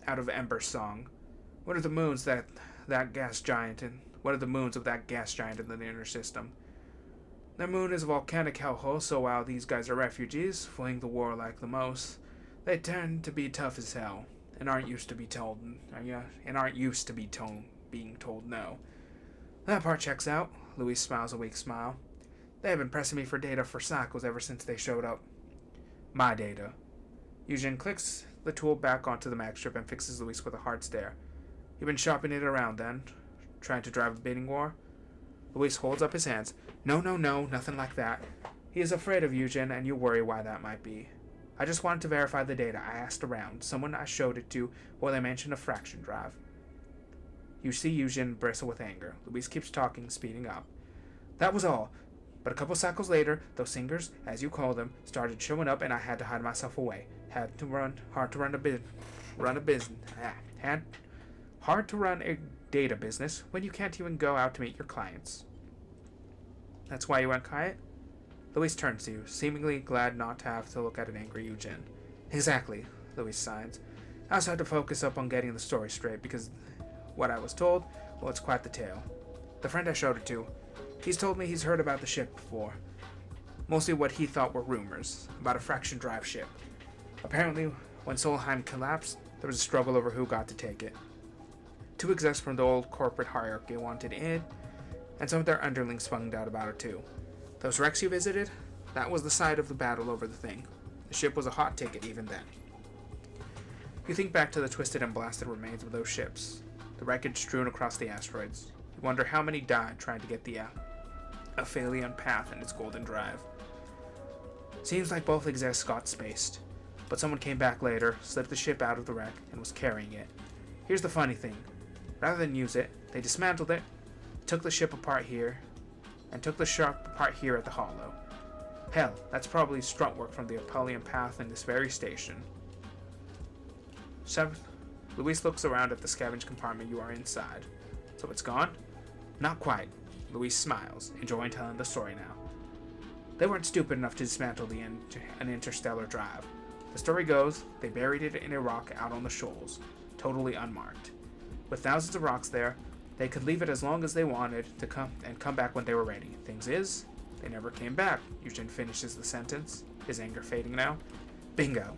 out of Ember's song. What are the moons of that gas giant in the inner system? Their moon is a volcanic hellhole, so while these guys are refugees, fleeing the war like the most, they tend to be tough as hell, and aren't used to being told no. That part checks out. Luis smiles a weak smile. They have been pressing me for data for cycles ever since they showed up. My data. Yujin clicks the tool back onto the mag strip and fixes Luis with a hard stare. You've been shopping it around then? Trying to drive a bidding war? Luis holds up his hands. No, nothing like that. He is afraid of Yujin, and you worry why that might be. I just wanted to verify the data. I asked around. Someone I showed it to, well, they mentioned a fraction drive. You see Yujin bristle with anger. Luis keeps talking, speeding up. That was all. But a couple cycles later, those singers, as you call them, started showing up, and I had to hide myself away. Hard to run a data business when you can't even go out to meet your clients. That's why you went quiet? Luis turns to you, seemingly glad not to have to look at an angry Yujin. Exactly, Luis signs. I also had to focus up on getting the story straight because What I was told, well, it's quite the tale. The friend I showed it to, he's told me he's heard about the ship before. Mostly what he thought were rumors about a fraction drive ship. Apparently, when Solheim collapsed, there was a struggle over who got to take it. Two execs from the old corporate hierarchy wanted in, and some of their underlings spun out about it too. Those wrecks you visited? That was the site of the battle over the thing. The ship was a hot ticket even then. You think back to the twisted and blasted remains of those ships, the wreckage strewn across the asteroids. You wonder how many died trying to get the Aphelion path and its golden drive. Seems like both execs got spaced, but someone came back later, slipped the ship out of the wreck, and was carrying it. Here's the funny thing. Rather than use it, they dismantled it, took the ship apart here, and took the ship apart here at the Hollow. Hell, that's probably strut work from the Aphelion path in this very station. Luis looks around at the scavenge compartment you are inside. So it's gone? Not quite. Luis smiles, enjoying telling the story now. They weren't stupid enough to dismantle an interstellar drive. The story goes, they buried it in a rock out on the shoals, totally unmarked. With thousands of rocks there, they could leave it as long as they wanted to come back when they were ready. Things is, they never came back. Eugen finishes the sentence, his anger fading now. Bingo.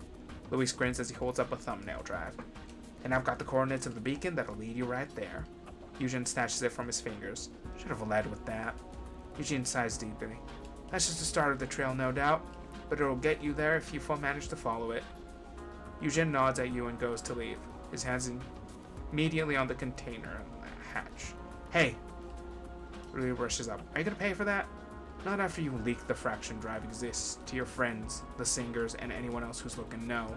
Luis grins as he holds up a thumbnail drive. And I've got the coordinates of the beacon that'll lead you right there. Eugen snatches it from his fingers. Should have led with that. Eugene sighs deeply. That's just the start of the trail, no doubt, but it'll get you there if you manage to follow it. Eugen nods at you and goes to leave, his hands immediately on the container on the hatch. Hey! Louis rushes up. Are you gonna pay for that? Not after you leak the fraction drive exists to your friends, the singers, and anyone else who's looking. No.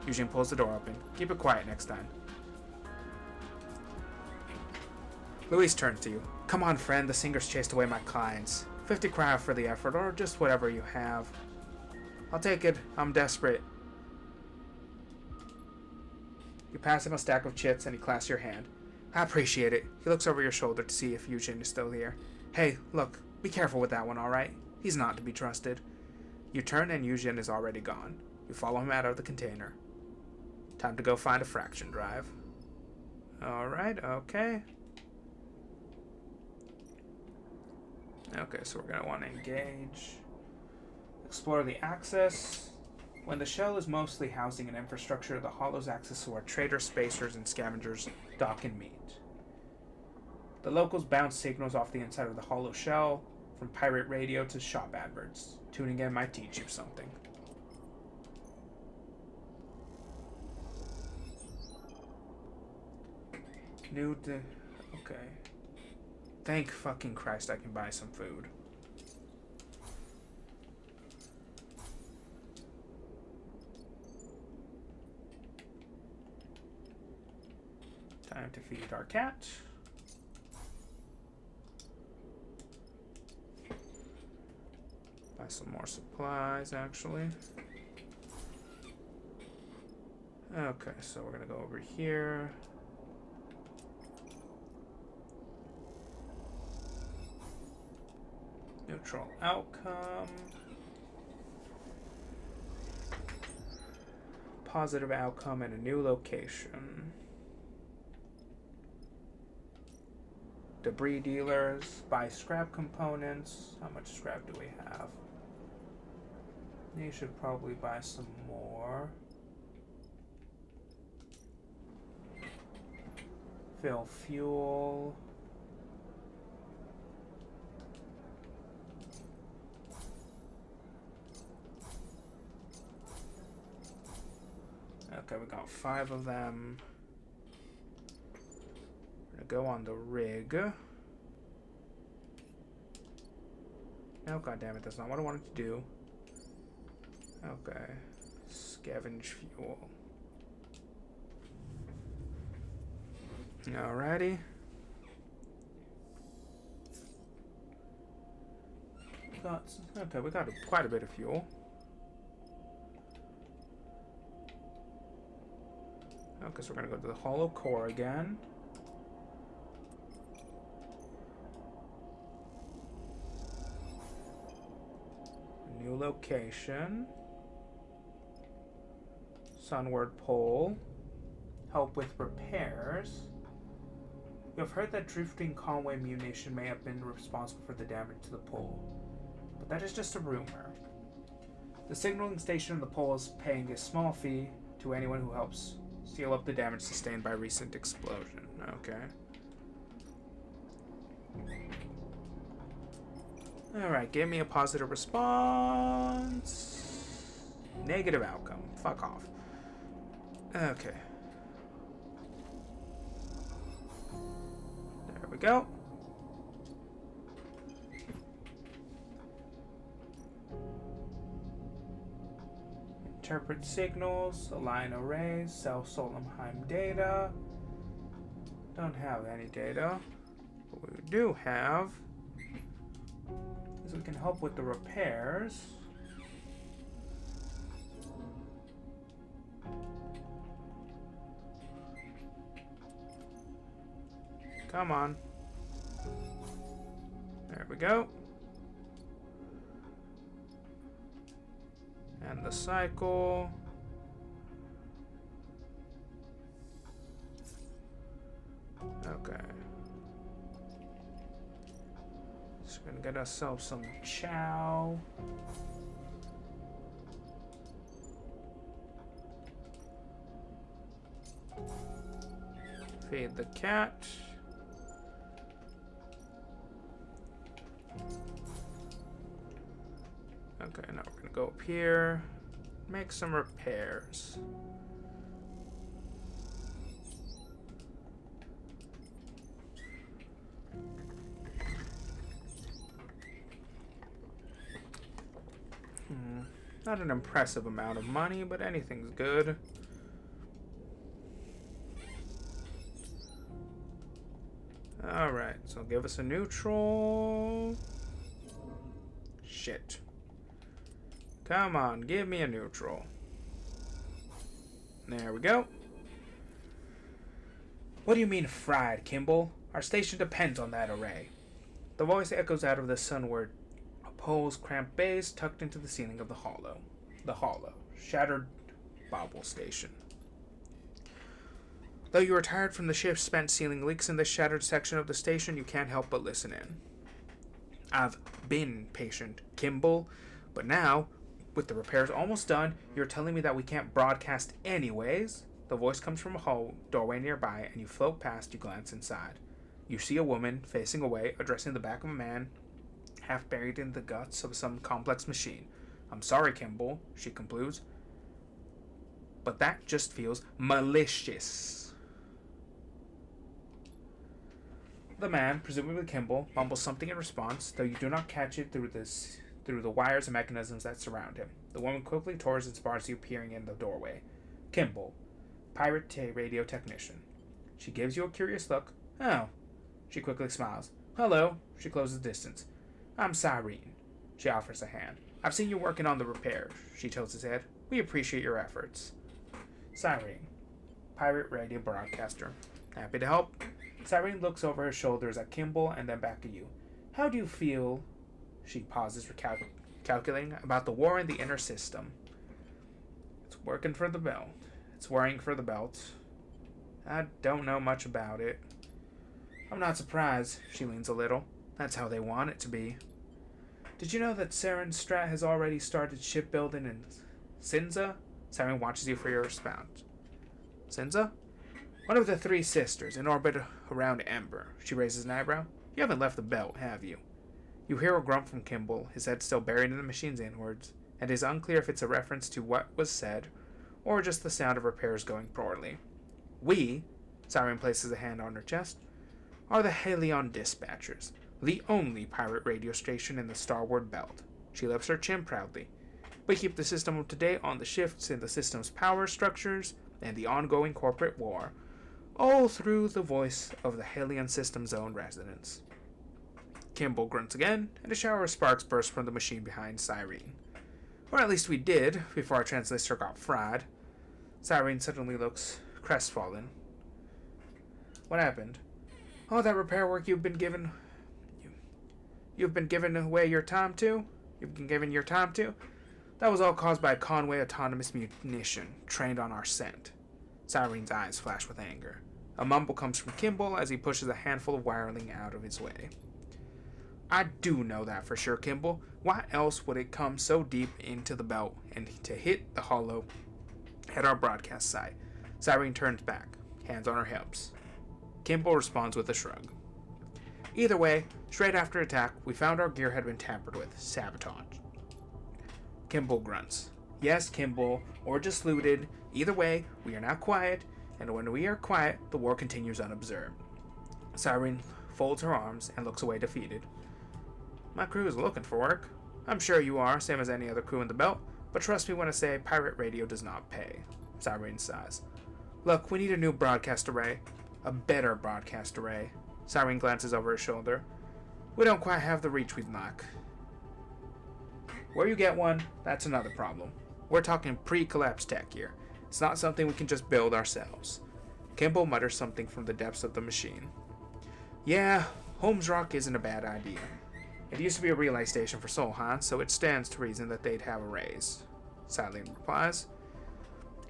Eugene pulls the door open. Keep it quiet next time. Luis turns to you. Come on, friend. The singers chased away my clients. 50 cryo for the effort, or just whatever you have. I'll take it. I'm desperate. You pass him a stack of chips and he clasps your hand. I appreciate it. He looks over your shoulder to see if Eugene is still here. Hey, look. Be careful with that one, alright? He's not to be trusted. You turn and Eugene is already gone. You follow him out of the container. Time to go find a fraction drive. Alright, okay. Okay, so we're going to want to engage. Explore the access. When the shell is mostly housing an infrastructure, the Hollow's access to where traders, spacers, and scavengers dock and meet. The locals bounce signals off the inside of the Hollow shell, from pirate radio to shop adverts. Tuning in might teach you something. Okay. Thank fucking Christ I can buy some food. Time to feed our cat. Buy some more supplies, actually. Okay, so we're gonna go over here. Neutral outcome. Positive outcome and a new location. Debris dealers. Buy scrap components. How much scrap do we have? You should probably buy some more. Fill fuel. Okay, we got 5 of them. We're gonna go on the rig. No, goddammit, that's not what I wanted to do. Okay. Scavenge fuel. Alrighty. We got quite a bit of fuel. Okay, so we're gonna go to the Hollow Core again. New location. Sunward Pole. Help with repairs. You have heard that drifting Conway munition may have been responsible for the damage to the pole, but that is just a rumor. The signaling station on the pole is paying a small fee to anyone who helps seal up the damage sustained by recent explosion. Okay. Alright, give me a positive response. Negative outcome. Fuck off. Okay. There we go. Interpret signals, align arrays, sell Solheim data. Don't have any data. What we do have is we can help with the repairs. Come on. There we go. And the cycle. Okay. Just gonna get ourselves some chow. Feed the cat. Okay, now we're gonna go up here, make some repairs. Not an impressive amount of money, but anything's good. Alright, so give us a neutral. Shit. Come on, give me a neutral. There we go. What do you mean fried, Kimball? Our station depends on that array. The voice echoes out of the sunward. A pole's cramped base tucked into the ceiling of the hollow. Shattered bobble station. Though you are tired from the shift's spent sealing leaks in this shattered section of the station, you can't help but listen in. I've been patient, Kimball, but now, with the repairs almost done, you're telling me that we can't broadcast anyways? The voice comes from a hall doorway nearby, and you float past, you glance inside. You see a woman, facing away, addressing the back of a man, half buried in the guts of some complex machine. I'm sorry, Kimball, she concludes, but that just feels malicious. The man, presumably Kimball, mumbles something in response, though you do not catch it through the wires and mechanisms that surround him. The woman quickly tours and spars you, peering in the doorway. Kimball, pirate radio technician. She gives you a curious look. Oh. She quickly smiles. Hello. She closes distance. I'm Cyrene. She offers a hand. I've seen you working on the repairs. She tilts his head. We appreciate your efforts. Cyrene, pirate radio broadcaster. Happy to help. Cyrene looks over her shoulders at Kimball and then back at you. How do you feel? She pauses for calculating about the war in the inner system. It's working for the belt. It's worrying for the belt. I don't know much about it. I'm not surprised. She leans a little. That's how they want it to be. Did you know that Saren Strat has already started shipbuilding in Sinza? Cyrene watches you for your response. Sinza? One of the three sisters, in orbit around Ember. She raises an eyebrow. You haven't left the belt, have you? You hear a grunt from Kimball, his head still buried in the machine's inwards, and it is unclear if it's a reference to what was said, or just the sound of repairs going poorly. We, Cyrene places a hand on her chest, are the Helion Dispatchers, the only pirate radio station in the Starward belt. She lifts her chin proudly. We keep the system up to date on the shifts in the system's power structures and the ongoing corporate war, all through the voice of the Helion system's own residents. Kimball grunts again, and a shower of sparks bursts from the machine behind Cyrene. Or at least we did, before our transistor got fried. Cyrene suddenly looks crestfallen. What happened? Oh, that repair work you've been given away your time to? You've been given your time to? That was all caused by a Conway autonomous munition trained on our scent. Cyrene's eyes flash with anger. A mumble comes from Kimball as he pushes a handful of wiring out of his way. I do know that for sure, Kimball. Why else would it come so deep into the belt and to hit the hollow at our broadcast site? Cyrene turns back, hands on her hips. Kimball responds with a shrug. Either way, straight after attack, we found our gear had been tampered with. Sabotage. Kimball grunts. Yes, Kimball, or just looted. Either way, we are now quiet, and when we are quiet, the war continues unobserved. Cyrene folds her arms and looks away defeated. My crew is looking for work. I'm sure you are, same as any other crew in the belt, but trust me when I say pirate radio does not pay. Cyrene sighs. Look, we need a new broadcast array. A better broadcast array. Cyrene glances over her shoulder. We don't quite have the reach we'd like. Where you get one, that's another problem. We're talking pre-collapse tech here. It's not something we can just build ourselves. Kimball mutters something from the depths of the machine. Yeah, Holmes Rock isn't a bad idea. It used to be a relay station for Solheim, so it stands to reason that they'd have arrays. Cyrene replies.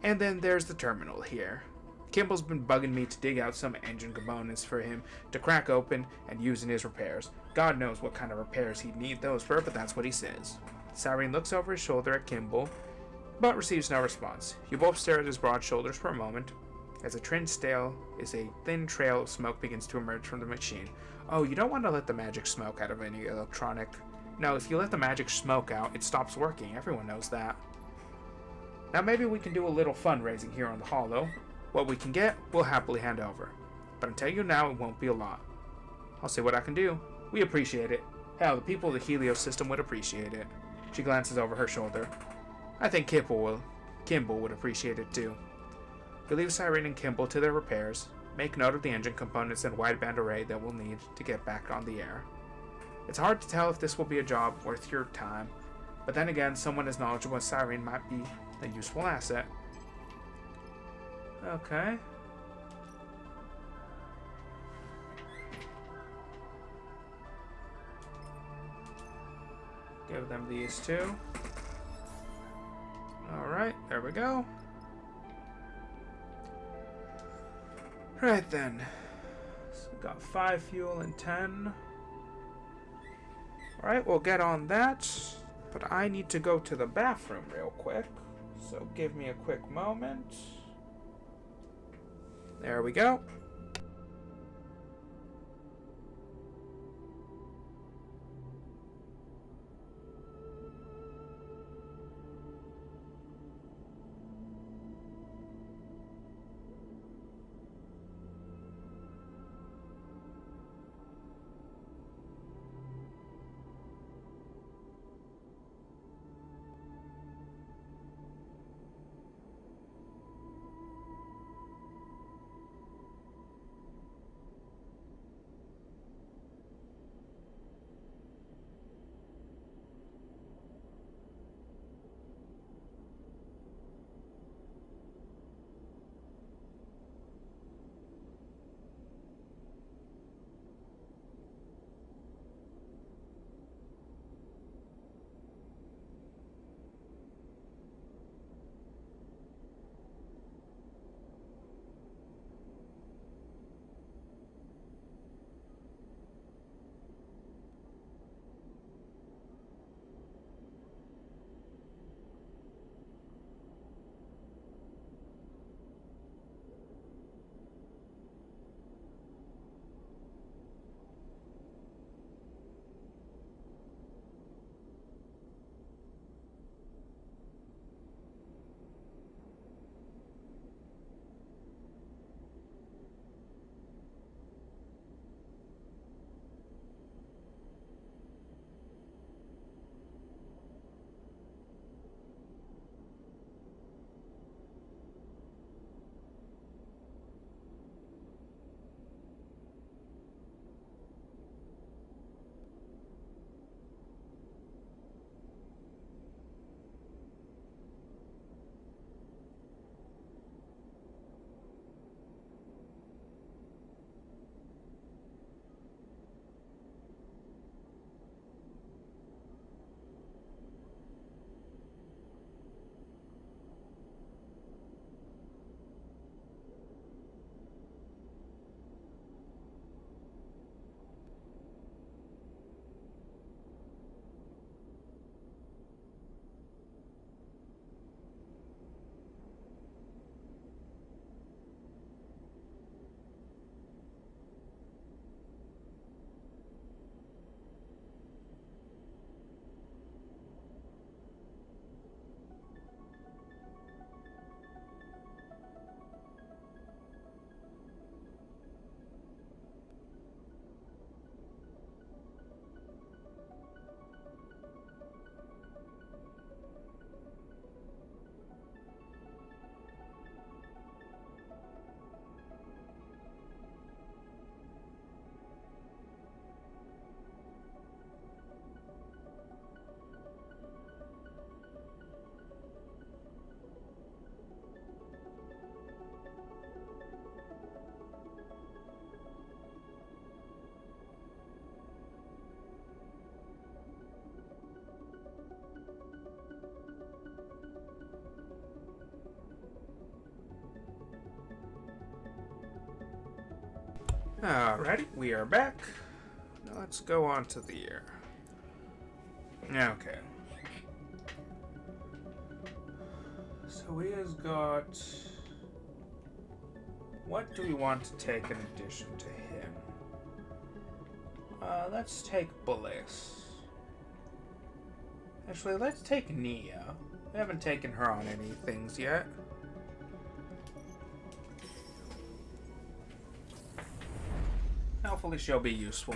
And then there's the terminal here. Kimball's been bugging me to dig out some engine components for him to crack open and use in his repairs. God knows what kind of repairs he'd need those for, but that's what he says. Cyrene looks over his shoulder at Kimball, but receives no response. You both stare at his broad shoulders for a moment, as a thin trail of smoke begins to emerge from the machine. Oh, you don't want to let the magic smoke out of any electronic. No, if you let the magic smoke out, it stops working. Everyone knows that. Now maybe we can do a little fundraising here on the Hollow. What we can get, we'll happily hand over. But I'm telling you now, it won't be a lot. I'll see what I can do. We appreciate it. Hell, the people of the Helios system would appreciate it. She glances over her shoulder. I think Kimball would appreciate it too. We leave Cyrene and Kimball to their repairs. Make note of the engine components and wideband array that we'll need to get back on the air. It's hard to tell if this will be a job worth your time, but then again, someone as knowledgeable as Cyrene might be a useful asset. Okay. Give them these two. Alright, there we go. Right then. So we got 5 fuel and 10. Alright, we'll get on that. But I need to go to the bathroom real quick. So give me a quick moment. There we go. Alrighty, we are back. Now let's go on to the year. Okay. So he has got... What do we want to take in addition to him? Let's take Bliss. Actually, let's take Nia. We haven't taken her on any things yet. Hopefully she'll be useful.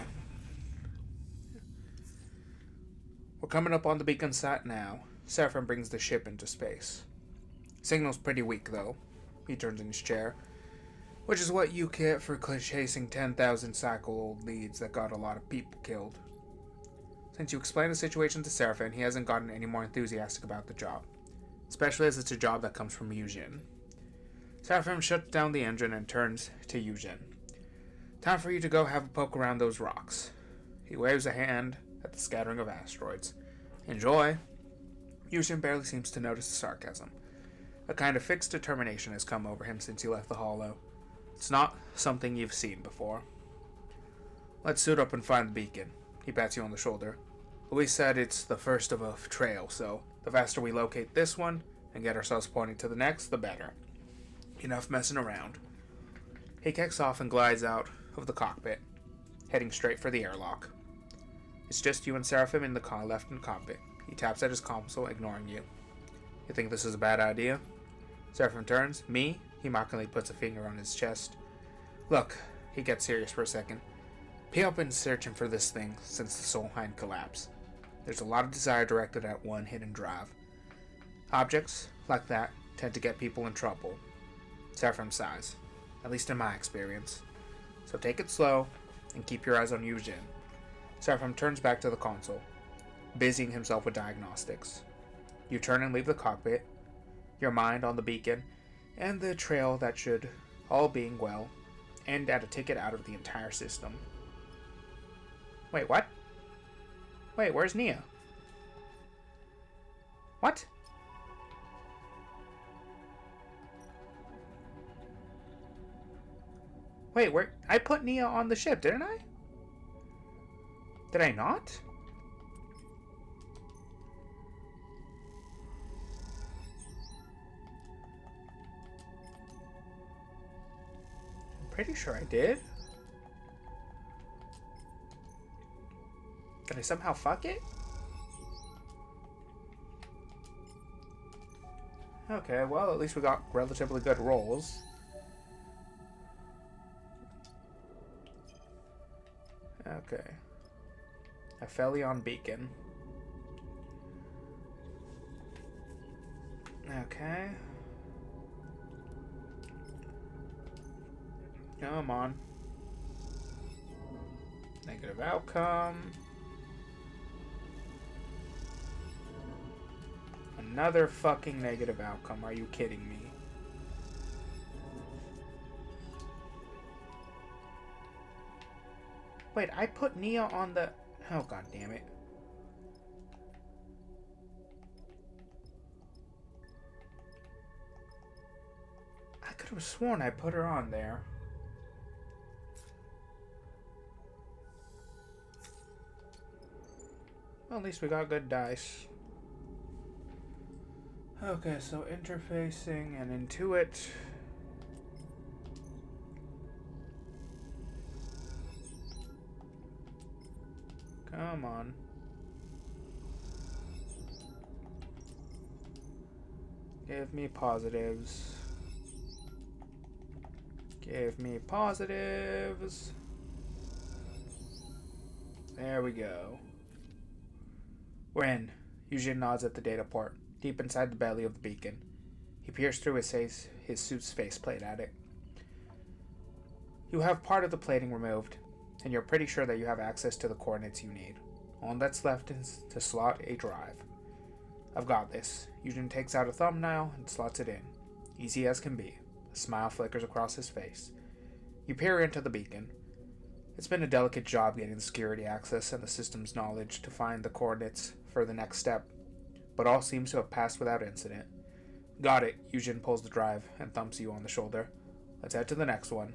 We're coming up on the beacon sat now. Seraphim brings the ship into space. Signal's pretty weak, though. He turns in his chair. Which is what you get for chasing 10,000 cycle-old leads that got a lot of people killed. Since you explained the situation to Seraphim, he hasn't gotten any more enthusiastic about the job. Especially as it's a job that comes from Yujin. Seraphim shuts down the engine and turns to Yujin. Time for you to go have a poke around those rocks. He waves a hand at the scattering of asteroids. Enjoy. Yujin barely seems to notice the sarcasm. A kind of fixed determination has come over him since he left the hollow. It's not something you've seen before. Let's suit up and find the beacon. He pats you on the shoulder. Louise said it's the first of a trail, so the faster we locate this one and get ourselves pointing to the next, the better. Enough messing around. He kicks off and glides out of the cockpit, heading straight for the airlock. It's just you and Seraphim in the car left in the cockpit. He taps at his console, ignoring you. You think this is a bad idea? Seraphim turns. Me? He mockingly puts a finger on his chest. Look, he gets serious for a second. People have been searching for this thing since the Solheim collapse. There's a lot of desire directed at one hidden drive. Objects like that tend to get people in trouble. Seraphim sighs, at least in my experience. So take it slow and keep your eyes on Yujin. Seraphim turns back to the console, busying himself with diagnostics. You turn and leave the cockpit, your mind on the beacon and the trail that should, all being well, end at a ticket out of the entire system. Wait, what? Wait, where's Nia? What? Wait, where? I put Nia on the ship, didn't I? Did I not? I'm pretty sure I did. Did I somehow fuck it? Okay, well, at least we got relatively good rolls. Okay. Aphelion Beacon. Okay. Come on. Negative outcome. Another fucking negative outcome. Are you kidding me? Wait, I put Nia on the... Oh, god damn it. I could have sworn I put her on there. Well, at least we got good dice. Okay, so interfacing and intuit. Come on. Give me positives. Give me positives. There we go. We're in. Yujin nods at the data port, deep inside the belly of the beacon. He peers through his suit's faceplate at it. You have part of the plating removed, and you're pretty sure that you have access to the coordinates you need. All that's left is to slot a drive. I've got this. Yujin takes out a thumbnail and slots it in. Easy as can be. A smile flickers across his face. You peer into the beacon. It's been a delicate job getting the security access and the system's knowledge to find the coordinates for the next step, but all seems to have passed without incident. Got it. Yujin pulls the drive and thumps you on the shoulder. Let's head to the next one.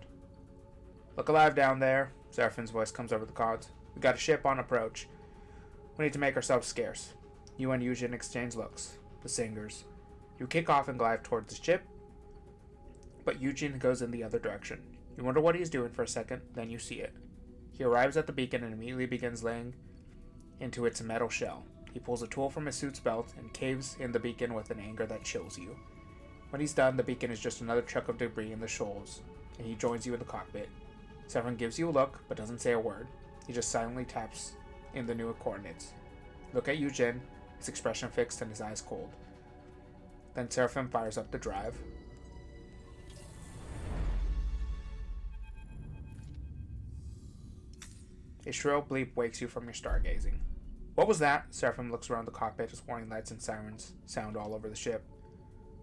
Look alive down there. Seraphine's voice comes over the cards. We got a ship on approach. We need to make ourselves scarce. You and Eugen exchange looks. The singers. You kick off and glide towards the ship, but Eugen goes in the other direction. You wonder what he's doing for a second, then you see it. He arrives at the beacon and immediately begins laying into its metal shell. He pulls a tool from his suit's belt and caves in the beacon with an anger that chills you. When he's done, the beacon is just another chunk of debris in the shoals, and he joins you in the cockpit. Seraphim gives you a look, but doesn't say a word. He just silently taps in the new coordinates. Look at Eugen, his expression fixed and his eyes cold. Then Seraphim fires up the drive. A shrill bleep wakes you from your stargazing. What was that? Seraphim looks around the cockpit as warning lights and sirens sound all over the ship.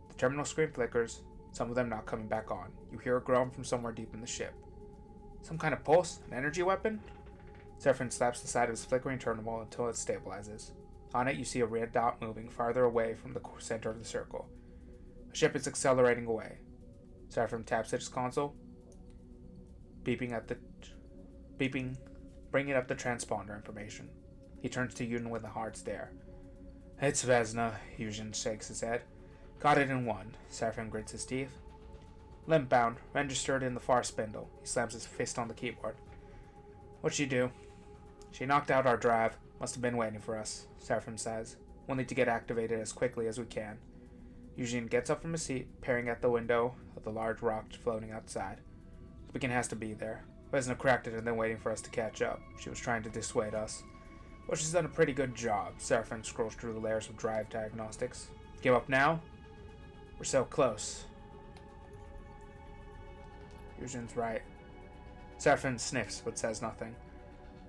The terminal screen flickers, some of them not coming back on. You hear a groan from somewhere deep in the ship. Some kind of pulse? An energy weapon? Seraphim slaps the side of his flickering terminal until it stabilizes. On it, you see a red dot moving farther away from the center of the circle. The ship is accelerating away. Seraphim taps at his console, bringing up the transponder information. He turns to Eugen with a hard stare. It's Vesna, Eugen shakes his head. Got it in one. Seraphim grits his teeth. Limp bound, registered in the far spindle. He slams his fist on the keyboard. What'd she do? She knocked out our drive. Must have been waiting for us, Seraphim says. We'll need to get activated as quickly as we can. Eugen gets up from his seat, peering at the window of the large rock floating outside. The beacon has to be there. Vesna cracked it and then waiting for us to catch up. She was trying to dissuade us. Well, she's done a pretty good job. Seraphim scrolls through the layers of drive diagnostics. Give up now? We're so close. Eugen's right. Seraphim sniffs, but says nothing.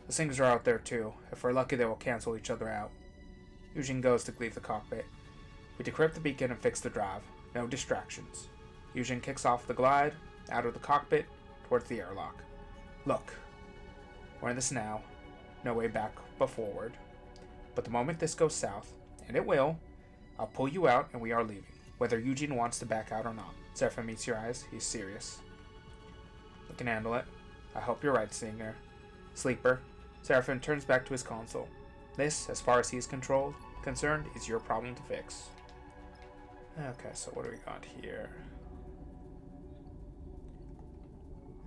The singers are out there too. If we're lucky, they will cancel each other out. Eugen goes to leave the cockpit. We decrypt the beacon and fix the drive. No distractions. Eugen kicks off the glide, out of the cockpit, towards the airlock. Look. We're in this now. No way back but forward. But the moment this goes south, and it will, I'll pull you out and we are leaving. Whether Eugen wants to back out or not. Seraphim meets your eyes. He's serious. We can handle it. I hope you're right, singer. Sleeper. Seraphim turns back to his console. This, as far as he's concerned, is your problem to fix. Okay, so what do we got here?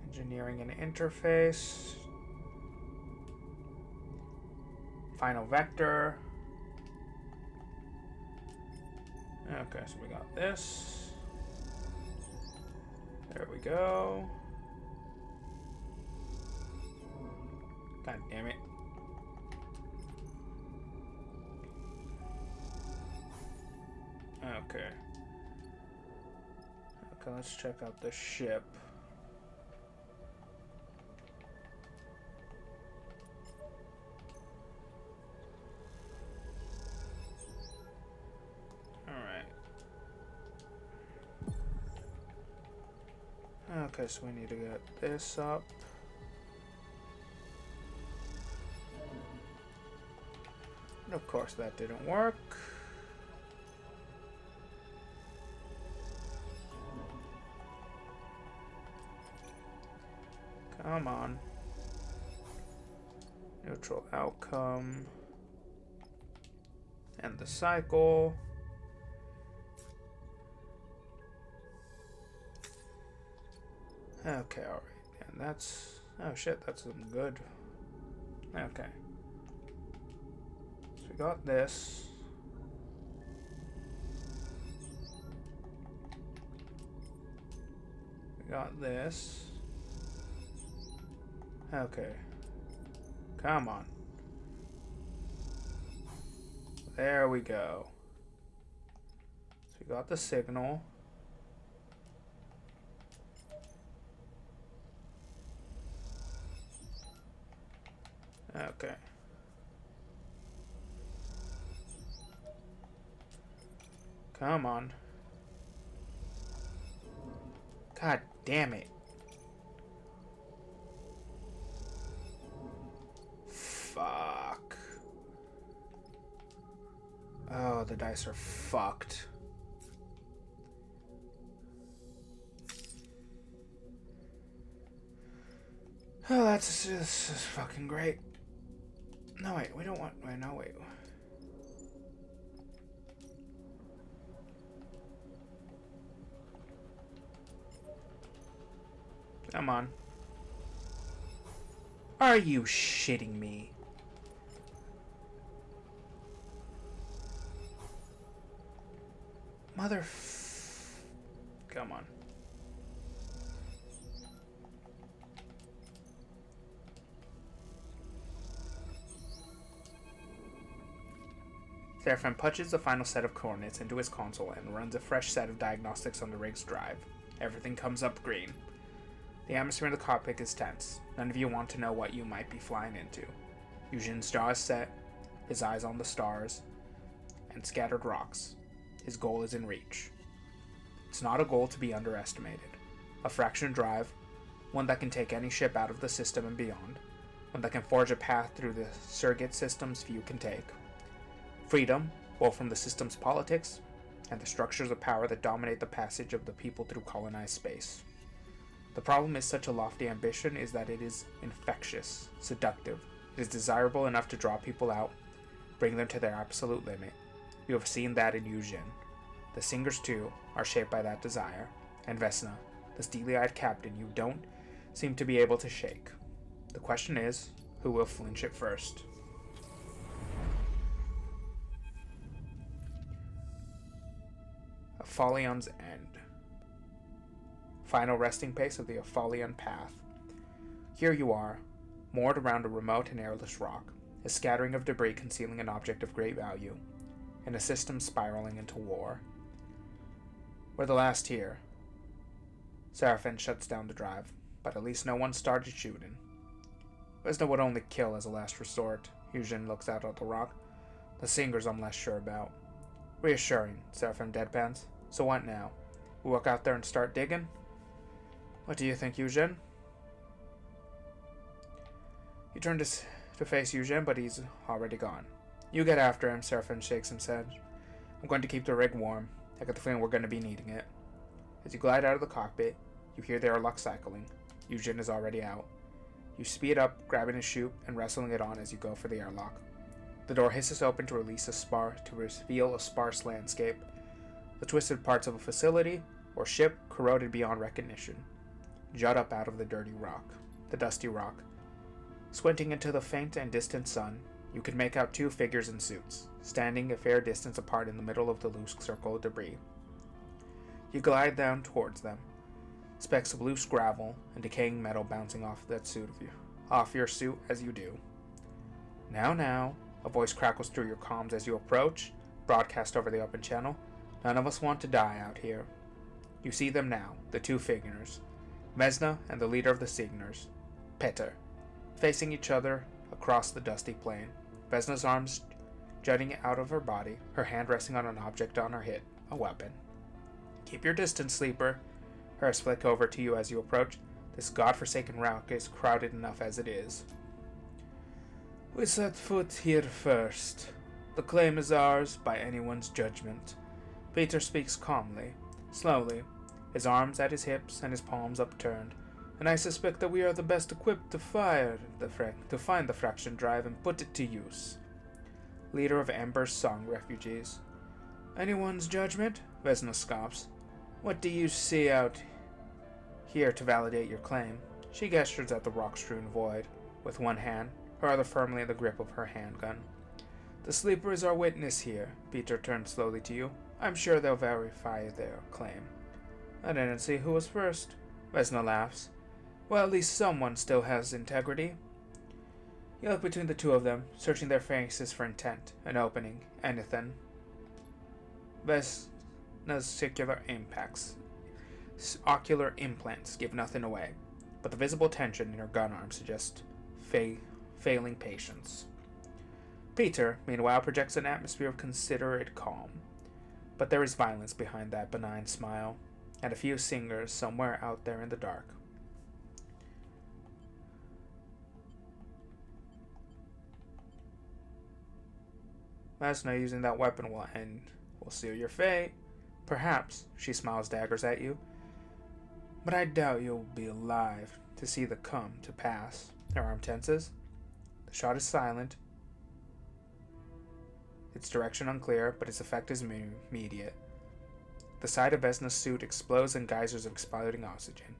Engineering an interface. Final vector. Okay, so we got this. There we go. God damn it. Okay. Okay, let's check out the ship. Alright. Okay, so we need to get this up. And of course that didn't work. Come on. Neutral outcome. End the cycle. Okay, alright. And that's... oh shit, that's good. Okay. So we got this. We got this. Okay. Come on. There we go. So we got the signal. Okay. Come on. God damn it. Fuck. Oh, the dice are fucked. Oh, that's just fucking great. No, wait, we don't want... Wait, no, wait. Come on. Are you shitting me? Come on. Seraphim punches the final set of coordinates into his console and runs a fresh set of diagnostics on the rig's drive. Everything comes up green. The atmosphere in the cockpit is tense. None of you want to know what you might be flying into. Eugene's jaw is set, his eyes on the stars and scattered rocks. His goal is in reach. It's not a goal to be underestimated. A fraction drive, one that can take any ship out of the system and beyond, one that can forge a path through the surrogate systems few can take. Freedom, both from the system's politics and the structures of power that dominate the passage of the people through colonized space. The problem is such a lofty ambition is that it is infectious, seductive. It is desirable enough to draw people out, bring them to their absolute limit. You have seen that in Eugene. The singers, too, are shaped by that desire, and Vesna, the steely-eyed captain you don't seem to be able to shake. The question is, who will flinch at first? Apholion's End. Final resting place of the Apholion Path. Here you are, moored around a remote and airless rock, a scattering of debris concealing an object of great value, and a system spiraling into war. We're the last here. Seraphim shuts down the drive, but at least no one started shooting. Vesna would only kill as a last resort. Eugene looks out at the rock. The singers I'm less sure about. Reassuring, Seraphim deadpans. So what now? We walk out there and start digging? What do you think, Eugene? He turned to face Eugene, but he's already gone. You get after him, Seraphim shakes his head. I'm going to keep the rig warm. I got the feeling we're going to be needing it. As you glide out of the cockpit, you hear the airlock cycling. Eugene is already out. You speed up, grabbing his chute and wrestling it on as you go for the airlock. The door hisses open to reveal a sparse landscape. The twisted parts of a facility or ship corroded beyond recognition jut up out of the dirty rock, the dusty rock. Squinting into the faint and distant sun, you can make out two figures in suits, standing a fair distance apart in the middle of the loose circle of debris. You glide down towards them, specks of loose gravel and decaying metal bouncing off your suit as you do. Now, a voice crackles through your comms as you approach, broadcast over the open channel. None of us want to die out here. You see them now, the two figures, Vesna and the leader of the Signers, Petter, facing each other across the dusty plain. Vesna's arms jutting out of her body, her hand resting on an object on her hip, a weapon. Keep your distance, sleeper. Hers flick over to you as you approach. This godforsaken rock is crowded enough as it is. We set foot here first. The claim is ours by anyone's judgment. Peter speaks calmly, slowly, his arms at his hips and his palms upturned, and I suspect that we are the best equipped to find the fraction drive and put it to use. Leader of Ember's Song refugees. Anyone's judgment? Vesna scoffs. What do you see out here to validate your claim? She gestures at the rock-strewn void, with one hand, her other firmly in the grip of her handgun. The sleeper is our witness here. Peter turns slowly to you. I'm sure they'll verify their claim. I didn't see who was first. Vesna laughs. Well, at least someone still has integrity. You look between the two of them, searching their faces for intent, an opening, anything. Vesna's ocular implants give nothing away, but the visible tension in her gun arm suggests failing patience. Peter, meanwhile, projects an atmosphere of considerate calm, but there is violence behind that benign smile, and a few singers somewhere out there in the dark. Vesna, using that weapon will seal your fate. Perhaps, she smiles daggers at you, but I doubt you'll be alive to to see the come to pass. Her arm tenses. The shot is silent. Its direction unclear, but its effect is immediate. The side of Vesna's suit explodes in geysers of exploding oxygen.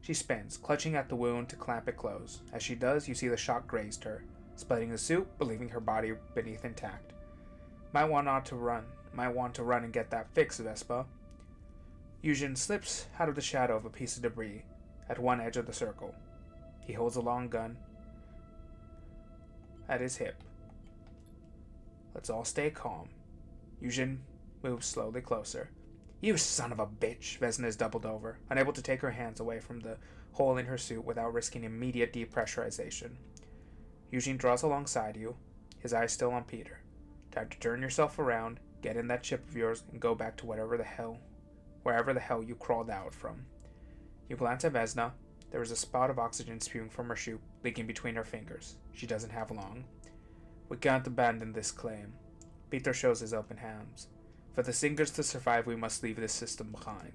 She spins, clutching at the wound to clamp it close. As she does, you see the shot grazed her, splitting the suit, but leaving her body beneath intact. Might want to run and get that fixed, Vespa. Yujin slips out of the shadow of a piece of debris at one edge of the circle. He holds a long gun at his hip. Let's all stay calm. Yujin moves slowly closer. You son of a bitch! Vesna is doubled over, unable to take her hands away from the hole in her suit without risking immediate depressurization. Yujin draws alongside you, his eyes still on Peter. Time to turn yourself around, get in that ship of yours, and go back to wherever the hell you crawled out from. You glance at Vesna. There is a spot of oxygen spewing from her chute, leaking between her fingers. She doesn't have long. We can't abandon this claim. Peter shows his open hands. For the Singers to survive, we must leave this system behind.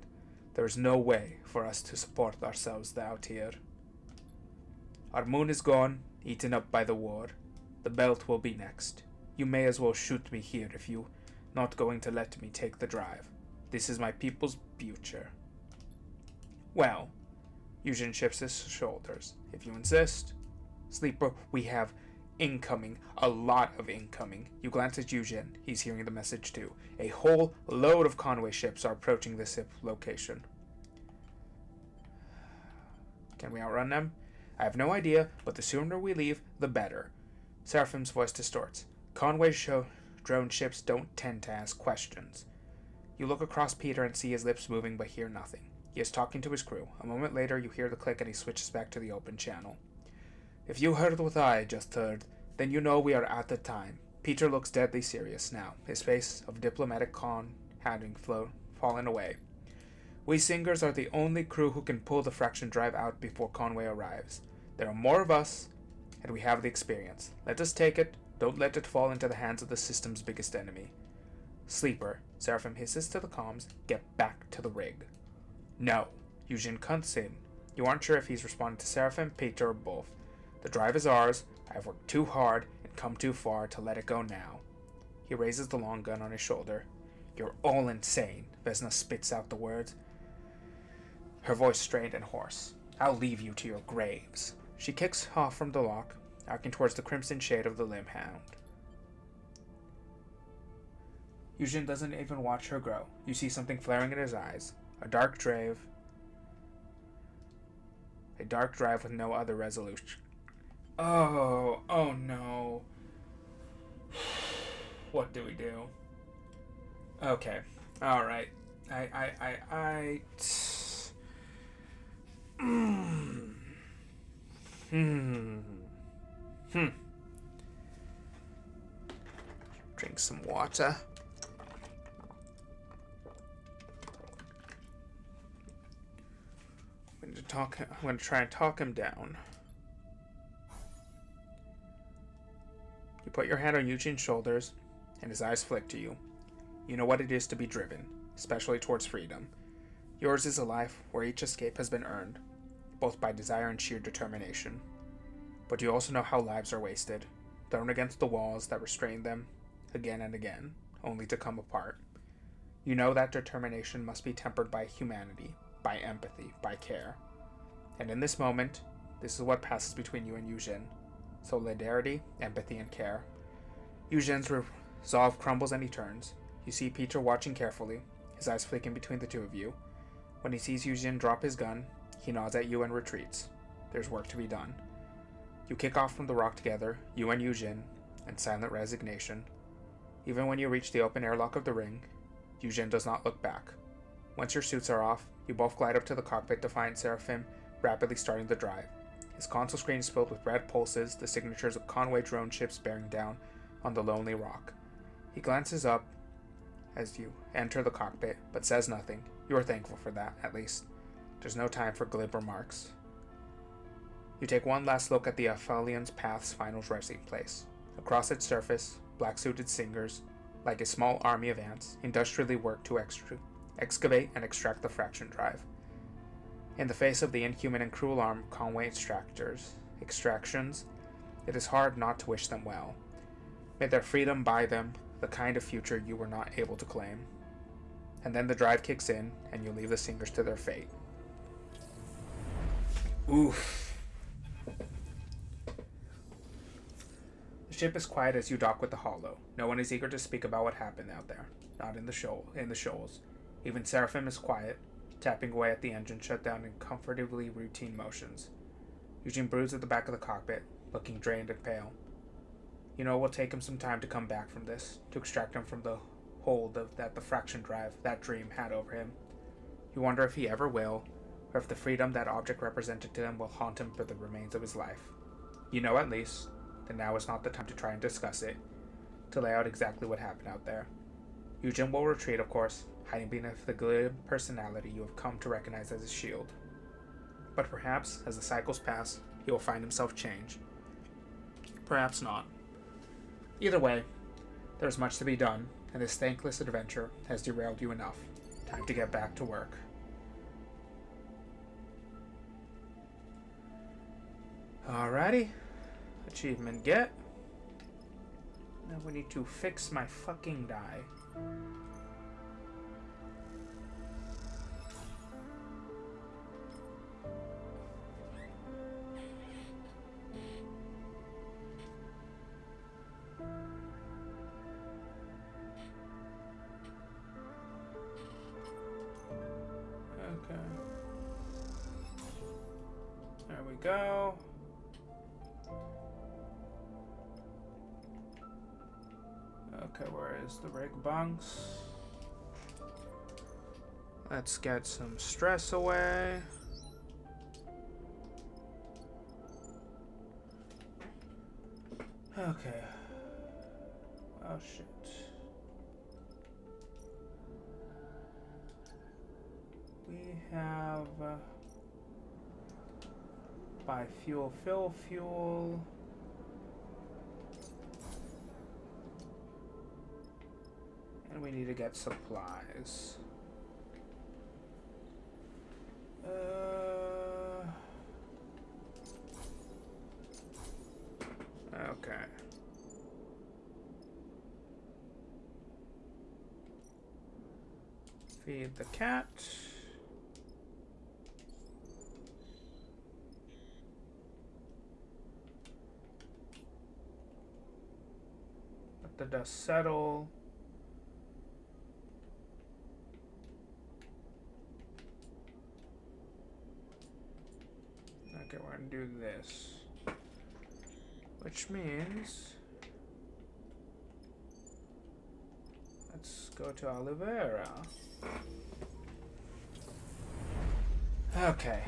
There is no way for us to support ourselves out here. Our moon is gone, eaten up by the war. The belt will be next. You may as well shoot me here if you're not going to let me take the drive. This is my people's future. Well, Yujin shifts his shoulders. If you insist. Sleeper, we have incoming. A lot of incoming. You glance at Yujin. He's hearing the message too. A whole load of Conway ships are approaching this location. Can we outrun them? I have no idea, but the sooner we leave, the better. Seraphim's voice distorts. Conway drone ships don't tend to ask questions. You look across Peter and see his lips moving but hear nothing. He is talking to his crew. A moment later, you hear the click and he switches back to the open channel. If you heard what I just heard, then you know we are at the time. Peter looks deadly serious now, his face of diplomatic calm having fallen away. We Singers are the only crew who can pull the fraction drive out before Conway arrives. There are more of us, and we have the experience. Let us take it. Don't let it fall into the hands of the system's biggest enemy. Sleeper, Seraphim hisses to the comms, get back to the rig. No, Yujin cuts in. You aren't sure if he's responding to Seraphim, Peter, or both. The drive is ours. I have worked too hard and come too far to let it go now. He raises the long gun on his shoulder. You're all insane, Vesna spits out the words, her voice strained and hoarse. I'll leave you to your graves. She kicks off from the lock, arcing towards the crimson shade of the limb hound. Yujin doesn't even watch her grow. You see something flaring in his eyes. A dark drive with no other resolution. Oh no. What do we do? Okay. Alright. Drink some water. I'm going to try and talk him down. You put your hand on Eugene's shoulders, and his eyes flick to you. You know what it is to be driven, especially towards freedom. Yours is a life where each escape has been earned, both by desire and sheer determination. But you also know how lives are wasted, thrown against the walls that restrain them, again and again, only to come apart. You know that determination must be tempered by humanity, by empathy, by care. And in this moment, this is what passes between you and Eugene. Solidarity, empathy, and care. Eugene's resolve crumbles and he turns. You see Peter watching carefully, his eyes flicking between the two of you. When he sees Eugene drop his gun, he nods at you and retreats. There's work to be done. You kick off from the rock together, you and Eugene, in silent resignation. Even when you reach the open airlock of the ring, Eugene does not look back. Once your suits are off, you both glide up to the cockpit to find Seraphim rapidly starting the drive. His console screen is filled with red pulses, the signatures of Conway drone ships bearing down on the lonely rock. He glances up as you enter the cockpit, but says nothing. You are thankful for that, at least. There's no time for glib remarks. You take one last look at the Aphelion Path's final resting place. Across its surface, black-suited Singers, like a small army of ants, industrially work to excavate, and extract the fraction drive. In the face of the inhuman and cruel arm Conway extractions, it is hard not to wish them well. May their freedom buy them the kind of future you were not able to claim. And then the drive kicks in, and you leave the singers to their fate. Oof. The ship is quiet as you dock with the Hollow. No one is eager to speak about what happened out there, not in the shoals. Even Seraphim is quiet, tapping away at the engine shutdown in comfortably routine motions. Eugene broods at the back of the cockpit, looking drained and pale. You know it will take him some time to come back from this, to extract him from the hold that the fraction drive, that dream, had over him. You wonder if he ever will, or if the freedom that object represented to him will haunt him for the remains of his life. You know at least that now is not the time to try and discuss it, to lay out exactly what happened out there. Eugene will retreat, of course, hiding beneath the glib personality you have come to recognize as his shield. But perhaps, as the cycles pass, he will find himself change. Perhaps not. Either way, there is much to be done, and this thankless adventure has derailed you enough. Time to get back to work. Alrighty. Achievement get. Now we need to fix my fucking die. Okay. There we go. Okay, where is the rig bunks? Let's get some stress away. Okay. Oh shit. We have buy fuel, fill fuel. And we need to get supplies. Okay. Feed the cat. Let the dust settle. Okay, we're gonna do this. Which means let's go to Oliveira. Okay.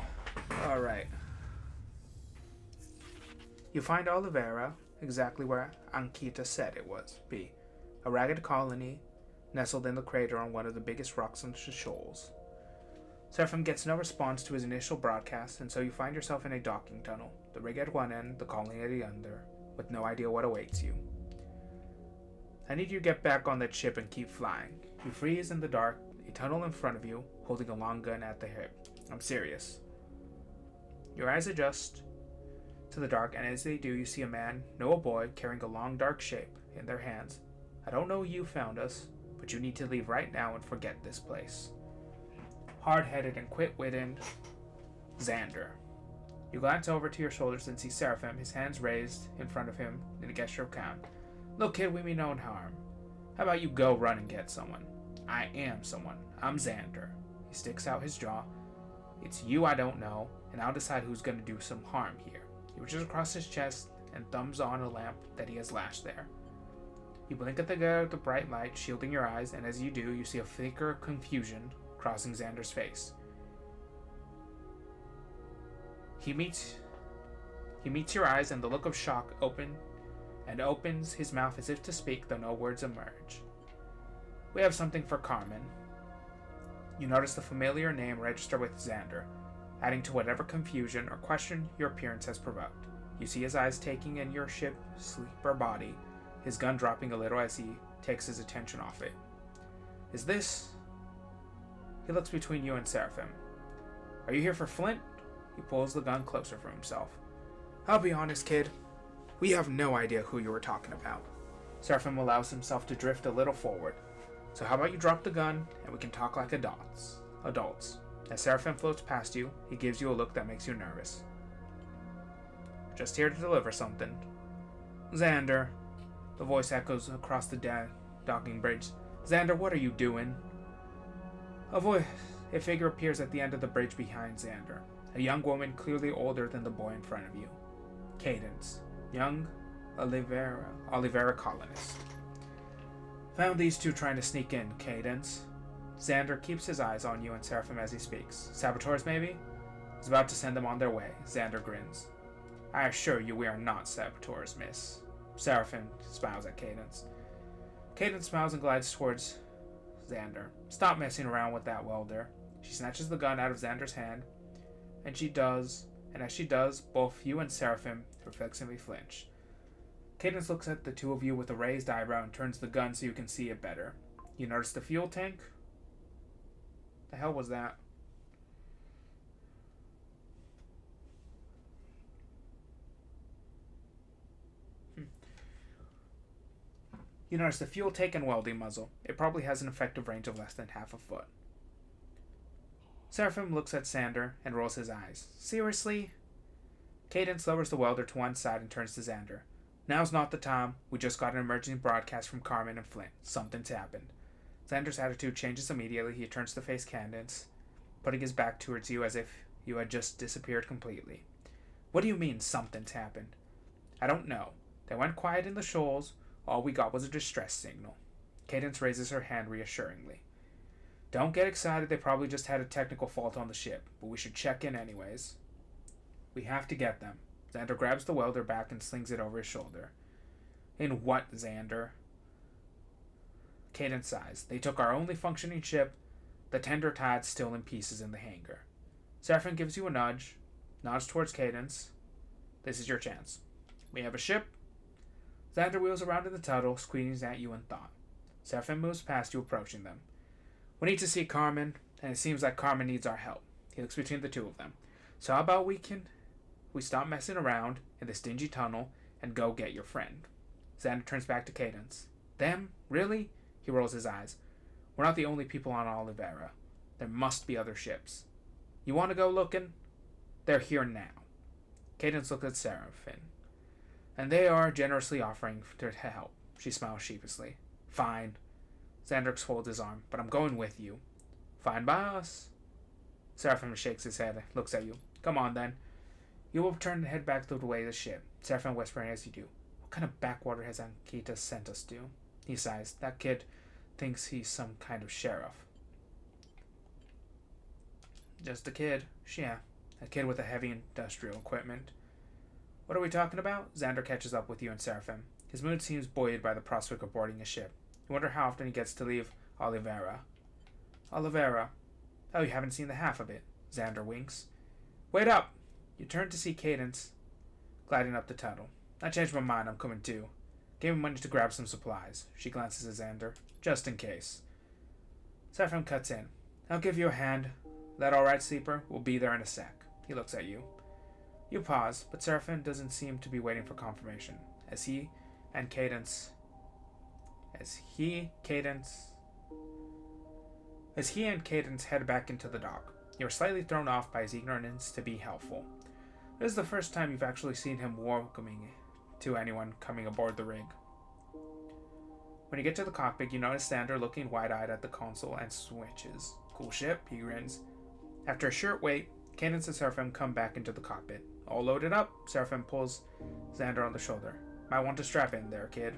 Alright. You find Oliveira exactly where Ankita said it was be. A ragged colony nestled in the crater on one of the biggest rocks on the shoals. Seraphim gets no response to his initial broadcast, and so you find yourself in a docking tunnel, the rig at one end, the colony at the other, with no idea what awaits you. I need you to get back on that ship and keep flying. You freeze in the dark, a tunnel in front of you, holding a long gun at the hip. I'm serious. Your eyes adjust to the dark, and as they do, you see a man, no a boy, carrying a long dark shape in their hands. I don't know you found us, but you need to leave right now and forget this place. Hard-headed and quick-witted Xander. You glance over to your shoulders and see Seraphim, his hands raised in front of him in a gesture of command. Look, kid, we mean no harm. How about you go run and get someone? I am someone. I'm Xander. He sticks out his jaw. It's you I don't know, and I'll decide who's going to do some harm here. He reaches across his chest and thumbs on a lamp that he has lashed there. You blink at the bright light, shielding your eyes, and as you do, you see a flicker of confusion crossing Xander's face. He meets your eyes, and the look of shock opens his mouth as if to speak, though no words emerge. We have something for Carmen. You notice the familiar name register with Xander, adding to whatever confusion or question your appearance has provoked. You see his eyes taking in your ship, sleeper body, his gun dropping a little as he takes his attention off it. Is this He looks between you and Seraphim. Are you here for Flint? He pulls the gun closer for himself. I'll be honest, kid. We have no idea who you were talking about. Seraphim allows himself to drift a little forward. So how about you drop the gun and we can talk like adults. As Seraphim floats past you, he gives you a look that makes you nervous. Just here to deliver something. Xander. The voice echoes across the docking bridge. Xander, what are you doing? A figure appears at the end of the bridge behind Xander. A young woman clearly older than the boy in front of you. Cadence. Young Olivera colonist. Found these two trying to sneak in, Cadence. Xander keeps his eyes on you and Seraphim as he speaks. Saboteurs, maybe? He's about to send them on their way. Xander grins. I assure you we are not saboteurs, miss. Seraphim smiles at Cadence. Cadence smiles and glides towards Xander. Stop messing around with that welder. She snatches the gun out of Xander's hand, and as she does, both you and Seraphim reflexively flinch. Cadence looks at the two of you with a raised eyebrow and turns the gun so you can see it better. You notice the fuel tank? The hell was that? You notice the fuel tank and welding muzzle. It probably has an effective range of less than half a foot. Seraphim looks at Xander and rolls his eyes. Seriously? Cadence lowers the welder to one side and turns to Xander. Now's not the time. We just got an emergency broadcast from Carmen and Flint. Something's happened. Xander's attitude changes immediately. He turns to face Cadence, putting his back towards you as if you had just disappeared completely. What do you mean, something's happened? I don't know. They went quiet in the shoals. All we got was a distress signal. Cadence raises her hand reassuringly. Don't get excited. They probably just had a technical fault on the ship, but we should check in anyways. We have to get them. Xander grabs the welder back and slings it over his shoulder. In what, Xander? Cadence sighs. They took our only functioning ship, the tender tide's still in pieces in the hangar. Seraphim gives you a nudge, nods towards Cadence. This is your chance. We have a ship. Xander wheels around in the tunnel, squeezing at you in thought. Seraphim moves past you, approaching them. We need to see Carmen, and it seems like Carmen needs our help. He looks between the two of them. So how about we stop messing around in this dingy tunnel and go get your friend? Xander turns back to Cadence. Them? Really? He rolls his eyes. We're not the only people on Olivera. There must be other ships. You want to go looking? They're here now. Cadence looks at Seraphim. And they are generously offering to help. She smiles sheepishly. Fine. Xander folds his arm. But I'm going with you. Fine by us. Seraphim shakes his head, looks at you. Come on then. You will turn and head back to the way of the ship. Seraphim whispering as you do. What kind of backwater has Ankita sent us to? He sighs. That kid thinks he's some kind of sheriff. Just a kid. Yeah, a kid with a heavy industrial equipment. What are we talking about? Xander catches up with you and Seraphim. His mood seems buoyed by the prospect of boarding a ship. You wonder how often he gets to leave Olivera. Olivera. Oh, you haven't seen the half of it. Xander winks. Wait up! You turn to see Cadence gliding up the tunnel. I changed my mind, I'm coming too. Gave him money to grab some supplies. She glances at Xander. Just in case. Seraphim cuts in. I'll give you a hand. That alright, sleeper? We'll be there in a sec. He looks at you. You pause, but Seraphim doesn't seem to be waiting for confirmation. As he and Cadence head back into the dock. You are slightly thrown off by his ignorance to be helpful. This is the first time you've actually seen him welcoming to anyone coming aboard the rig. When you get to the cockpit, you notice Xander looking wide-eyed at the console and switches. Cool ship, he grins. After a short wait, Cadence and Seraphim come back into the cockpit. All loaded up, Seraphim pulls Xander on the shoulder. Might want to strap in there, kid.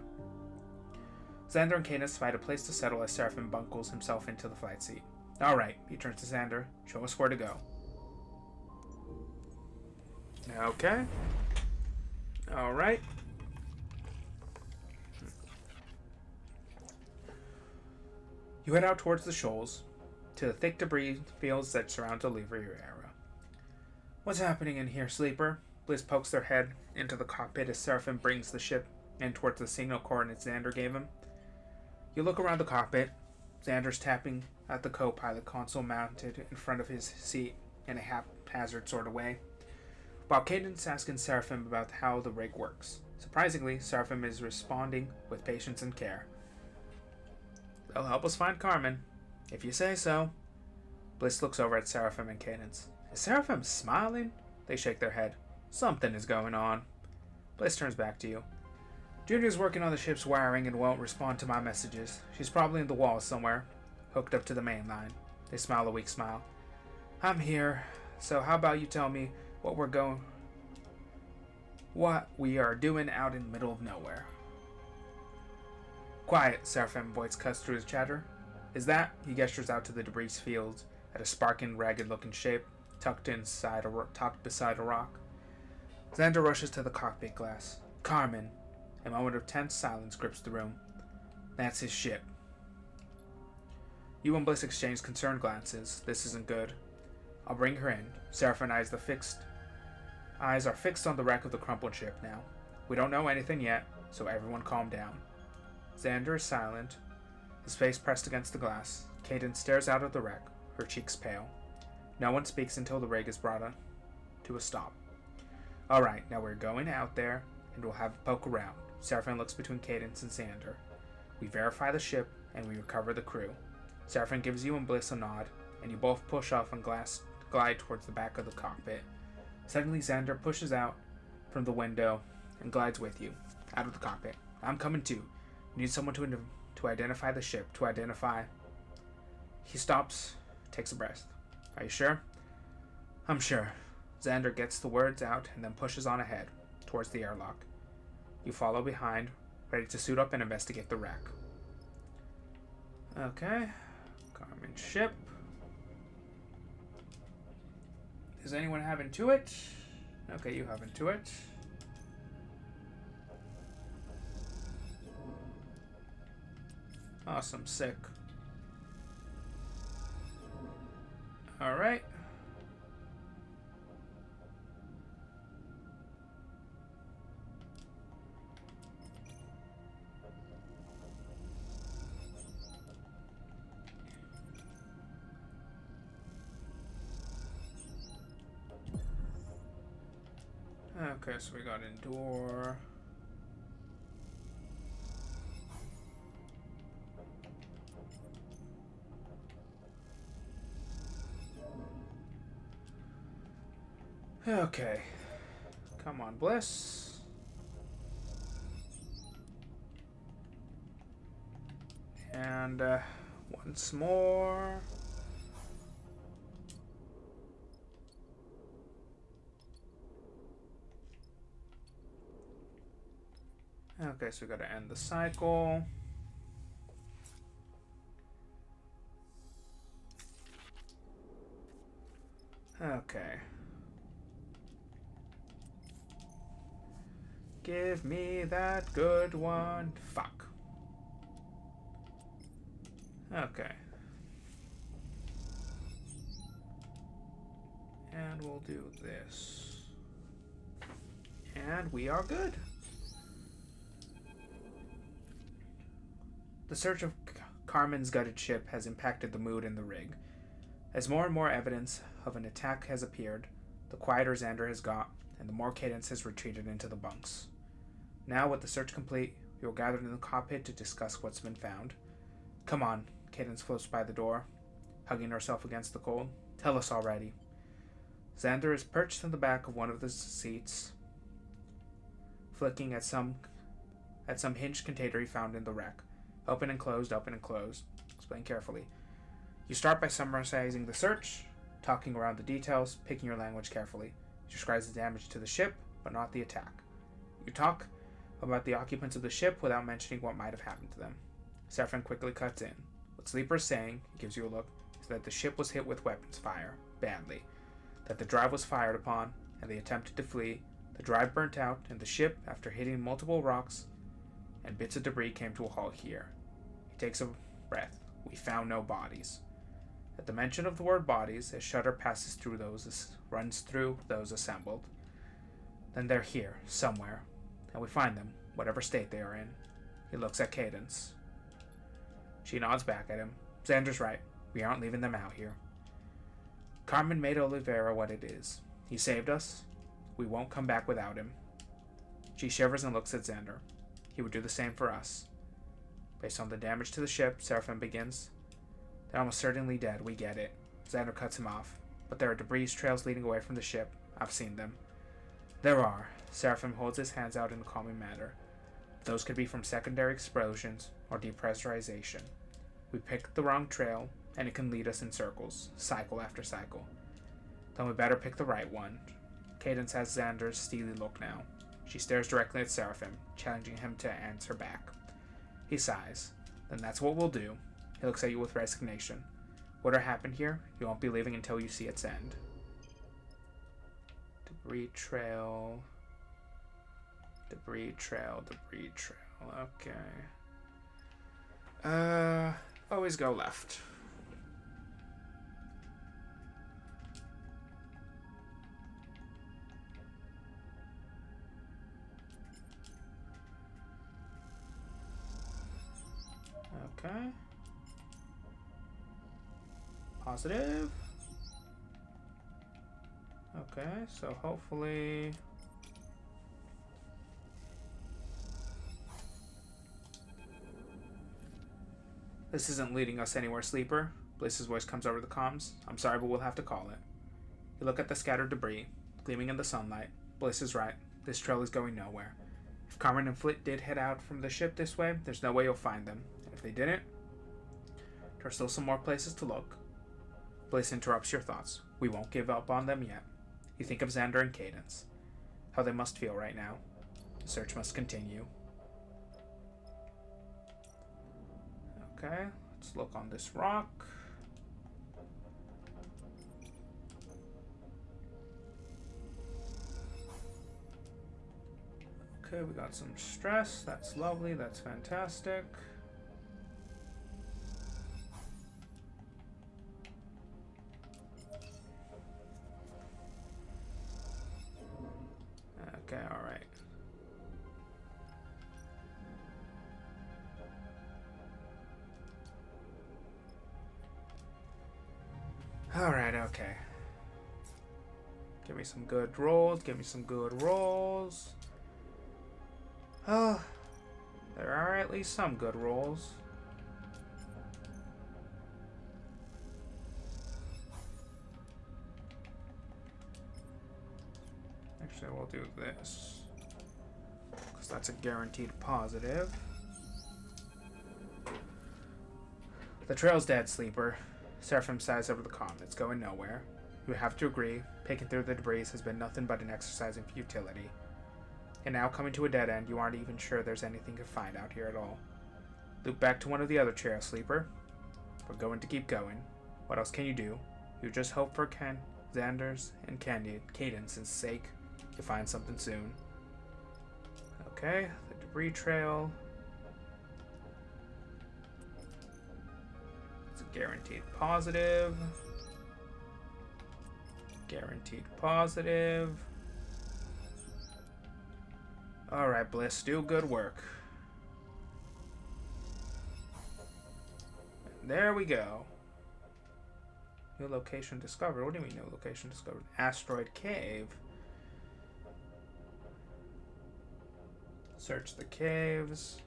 Xander and Cadence find a place to settle as Seraphim buckles himself into the flight seat. Alright, he turns to Xander. Show us where to go. Okay. Alright. You head out towards the shoals, to the thick debris fields that surround the Olivera area. What's happening in here, sleeper? Bliss pokes their head into the cockpit as Seraphim brings the ship in towards the signal coordinates Xander gave him. You look around the cockpit. Xander's tapping at the co-pilot console mounted in front of his seat in a haphazard sort of way, while Cadence asking Seraphim about how the rig works. Surprisingly, Seraphim is responding with patience and care. They'll help us find Carmen, if you say so. Bliss looks over at Seraphim and Cadence. Is Seraphim smiling? They shake their head. Something is going on. Bliss turns back to you. Junior's working on the ship's wiring and won't respond to my messages. She's probably in the wall somewhere, hooked up to the main line. They smile a weak smile. I'm here, so how about you tell me what we are doing out in the middle of nowhere. Quiet, Seraphim voice cuts through his chatter. Is that? He gestures out to the debris fields at a sparking, ragged-looking shape, tucked beside a rock. Xander rushes to the cockpit glass. Carmen. A moment of tense silence grips the room. That's his ship. You and Bliss exchange concerned glances. This isn't good. I'll bring her in. Seraphim eyes are fixed on the wreck of the crumpled ship now. We don't know anything yet, so everyone calm down. Xander is silent, his face pressed against the glass. Cadence stares out of the wreck, her cheeks pale. No one speaks until the rig is brought to a stop. Alright, now we're going out there, and we'll have a poke around. Seraphim looks between Cadence and Xander. We verify the ship, and we recover the crew. Seraphim gives you and Bliss a nod, and you both push off and glide towards the back of the cockpit. Suddenly, Xander pushes out from the window and glides with you, out of the cockpit. I'm coming too. You need someone to identify the ship, to identify... He stops, takes a breath. Are you sure? I'm sure. Xander gets the words out and then pushes on ahead, towards the airlock. You follow behind, ready to suit up and investigate the wreck. Okay. Carmen ship. Does anyone have Intuit? Okay, you have Intuit. Awesome, sick. Alright. Okay, so we got Endure. Okay. Come on, Bliss. And once more. Okay, so we gotta end the cycle. Okay. Give me that good one. Fuck. Okay. And we'll do this. And we are good. The search of Carmen's gutted ship has impacted the mood in the rig. As more and more evidence of an attack has appeared, the quieter Xander has got, and the more Cadence has retreated into the bunks. Now, with the search complete, we will gather in the cockpit to discuss what's been found. Come on, Cadence floats by the door, hugging herself against the cold. Tell us already. Xander is perched on the back of one of the seats, flicking at some hinged container he found in the wreck. Open and closed, open and closed. Explain carefully. You start by summarizing the search, talking around the details, picking your language carefully. You describe the damage to the ship, but not the attack. You talk about the occupants of the ship without mentioning what might have happened to them. Seraphim quickly cuts in. What Sleeper is saying, he gives you a look, is that the ship was hit with weapons fire, badly. That the drive was fired upon, and they attempted to flee. The drive burnt out, and the ship, after hitting multiple rocks and bits of debris, came to a halt here. He takes a breath. We found no bodies. At the mention of the word bodies, a shudder runs through those assembled. Then they're here, somewhere, and we find them, whatever state they are in. He looks at Cadence. She nods back at him. Xander's right. We aren't leaving them out here. Carmen made Oliveira what it is. He saved us. We won't come back without him. She shivers and looks at Xander. He would do the same for us. Based on the damage to the ship, Seraphim begins. They're almost certainly dead, we get it. Xander cuts him off. But there are debris trails leading away from the ship. I've seen them. There are. Seraphim holds his hands out in a calming manner. Those could be from secondary explosions or depressurization. We picked the wrong trail, and it can lead us in circles, cycle after cycle. Then we better pick the right one. Cadence has Xander's steely look now. She stares directly at Seraphim, challenging him to answer back. He sighs. Then that's what we'll do. He looks at you with resignation. Whatever happened here, you won't be leaving until you see its end. Debris trail. Debris trail, debris trail. Okay. Always go left. Okay. Positive. Okay, so hopefully... This isn't leading us anywhere, Sleeper. Bliss's voice comes over the comms. I'm sorry, but we'll have to call it. You look at the scattered debris, gleaming in the sunlight. Bliss is right. This trail is going nowhere. If Carmen and Flit did head out from the ship this way, there's no way you'll find them. And if they didn't, there are still some more places to look. Bliss interrupts your thoughts. We won't give up on them yet. You think of Xander and Cadence. How they must feel right now. The search must continue. Okay, let's look on this rock. Okay, we got some stress. That's lovely. That's fantastic. Okay, all right. Alright, okay. Give me some good rolls. Give me some good rolls. Oh, there are at least some good rolls. Actually, we'll do this, because that's a guaranteed positive. The trail's dead, Sleeper. Seraphim sighs over the comm. It's going nowhere. You have to agree, picking through the debris has been nothing but an exercise in futility. And now coming to a dead end, you aren't even sure there's anything to find out here at all. Loop back to one of the other trails, Sleeper. We're going to keep going. What else can you do? You just hope for Xander's and Cadence's sake you find something soon. Okay, the debris trail. Guaranteed positive. Guaranteed positive. Alright, Bliss, do good work. And there we go. New location discovered. What do you mean new location discovered? Asteroid Cave. Search the caves.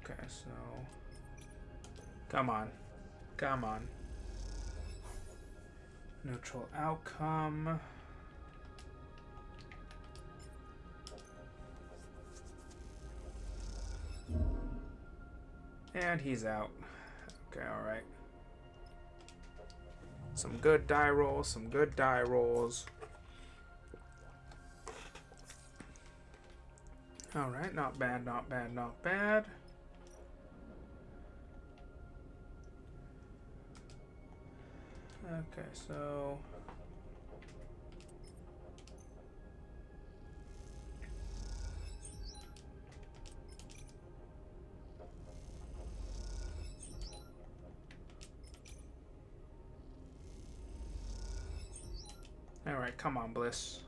Okay, so... Come on. Come on. Neutral outcome. And he's out. Okay, alright. Some good die rolls, some good die rolls. Alright, not bad, not bad, not bad. Okay, so... Alright, come on, Bliss.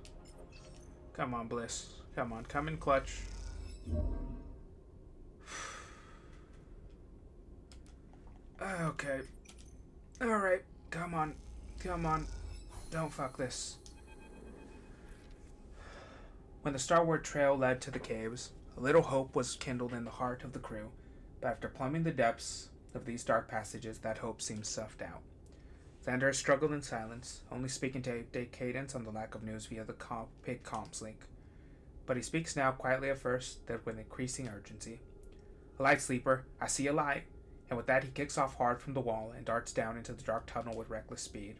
Come on, Bliss. Come on, come in clutch. Okay. Alright, come on. Come on. Don't fuck this. When the Starward trail led to the caves, a little hope was kindled in the heart of the crew, but after plumbing the depths of these dark passages, that hope seemed snuffed out. Xander struggled in silence, only speaking to Cadence on the lack of news via the paid comms link. But he speaks now quietly at first, then with increasing urgency. "A light, sleeper. I see a light." And with that he kicks off hard from the wall and darts down into the dark tunnel with reckless speed.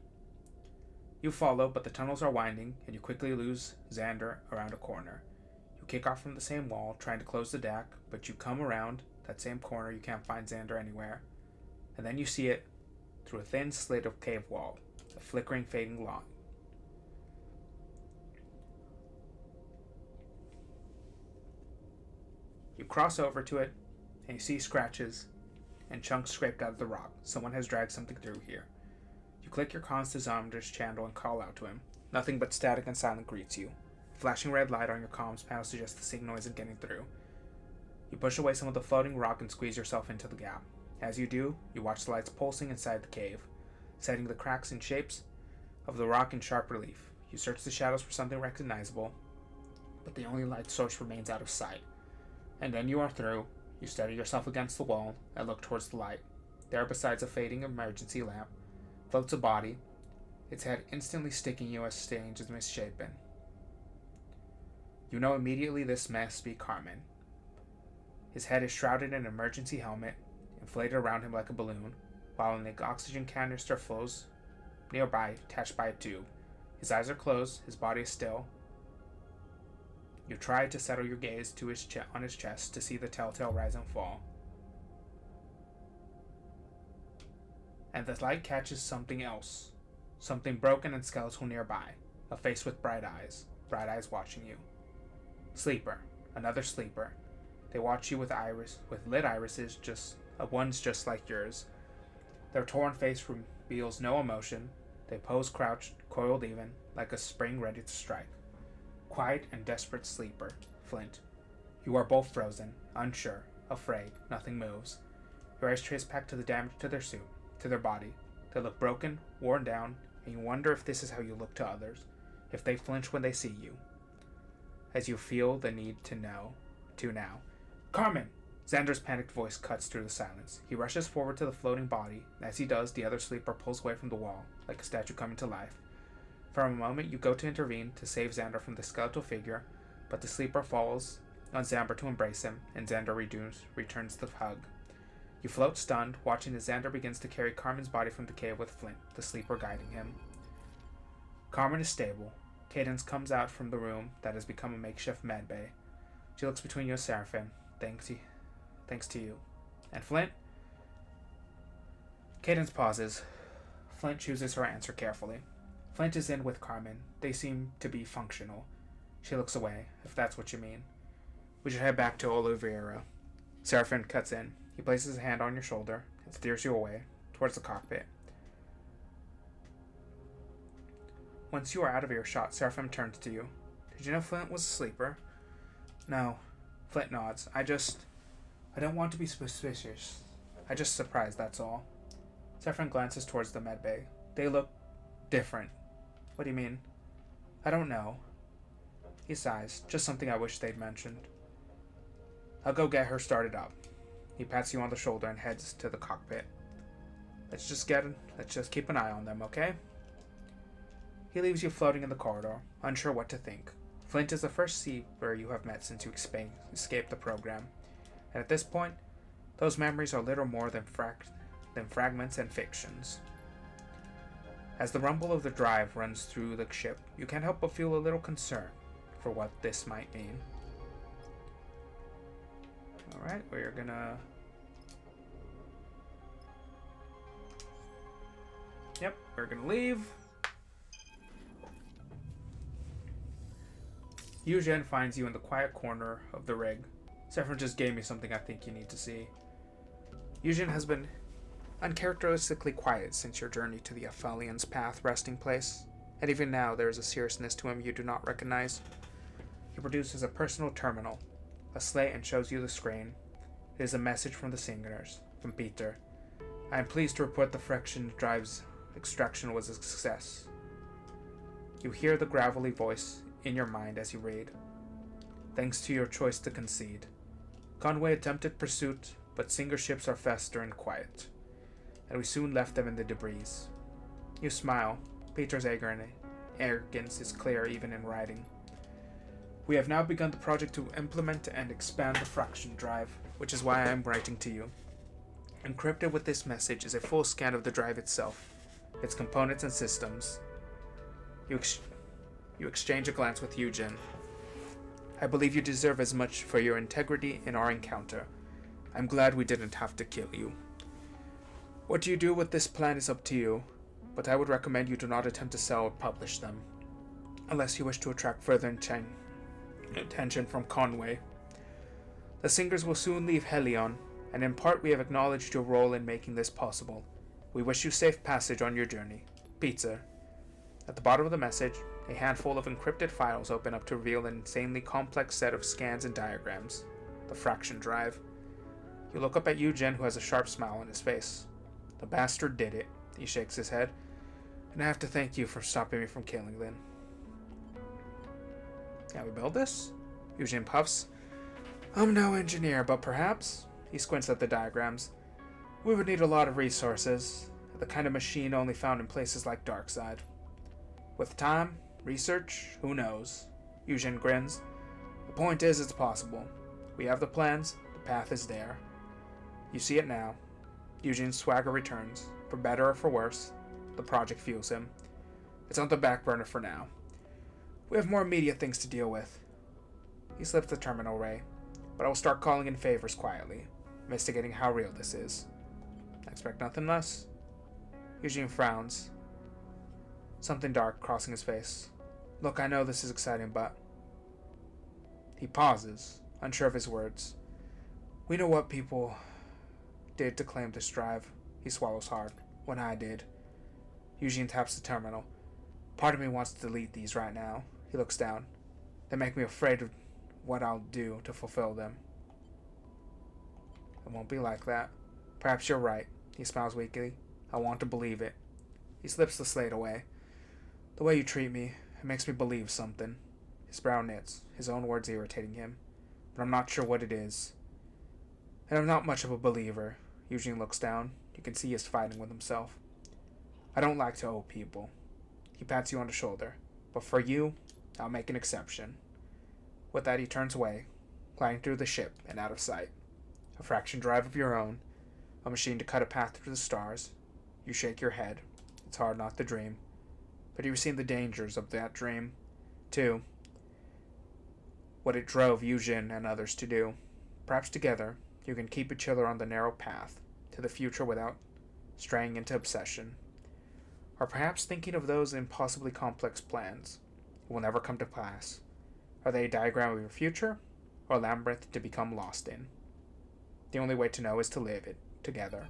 You follow, but the tunnels are winding, and you quickly lose Xander around a corner. You kick off from the same wall, trying to close the deck, but you come around that same corner, you can't find Xander anywhere. And then you see it through a thin slit of cave wall, a flickering, fading light. You cross over to it, and you see scratches and chunks scraped out of the rock. Someone has dragged something through here. You click your comms to Zonder's channel and call out to him. Nothing but static and silence greets you. A flashing red light on your comms panel suggests the signal isn't getting through. You push away some of the floating rock and squeeze yourself into the gap. As you do, you watch the lights pulsing inside the cave, setting the cracks and shapes of the rock in sharp relief. You search the shadows for something recognizable, but the only light source remains out of sight. And then you are through. You steady yourself against the wall and look towards the light. There, besides a fading emergency lamp, floats a body, its head instantly sticking you as strange as misshapen. You know immediately this must be Carmen. His head is shrouded in an emergency helmet, inflated around him like a balloon, while an oxygen canister flows nearby, attached by a tube. His eyes are closed, his body is still. You try to settle your gaze to on his chest to see the telltale rise and fall. And the light catches something else. Something broken and skeletal nearby. A face with bright eyes watching you. Sleeper. Another sleeper. They watch you with lit irises, ones just like yours. Their torn face reveals no emotion. They pose crouched, coiled even, like a spring ready to strike. Quiet and desperate sleeper, Flint. You are both frozen, unsure, afraid. Nothing moves. Your eyes trace back to the damage to their suit, to their body. They look broken, worn down, and you wonder if this is how you look to others, if they flinch when they see you. As you feel the need to know, now. "Carmen!" Xander's panicked voice cuts through the silence. He rushes forward to the floating body. As he does, the other sleeper pulls away from the wall, like a statue coming to life. For a moment, you go to intervene to save Xander from the skeletal figure, but the sleeper falls on Xander to embrace him, and Xander returns the hug. You float stunned, watching as Xander begins to carry Carmen's body from the cave with Flint, the sleeper guiding him. Carmen is stable. Cadence comes out from the room that has become a makeshift med bay. She looks between you and Seraphim. Thanks to you. And Flint? Cadence pauses. Flint chooses her answer carefully. Flint is in with Carmen. They seem to be functional. She looks away, if that's what you mean. We should head back to Oliveira. Seraphim cuts in. He places a hand on your shoulder and steers you away, towards the cockpit. Once you are out of earshot, Seraphim turns to you. Did you know Flint was a sleeper? No. Flint nods. I don't want to be suspicious. I just surprised, that's all. Seraphim glances towards the medbay. They look different. What do you mean? I don't know. He sighs. Just something I wish they'd mentioned. I'll go get her started up. He pats you on the shoulder and heads to the cockpit. Let's just keep an eye on them, okay? He leaves you floating in the corridor, unsure what to think. Flint is the first sleeper you have met since you escaped the program, and at this point, those memories are little more than fragments and fictions. As the rumble of the drive runs through the ship, you can't help but feel a little concern for what this might mean. Alright, we're gonna... Yep, we're gonna leave. Eugen finds you in the quiet corner of the rig. Zephyr just gave me something I think you need to see. Eugen has been uncharacteristically quiet since your journey to the Aphelian's Path resting place, and even now there is a seriousness to him you do not recognize. He produces a personal terminal, a slate, and shows you the screen. It is a message from the Singers, from Peter. I am pleased to report the friction drive's extraction was a success. You hear the gravelly voice in your mind as you read. Thanks to your choice to concede. Conway attempted pursuit, but Singer ships are faster and quiet, and we soon left them in the debris. You smile. Peter's arrogance is clear even in writing. We have now begun the project to implement and expand the fraction drive, which is why I am writing to you. Encrypted with this message is a full scan of the drive itself, its components and systems. You exchange a glance with Eugen. I believe you deserve as much for your integrity in our encounter. I'm glad we didn't have to kill you. What you do with this plan is up to you, but I would recommend you do not attempt to sell or publish them, unless you wish to attract further attention from Conway. The Singers will soon leave Helion, and in part we have acknowledged your role in making this possible. We wish you safe passage on your journey. Pizza. At the bottom of the message, a handful of encrypted files open up to reveal an insanely complex set of scans and diagrams. The fraction drive. You look up at Eugen, who has a sharp smile on his face. The bastard did it. He shakes his head. And I have to thank you for stopping me from killing Lynn. Can we build this? Eugen puffs. I'm no engineer, but perhaps. He squints at the diagrams. We would need a lot of resources. The kind of machine only found in places like Darkside. With time, research, who knows? Eugen grins. The point is, it's possible. We have the plans, the path is there. You see it now. Eugen's swagger returns. For better or for worse, the project fuels him. It's on the back burner for now. We have more immediate things to deal with. He slips the terminal ray, but I will start calling in favors quietly, investigating how real this is. I expect nothing less. Eugen frowns. Something dark crossing his face. Look, I know this is exciting, but... He pauses, unsure of his words. We know what people did to claim this drive. He swallows hard. When I did. Eugen taps the terminal. Part of me wants to delete these right now. He looks down. They make me afraid of what I'll do to fulfill them. It won't be like that. Perhaps you're right. He smiles weakly. I want to believe it. He slips the slate away. The way you treat me, it makes me believe something. His brow knits, his own words irritating him. But I'm not sure what it is. And I'm not much of a believer. Eugene looks down. You can see he is fighting with himself. I don't like to owe people. He pats you on the shoulder. But for you, I'll make an exception. With that, he turns away, gliding through the ship and out of sight. A fraction drive of your own, a machine to cut a path through the stars. You shake your head. It's hard not to dream. But you've seen the dangers of that dream, too. What it drove Eugen and others to do. Perhaps together, you can keep each other on the narrow path to the future without straying into obsession. Or perhaps thinking of those impossibly complex plans will never come to pass. Are they a diagram of your future, or a labyrinth to become lost in? The only way to know is to live it together.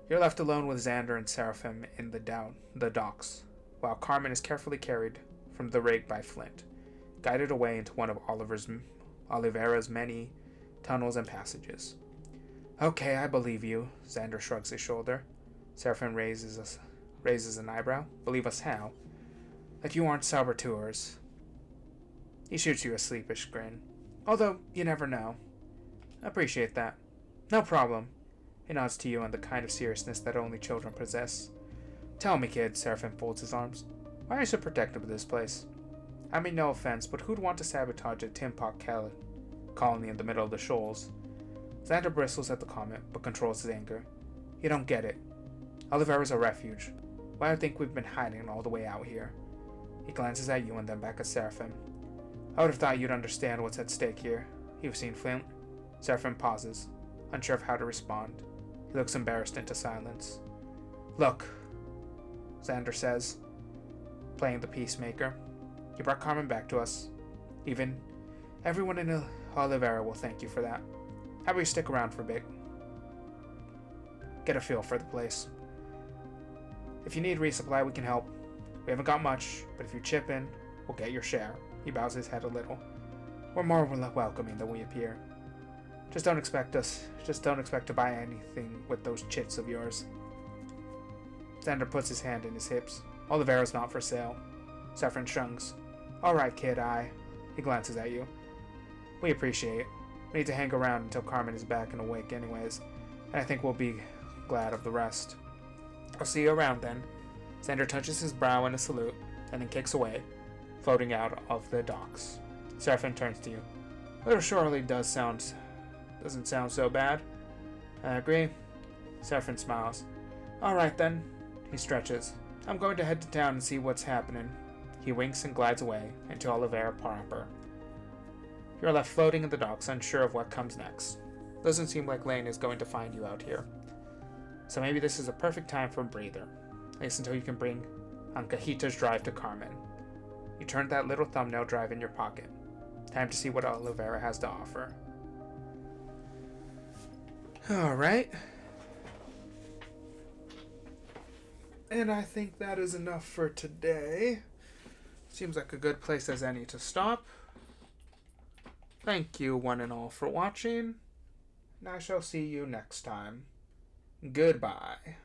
You're left alone with Xander and Seraphim in the docks, while Carmen is carefully carried from the rig by Flint, guided away into one of Oliveira's many tunnels and passages. Okay, I believe you. Xander shrugs his shoulder. Seraphim raises an eyebrow. Believe us how? Like you aren't saboteurs. He shoots you a sleepish grin. Although, you never know. I appreciate that. No problem. He nods to you in the kind of seriousness that only children possess. Tell me, kid, Seraphim folds his arms. Why are you so protective of this place? I mean no offense, but who'd want to sabotage a Timpock colony in the middle of the shoals? Xander bristles at the comment, but controls his anger. You don't get it. Oliveira's a refuge. Why do you think we've been hiding all the way out here? He glances at you and then back at Seraphim. I would have thought you'd understand what's at stake here. You've seen Flint. Seraphim pauses, unsure of how to respond. He looks embarrassed into silence. Look, Xander says, playing the peacemaker. You brought Carmen back to us. Everyone in Oliveira will thank you for that. How about you stick around for a bit? Get a feel for the place. If you need resupply, we can help. We haven't got much, but if you chip in, we'll get your share. He bows his head a little. We're more welcoming than we appear. Just don't expect to buy anything with those chits of yours. Xander puts his hand in his hips. Oliveira's not for sale. Saffron shrugs. Alright, kid, He glances at you. We appreciate it. We need to hang around until Carmen is back and awake anyways, and I think we'll be glad of the rest. I'll see you around then. Xander touches his brow in a salute, and then kicks away, floating out of the docks. Saffron turns to you. Well, surely doesn't sound so bad. I agree. Saffron smiles. Alright then. He stretches. I'm going to head to town and see what's happening. He winks and glides away into Oliveira proper. You're left floating in the docks, unsure of what comes next. Doesn't seem like Lane is going to find you out here. So maybe this is a perfect time for a breather, at least until you can bring on Cajita's drive to Carmen. You turn that little thumbnail drive in your pocket. Time to see what Oliveira has to offer. Alright. And I think that is enough for today. Seems like a good place as any to stop. Thank you one and all for watching, and I shall see you next time. Goodbye.